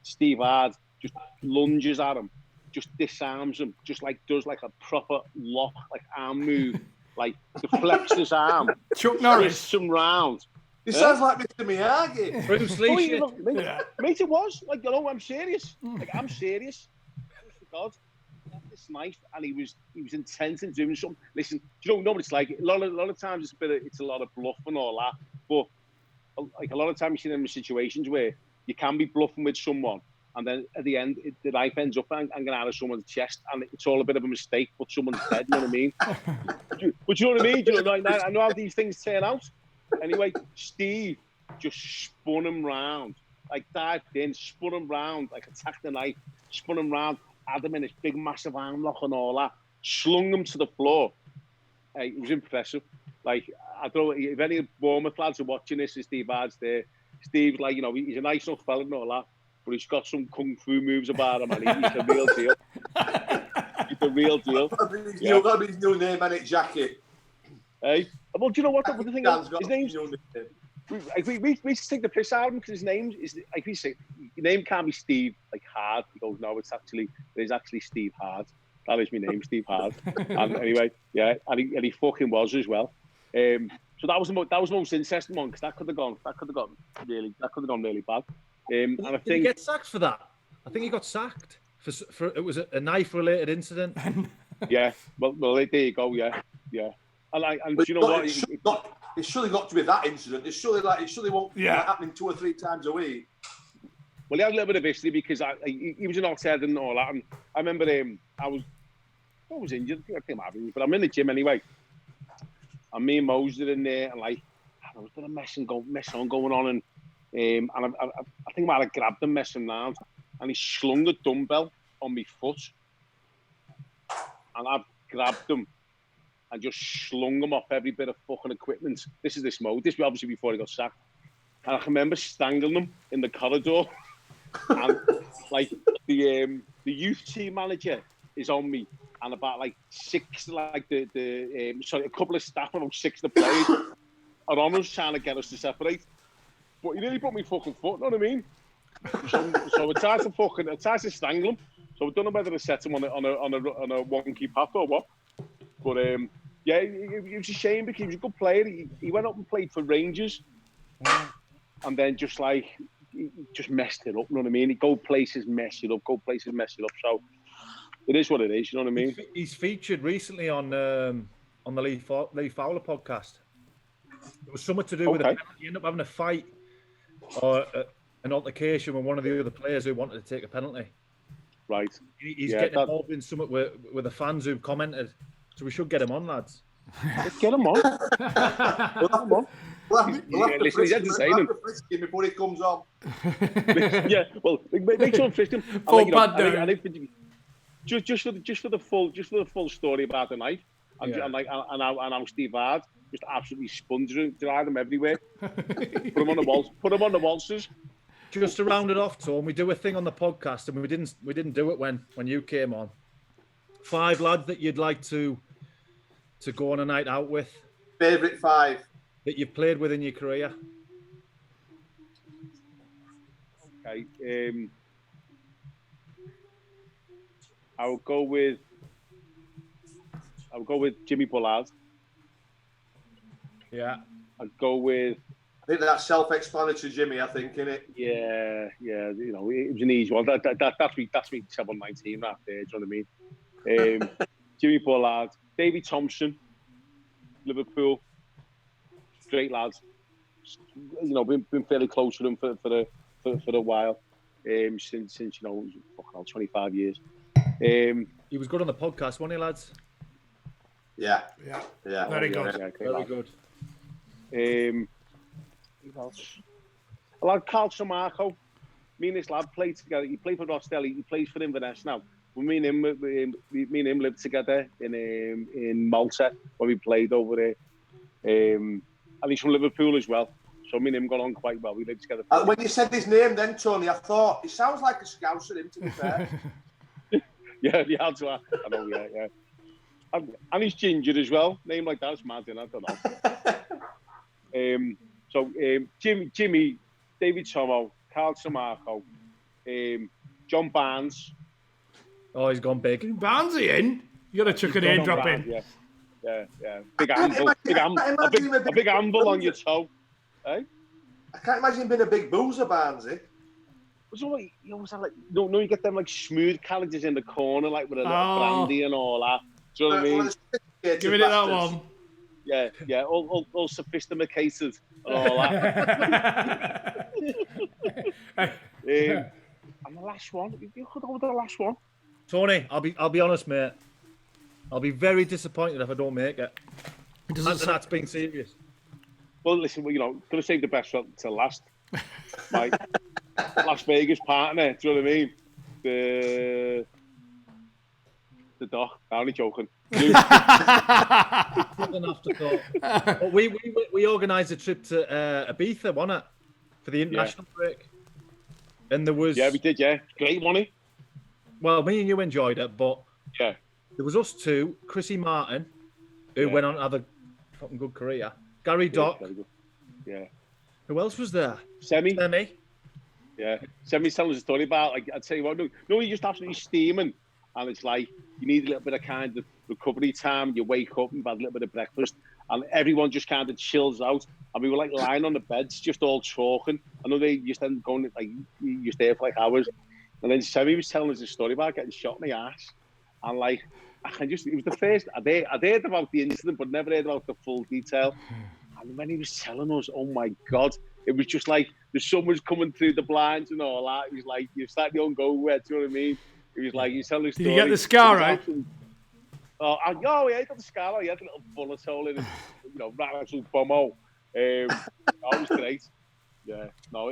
Steve Hard just lunges at him, just disarms him, just like does like a proper lock, like arm move, like deflects his arm, Chuck Norris, twists him round. It sounds like Mr. Miyagi. Bruce Lee shit. Mate, it was like, I'm serious. Like, I'm serious. Honest to God, he had this knife, and he was intent in doing something. Listen, do you know what it's like? A lot of times it's a lot of bluff and all that, but like a lot of times you see them in situations where you can be bluffing with someone, and then at the end, the knife ends up hanging out of someone's chest, and it's all a bit of a mistake, but someone's dead, you know what I mean? But you know what I mean? I know how these things turn out. Anyway, Steve just spun him round, like dived in, spun him round, like attacked the knife, spun him round, had him in his big massive arm lock and all that, slung him to the floor. It was impressive. Like, I don't know if any Bournemouth lads are watching this, and Steve Hard's there. Steve's like, he's a nice enough fella and all that, but he's got some kung fu moves about him, and he's the real deal. He's the real deal. That'll be his new name, and it Jackie. Hey, well, do you know what? The thing is, his name's. We used to take the piss out of him because his name is like we say, your name can't be Steve like Hard. He goes, no, it is actually Steve Hard. That is my name, Steve Hard. And anyway, yeah, and he fucking was as well. So that was the most interesting one because that could have gone really bad. And I think did he get sacked for that? I think he got sacked for it was a knife related incident. Yeah, well, there you go. Yeah. And do you know what? It's surely got to be that incident. It surely won't be happening 2 or 3 times a week. Well, he had a little bit of history because he was an outsider and all that. And I remember I was injured. I think I but I'm in the gym anyway. And me and Moses are in there, and like, there was a bit of mess going on, and I think I might have grabbed him messing around, and he slung a dumbbell on my foot, and I've grabbed him and just slung him off every bit of fucking equipment. This was obviously before he got sacked. And I can remember strangling him in the corridor. And like the youth team manager is on me, and about like 6, like a couple of staff, about 6 of the players are on us trying to get us to separate. But he nearly put me fucking foot, you know what I mean? So I tried to strangle him. So I don't know whether to set him on a wonky path or what. But yeah, it was a shame because he was a good player. He went up and played for Rangers, and then just messed it up. You know what I mean? He go places, mess it up. So it is what it is. You know what I mean? He's featured recently on the Lee Fowler podcast. It was something to do with a penalty. He ended up having a fight or an altercation with one of the other players who wanted to take a penalty. Right. He's getting involved in something with the fans who've commented. So we should get him on, lads. Let's get him on. Listen, he's entertaining. Before he comes on. Yeah, well, make sure I'm frisk him. Just for the full story about the knife, and how Steve Hard just absolutely sponge dried him everywhere. Put him on the waltzers. just to round it off, Tom, we do a thing on the podcast, and we didn't do it when you came on. 5 lads that you'd like to go on a night out with. Favourite 5 that you've played with in your career. Okay. I'll go with Jimmy Bullard. Yeah. I'll go with. I think that's self-explanatory, Jimmy. I think, innit? Yeah. You know, it was an easy one. That's me 7-19 right there. Do you know what I mean? Jimmy Bullard, Davy Thompson, Liverpool, great lads. You know, been fairly close to them for a while. Since you know, 25 years. He was good on the podcast, wasn't he, lads? Yeah. Very good. Yeah, Very good. Who else? I like Carl Samarco. Me and this lad played together. He played for Rostelli. He plays for Inverness now. Me and him lived together in Malta when we played over there. And he's from Liverpool as well. So me and him got on quite well. We lived together. When you said his name then, Tony, I thought, he sounds like a Scouser, him, to be fair. Yeah, I know, yeah. And he's ginger as well. Name like that's mad, I don't know. Jimmy, David Tomo, Carl Samarco, John Barnes. Oh, he's gone big. Barnesy in? You got to chuck an name drop in. Yeah. Big anvil. A big anvil on your toe. Eh? I can't imagine him being a big boozer, Barnesy. You always have you get them like smooth carriages in the corner, like with a little brandy and all that. Do you know what I mean? Give me that one. Yeah, all sophisticated and all that. And the last one, you could go with the last one. Tony, I'll be honest, mate. I'll be very disappointed if I don't make it. That's being serious. Well, listen, you know, gonna save the best till last. My Las Vegas partner, do you know what I mean? The doc. I'm only joking. An afterthought. But we organised a trip to Ibiza, wasn't it? For the international break. And there was... Yeah, we did, yeah. Great money. Well, me and you enjoyed it, but... Yeah. There was us two, Chrissy Martin, who went on to have a fucking good career. Gary Dock. Yeah. Who else was there? Semi. Yeah. Semi's telling us a story about, like, I'd tell you what, no, you're just absolutely steaming. And it's like, you need a little bit of kind of recovery time. You wake up, you've had a little bit of breakfast, and everyone just kind of chills out. And we were like lying on the beds, just all talking. I know they used to go like, you stay for like hours. And then Semi was telling us a story about getting shot in the ass. And like, it was the first, I'd heard about the incident, but never heard about the full detail. And when he was telling us, oh my God, it was just like the sun was coming through the blinds and all that. It was like, you're starting to go where, do you know what I mean? It was like, he's telling a story. Did you get the scar out? Yeah, he got the scar out. He had a little bullet hole in his, right next to his bumhole. That was great. Yeah. No,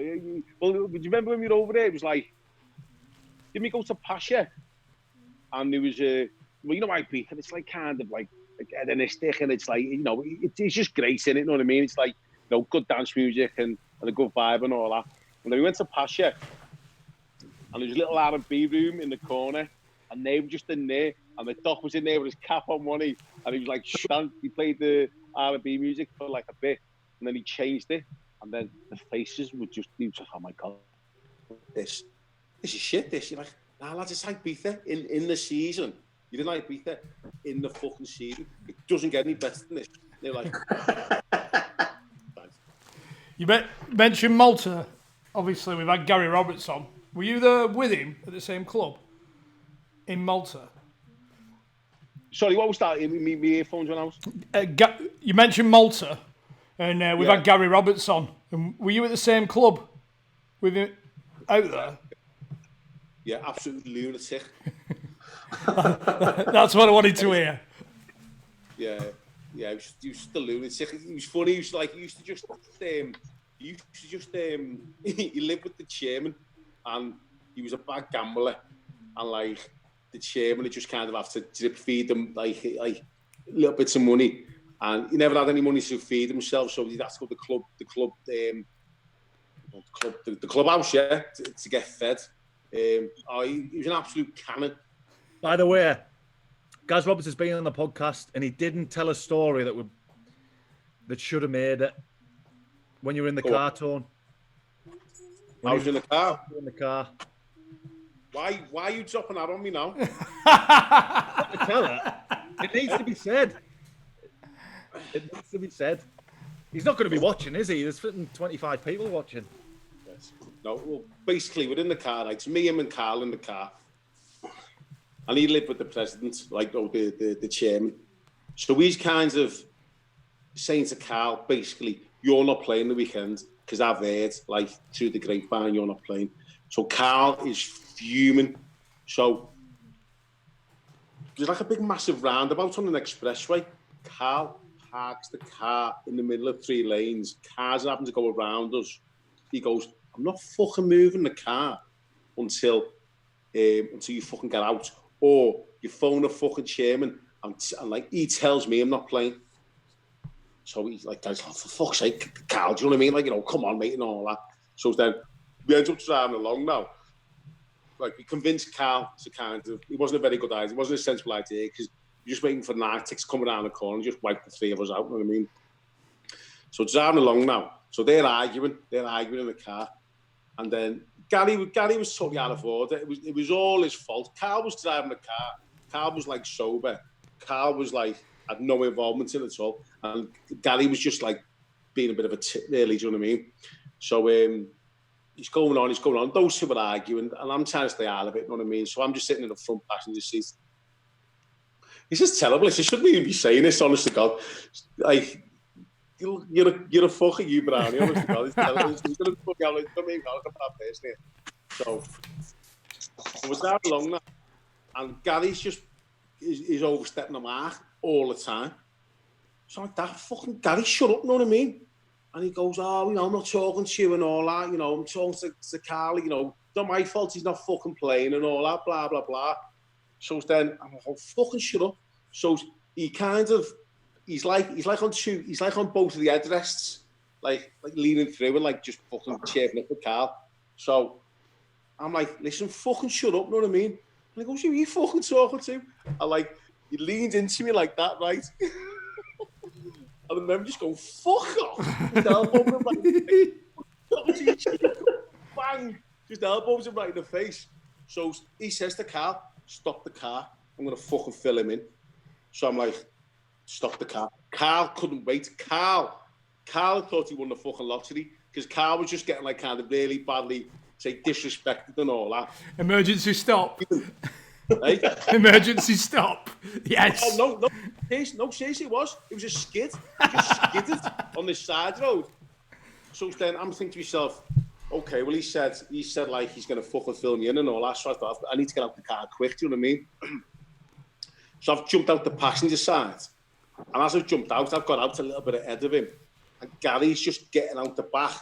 well, do you remember when we were over there? It was like, didn't we go to Pasha? And there was well, you know, I beat it. It's like kind of like hedonistic, and it's like, it's just great in it. You know what I mean? It's like, good dance music and a good vibe and all that. And then we went to Pasha, and there was a little R&B room in the corner, and they were just in there, and the doc was in there with his cap on one knee, and he was like, he played the R&B music for like a bit, and then he changed it, and then the faces he was like, oh my God, this is shit, this. You're like, nah, lads, it's like Ibiza in the season. You didn't like Ibiza in the fucking season. It doesn't get any better than this. They're like... You mentioned Malta. Obviously, we've had Gary Roberts on. Were you there with him at the same club in Malta? Sorry, what was that? My earphones went out. You mentioned Malta, and we've had Gary Roberts on. And were you at the same club with him out there? Yeah, absolute lunatic. That's what I wanted to hear. Yeah, he was just a lunatic. He was funny. He used to just he lived with the chairman, and he was a bad gambler, and like the chairman would just kind of have to drip feed him like little bits of money, and he never had any money to feed himself, so he'd have to go to the club the clubhouse, yeah, to get fed. He was an absolute cannon. By the way, Gaz Roberts has been on the podcast and he didn't tell a story that should have made it. When you were in the car, Tone. I was in the car. In the car. Why are you dropping that on me now? Tell it. It needs to be said. It needs to be said. He's not going to be watching, is he? There's 25 people watching. Yes. No, well, basically, we're in the car. Like, it's me, him, and Carl in the car. And he lived with the president, like, the chairman. So he's kind of saying to Carl, basically, you're not playing the weekend because I've heard, like, through the grapevine, you're not playing. So Carl is fuming. So there's like a big, massive roundabout on an expressway. Carl parks the car in the middle of 3 lanes. Cars happen to go around us. He goes, I'm not fucking moving the car until you fucking get out. Or you phone a fucking chairman and like, he tells me I'm not playing. So he's like, oh, for fuck's sake, Carl, do you know what I mean? Like, you know, come on, mate, and all that. So then we end up driving along now. Like, we convinced Carl to kind of, it wasn't a very good idea. It wasn't a sensible idea because you're just waiting for an Arctic to come around the corner and just wipe the 3 of us out, you know what I mean? So driving along now. So they're arguing in the car. And then Gary was totally out of order. It was all his fault. Carl was driving the car. Carl was like sober. Carl was like, had no involvement in it at all. And Gary was just like being a bit of a tit, really, do you know what I mean? So he's going on. Those two were arguing, and I'm trying to stay out of it, you know what I mean? So I'm just sitting in the front passenger seat. It's just terrible. I shouldn't even be saying this, honest to God. Like, you're a fucking you, Brownie, honest to God. It's terrible. He's going to fuck out. It's going to make me a bad person here. So we're driving along now, and Gary's just is overstepping the mark all the time. So I'm like, that fucking Gary, shut up, you know what I mean? And he goes, oh, you know, I'm not talking to you and all that, you know, I'm talking to Carl, you know, it's not my fault he's not fucking playing and all that, blah, blah, blah. So then I'm like, oh, fucking shut up. So he kind of, he's like on both of the headrests, like leaning through and like just fucking chirping up with Carl. So I'm like, listen, fucking shut up, you know what I mean? And he goes, who are you fucking talking to? And like, he leans into me like that, right? I remember just going, fuck off. Just elbowed him right in the face. Bang. Just elbows him right in the face. So he says to Carl, stop the car. I'm going to fucking fill him in. So I'm like, stop the car. Carl couldn't wait. Carl thought he won the fucking lottery because Carl was just getting like kind of really badly, say, disrespected and all that. Emergency stop. Hey? Emergency stop. Yes. Oh, no, seriously, it was a skid. It just skidded on this side road. So then I'm thinking to myself, okay, well, he said like he's going to fucking fill me in and all that. So I thought, I need to get out the car quick, do you know what I mean? So I've jumped out the passenger side. And as I've jumped out, I've got out a little bit ahead of him. And Gary's just getting out the back.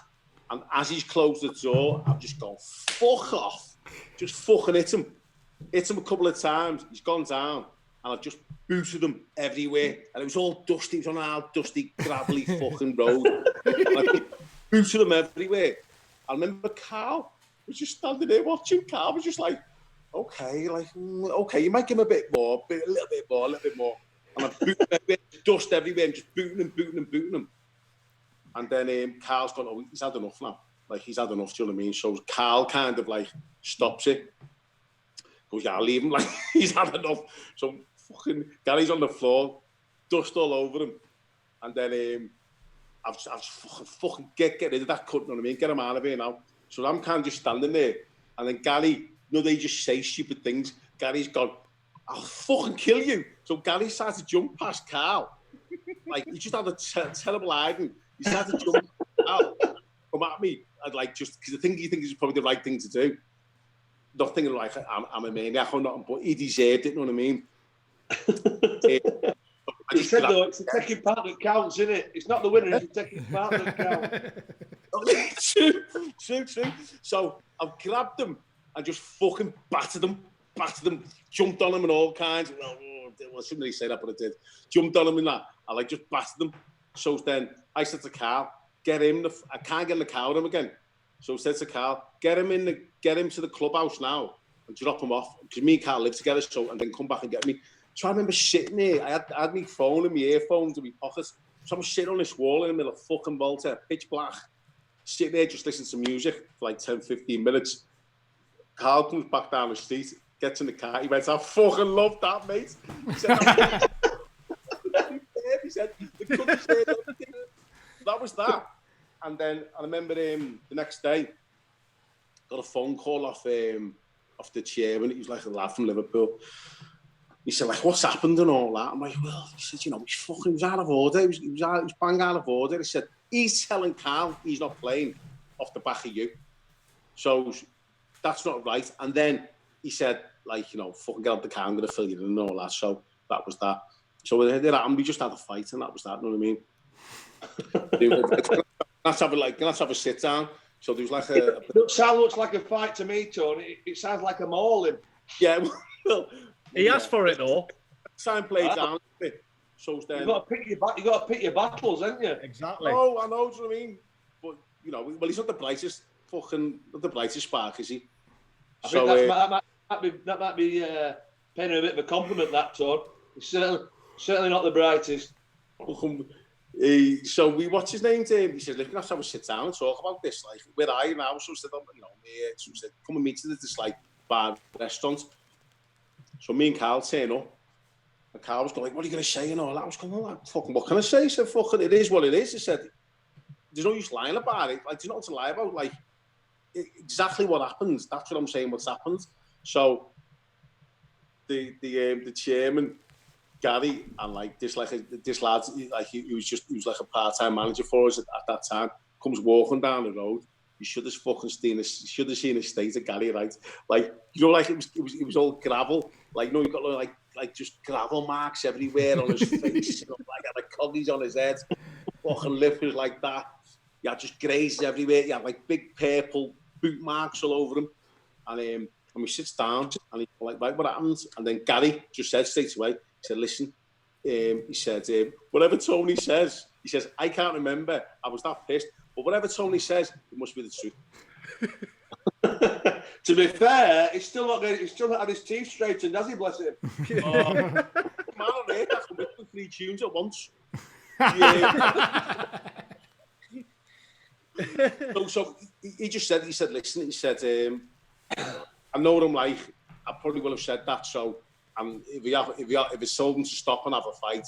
And as he's closed the door, I've just gone, fuck off. Just fucking hit him. Hit him a couple of times. He's gone down. And I've just booted him everywhere. And it was all dusty. It was on our dusty, gravelly fucking road. And I just booted him everywhere. I remember Carl was just standing there watching. Carl was just like, okay, you might give him a little bit more. And I booted him everywhere, dust everywhere, and just booting him. And then Carl's gone, oh, he's had enough now. Like, he's had enough, do you know what I mean? So Carl kind of like stops it. Goes, yeah, I'll leave him. Like, he's had enough. So fucking Gary's on the floor, dust all over him. And then I've fucking get rid of that cunt, you know what I mean? Get him out of here now. So I'm kind of just standing there. And then Gary, you know, they just say stupid things. Gary's gone, I'll fucking kill you. So Gary started to jump past Carl. Like, he just had a terrible hiding. He started to jump past Carl, come at me. I'd like, just because I think he thinks it's probably the right thing to do. Not thinking like I'm a maniac or nothing, but he deserved it, you know what I mean? He said though, it's the taking part that counts, isn't it? It's not the winner, it's the taking part that counts. True. So I've grabbed him and just fucking battered him, jumped on him and all kinds. Well, I shouldn't really say that, but I did. Jumped on him and that. I like just battered him. So then I said to Carl, get him. I can't get in the car with him again. So I said to Carl, get him to the clubhouse now and drop him off. Because me and Carl live together, so and then come back and get me. So I remember sitting there. I had my phone and my earphones in my pockets. So I'm sitting on this wall in the middle of fucking Malta, pitch black, sitting there just listening to music for like 10, 15 minutes. Carl comes back down the street, gets in the car. He went, I fucking love that, mate. He said, the country's there, everything. That was that. And then I remember the next day, got a phone call off the chairman. He was like a lad from Liverpool. He said, like, what's happened and all that? I'm like, well, he said, you know, he was out of order. He was bang out of order. He said, he's telling Carl he's not playing off the back of you. So that's not right. And then he said, like, you know, fucking get out the car, I'm going to fill you in and all that. So that was that. So we just had a fight and that was that, you know what I mean? Let's have a sit down. So there was like a... It looks like a fight to me, Tony. It sounds like a mauling. Yeah, well... He asked for it, though. Time played down. So then... You got to pick your battles, haven't you? Exactly. Oh, I know, do you know what I mean? But, you know, well, he's not the brightest spark, is he? I think that might be paying him a bit of a compliment, that, Tony. He's certainly not the brightest. So we watch his name, Dave. He said, "Look, let's have a sit down and talk about this. Like, where are you now?" So I said, "You know, so I said, come and meet us at this like bar restaurant." So me and Carl turn up, and Carl was going like, "What are you going to say?" And all that. I was going, "Oh, like, fucking, what can I say?" He said, "Fucking, it is what it is." He said, "There's no use lying about it. Like, there's nothing to lie about. Like, exactly what happens. That's what I'm saying. What's happened." So the chairman, Gary, and like this lad, like he was like a part-time manager for us at that time, comes walking down the road. You should have seen a state of Gary, right? Like, you know, like it was all gravel. Like, no, you got like just gravel marks everywhere on his face, you know, like had a coggies on his head, fucking lip was like that. Yeah, just grazes everywhere. Yeah, like big purple boot marks all over him. And we sits down and he's like, right, what happens? And then Gary just said straight away, he said, listen, he said, whatever Tony says, he says, I can't remember. I was that pissed. But whatever Tony says, it must be the truth. To be fair, he's still not had his teeth straightened, has he, bless him? Man on earth, I can whip 3 tunes at once. Yeah. So he just said, listen, he said, I know what I'm like. I probably will have said that. So, if it's told him to stop and have a fight,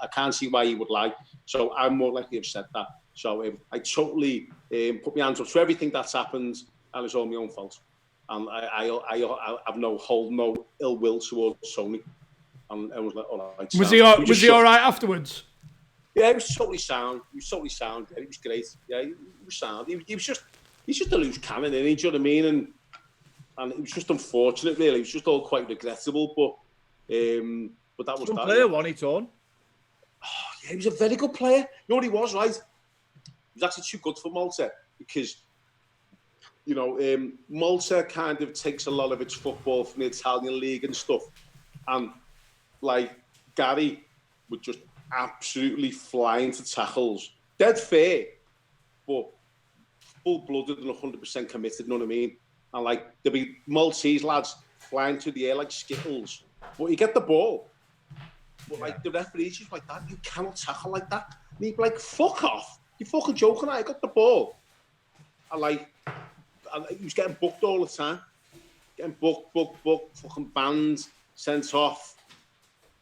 I can't see why he would lie. So I'm more likely to have said that. So I totally put my hands up to everything that's happened, and it's all my own fault. And I have no ill will towards Tony. And I was like, all right. Was he all right afterwards? Yeah, he was totally sound. Yeah, he was great. Yeah, he was sound. He's just a loose cannon, isn't he? Do you know what I mean? And it was just unfortunate, really. It was just all quite regrettable, but that was that. Player, wasn't he, Tone? Oh, yeah, he was a very good player. You know what he was, right? He was actually too good for Malta because, you know, Malta kind of takes a lot of its football from the Italian league and stuff. And, like, Gary would just absolutely fly into tackles. Dead fair, but full-blooded and 100% committed, you know what I mean? And, like, there'd be Maltese lads flying through the air like skittles. But you get the ball. But, like, the referee's just like that. You cannot tackle like that. And he'd be like, fuck off. You're fucking joking. I got the ball. And, like, he was getting booked all the time. Getting booked, fucking banned, sent off.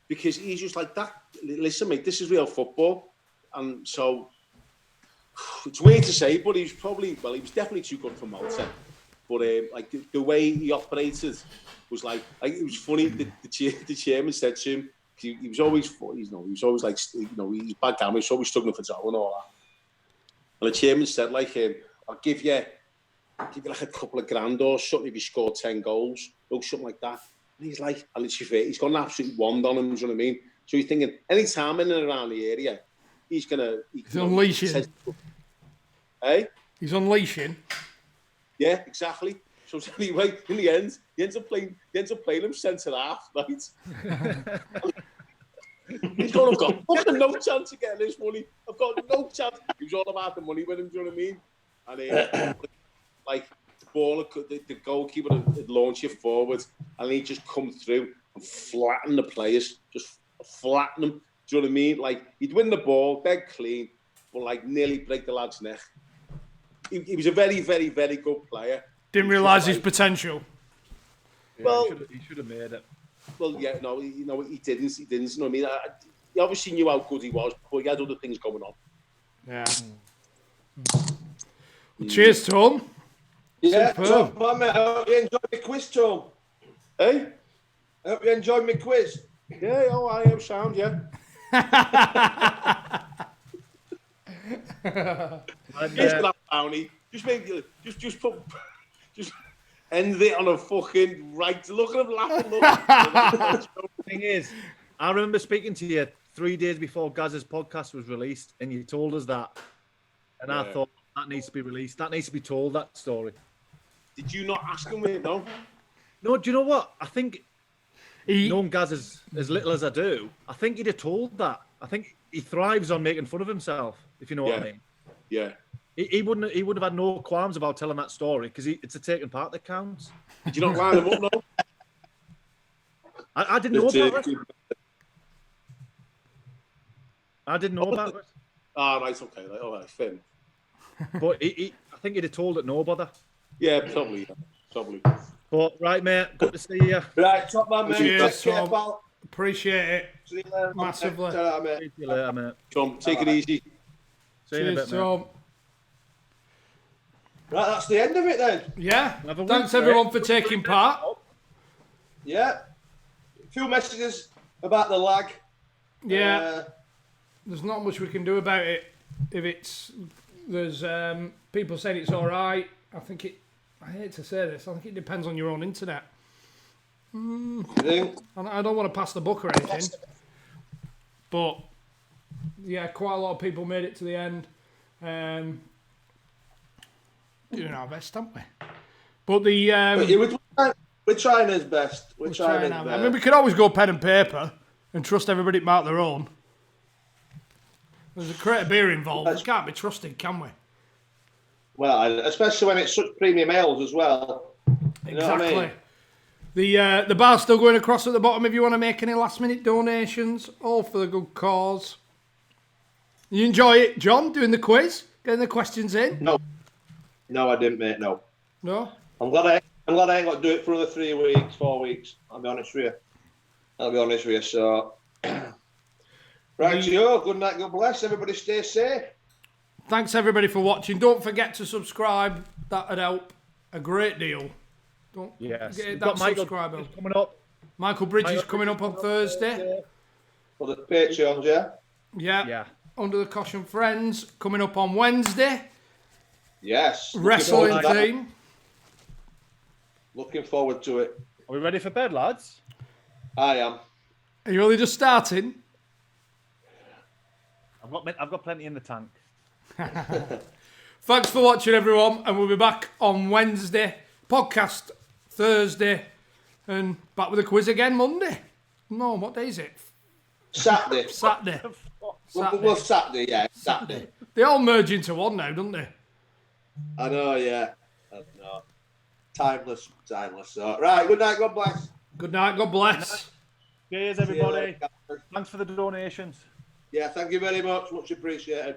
Because he's just like that. Listen, mate, this is real football. And so, it's weird to say, but he was definitely too good for Malta. But like the way he operated was like it was funny. The chairman said to him, he was always like, you know, he's bad guy. He's always struggling for dough and all that. And the chairman said, like, I'll give you like a couple of grand or something if you score 10 goals or something like that. And he's like, and he's got an absolute wand on him. Do you know what I mean? So he's thinking, any time in and around the area, he's unleashing. Hey? He's unleashing. Yeah, exactly. So anyway, in the end, he ends up playing him centre half, right? He's going, I've got fucking no chance of getting this money. I've got no chance. He was all about the money with him, do you know what I mean? and like the ball, the goalkeeper would launch you forward, and he'd just come through and flatten the players, just flatten them. Do you know what I mean? Like he'd win the ball, dead clean, but like nearly break the lad's neck. He was a very, very, very good player. Didn't realise his potential. Yeah, Well, he should have made it. Well, yeah, no, he didn't. You know what I mean? He obviously knew how good he was, but he had other things going on. Yeah. Well, cheers, Tom. Yeah, Superb. Tom, mate, I hope you enjoyed the quiz, Tom. Hey? I hope you enjoyed my quiz. Yeah, oh, I am sound, yeah. Just that bounty. Just end it on a fucking right. Look at him laughing. Look. The thing is, I remember speaking to you 3 days before Gaz's podcast was released, and you told us that. And I thought, that needs to be released. That needs to be told, that story. Did you not ask him, mate? No? No, do you know what? I think, knowing Gaz as little as I do, I think he'd have told that. I think he thrives on making fun of himself, if you know what I mean. Yeah. He would have had no qualms about telling that story because it's a taken part that counts. Did you not line him up, no? I didn't know about it. I didn't know about it. Ah, right, okay. All right, fair enough. But I think he'd have told it no bother. Yeah, probably. But, right, mate, good to see you. Right, top man, mate. Cheers, Take care, Tom. pal. Appreciate it. See you later, Massively. Ta-ra, mate. See you later, mate. Tom, take it easy. See you in a Cheers, bit, mate. Tom. Right, that's the end of it then. Yeah. Have a week, Thanks mate. everyone for taking part. Yeah. A few messages about the lag. Yeah. There's not much we can do about it. If there's people saying it's all right. I hate to say this. I think it depends on your own internet. You think? I don't want to pass the buck or anything, but yeah, quite a lot of people made it to the end. Doing our best, haven't we? But We're trying his best. We're trying his best. I mean, we could always go pen and paper and trust everybody to mark their own. There's a crate of beer involved. We can't be trusted, can we? Well, especially when it's such premium ales as well. You know what I Exactly. mean? The bar's still going across at the bottom if you want to make any last minute donations, all for the good cause. You enjoy it, John, doing the quiz, getting the questions in? No, I didn't, mate. No. No? I'm glad I ain't got to do it for another 3 weeks, 4 weeks. I'll be honest with you. So, right, Joe. Good night. God bless. Everybody, stay safe. Thanks everybody for watching. Don't forget to subscribe. That would help a great deal. Don't Yes. get We've that got Michael subscriber. coming up. Michael Bridges coming up on Thursday. For the Patreons, yeah? Yeah. Under the Cosh and Friends coming up on Wednesday. Yes. Wrestling Looking forward to that. theme. Looking forward to it. Are we ready for bed, lads? I am. Are you only just starting? I've got plenty in the tank. Thanks for watching, everyone, and we'll be back on Wednesday. Podcast Thursday, and back with a quiz again Monday. No, what day is it? Saturday. Saturday. Well, Saturday, yeah. Saturday. They all merge into one now, don't they? I know, yeah. I know. Timeless. So, right, good night. God bless. Good night. God bless. Cheers, See you everybody. later. Thanks for the donations. Yeah, thank you very much. Much appreciated.